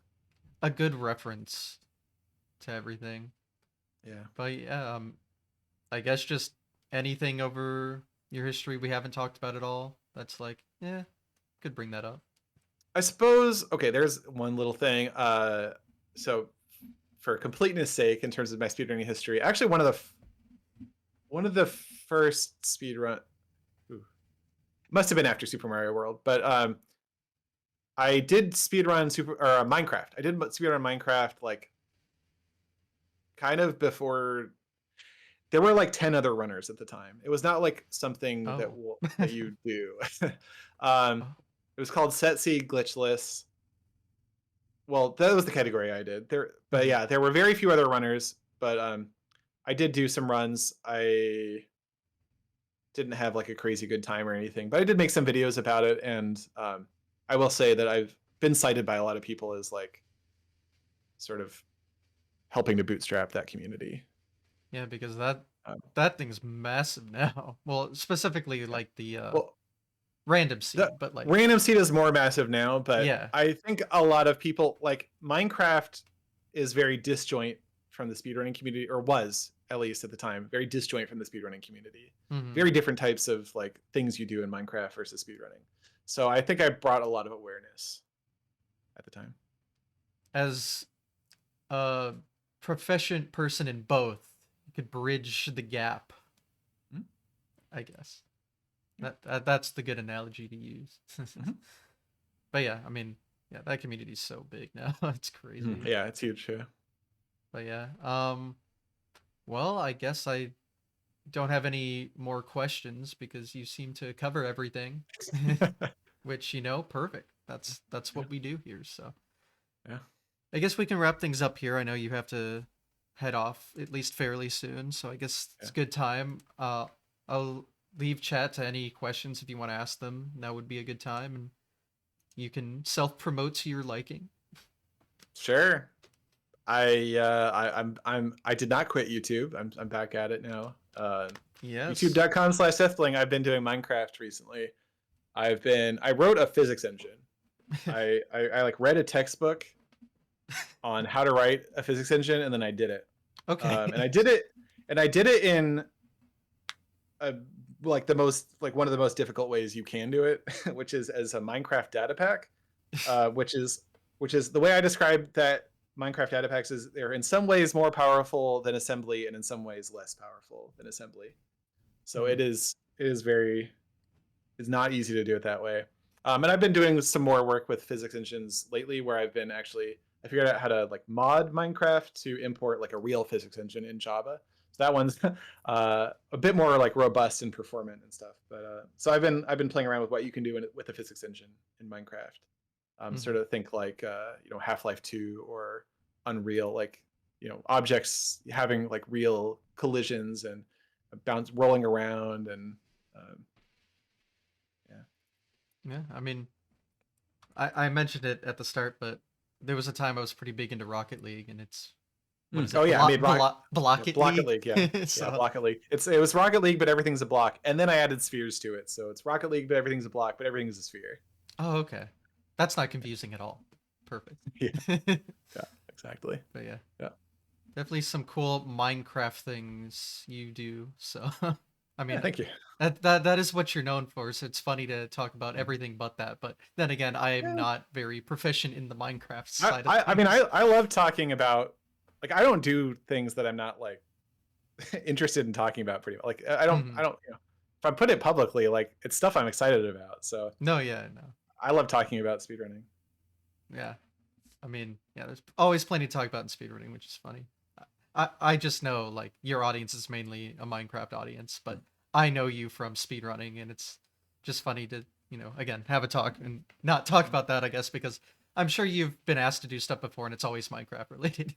A good reference to everything. Yeah. But yeah, I guess just anything over your history we haven't talked about at all. That's like, yeah, could bring that up. I suppose okay, there's one little thing. So for completeness sake, in terms of my speedrunning history, actually one of the first speedrun must have been after Super Mario World, but I did speedrun Super or Minecraft. I did speedrun Minecraft like kind of before there were like 10 other runners at the time. It was not like something that Oh. that you do. um, Oh. it was called Set Seed Glitchless. Well, that was the category I did. But Mhm. yeah, there were very few other runners, but I did do some runs. I didn't have like a crazy good time or anything, but I did make some videos about it, and I will say that I've been cited by a lot of people as like sort of helping to bootstrap that community. Yeah, because Um, that thing's massive now. Well, specifically yeah. like the Well, random the seed, but like random seed is more massive now, but yeah. I think a lot of people like Minecraft is very disjoint from the speedrunning community, or was at least at the time very disjoint from the speedrunning community. Hmm. Very different types of like things you do in Minecraft versus speedrunning. So I think I brought a lot of awareness at the time. As a proficient person in both, you could bridge the gap, Mhm. I guess. That's the good analogy to use. Mhm. But yeah, I mean, yeah, that community's so big now. It's Mhm. crazy. Yeah, it's huge. Yeah. But yeah, well, I guess I don't have any more questions because you seem to cover everything. Which, perfect. That's Yeah. what we do here. So, Yeah. I guess we can wrap things up here. I know you have to head off at least fairly soon, so I guess it's Yeah. a good time. I'll leave chat to any questions if you want to ask them. That would be a good time. And you can self-promote to your liking. Sure. I did not quit YouTube. I'm back at it now. Yes. YouTube.com/SethBling. I've been doing Minecraft recently. I wrote a physics engine. I like read a textbook on how to write a physics engine, and then I did it. Okay. And I did it in a, like one of the most difficult ways you can do it, which is as a Minecraft data pack, which is the way I describe that Minecraft data packs is they're in some ways more powerful than assembly and in some ways less powerful than assembly. So Mhm. it is very it's not easy to do it that way. And I've been doing some more work with physics engines lately, where I figured out how to like mod Minecraft to import like a real physics engine in Java. So that one's a bit more like robust and performant and stuff. But so I've been playing around with what you can do with a physics engine in Minecraft. Sort Mhm. of think like Half-Life 2 or Unreal, like objects having like real collisions and rolling around and um, yeah. Yeah, I mean, I mentioned it at the start, but there was a time I was pretty big into Rocket League, and it's what is Oh it? yeah, I made yeah, Blocket Blocket League. League. Yeah, yeah, So, Blocket League. It was Rocket League, but everything's a block, and then I added spheres to it. So it's Rocket League, but everything's a block, but everything's a sphere. oh, okay. That's not confusing at all. Perfect. Yeah, yeah, exactly. But yeah, Yeah, definitely some cool Minecraft things you do. So, I yeah. mean, Thank you. that is what you're known for. So it's funny to talk about everything but that. But then again, I am Yeah. not very proficient in the Minecraft side of I mean, things. I love talking about like I don't do things that I'm not like interested in talking about. Pretty like I Mhm. don't if I put it publicly, like it's stuff I'm excited about. So No, yeah, no, I love talking about speedrunning. yeah. I mean, yeah, there's always plenty to talk about in speedrunning, which is funny. I just know like your audience is mainly a Minecraft audience, but I know you from speedrunning, and it's just funny to again have a talk and not talk about that, I guess, because I'm sure you've been asked to do stuff before, and it's always Minecraft related.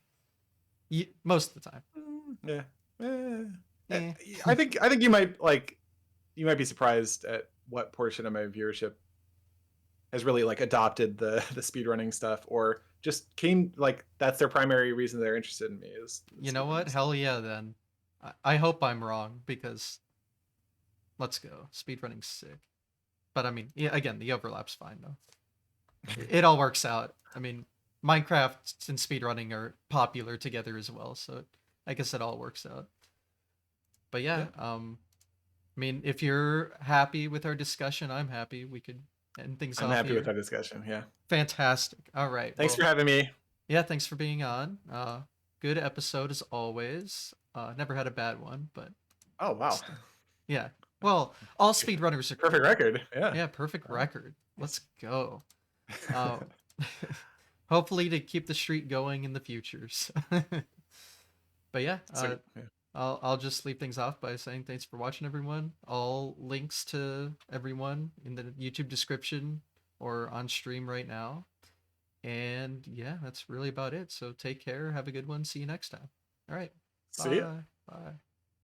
Most of the time. Yeah. Eh. Eh. I think you might be surprised at what portion of my viewership has really like adopted the speedrunning stuff or just came like that's their primary reason they're interested in me is You know what? speedrunning stuff. Hell yeah, then. I hope I'm wrong because let's go. Speedrunning's sick. But I mean, yeah, again, the overlap's fine though. It all works out. I mean, Minecraft and speedrunning are popular together as well, so I guess it all works out. But yeah, Yeah. I mean, if you're happy with our discussion, I'm happy. We could end things I'm off happy with here. our discussion. Yeah. Fantastic. All right. Thanks for Well, having me. yeah, thanks for being on. Good episode as always. Never had a bad one, but Oh wow. still, yeah. Well, all speedrunners are Perfect cool. record. Yeah. Yeah, perfect All right. record. Nice. Let's go. Uh, hopefully to keep the streak going in the future. So. But yeah, Sweet. Yeah. I'll just leave things off by saying thanks for watching, everyone. All links to everyone in the YouTube description or on stream right now. And yeah, that's really about it. So take care. Have a good one. See you next time. All right. See ya. Bye. Bye.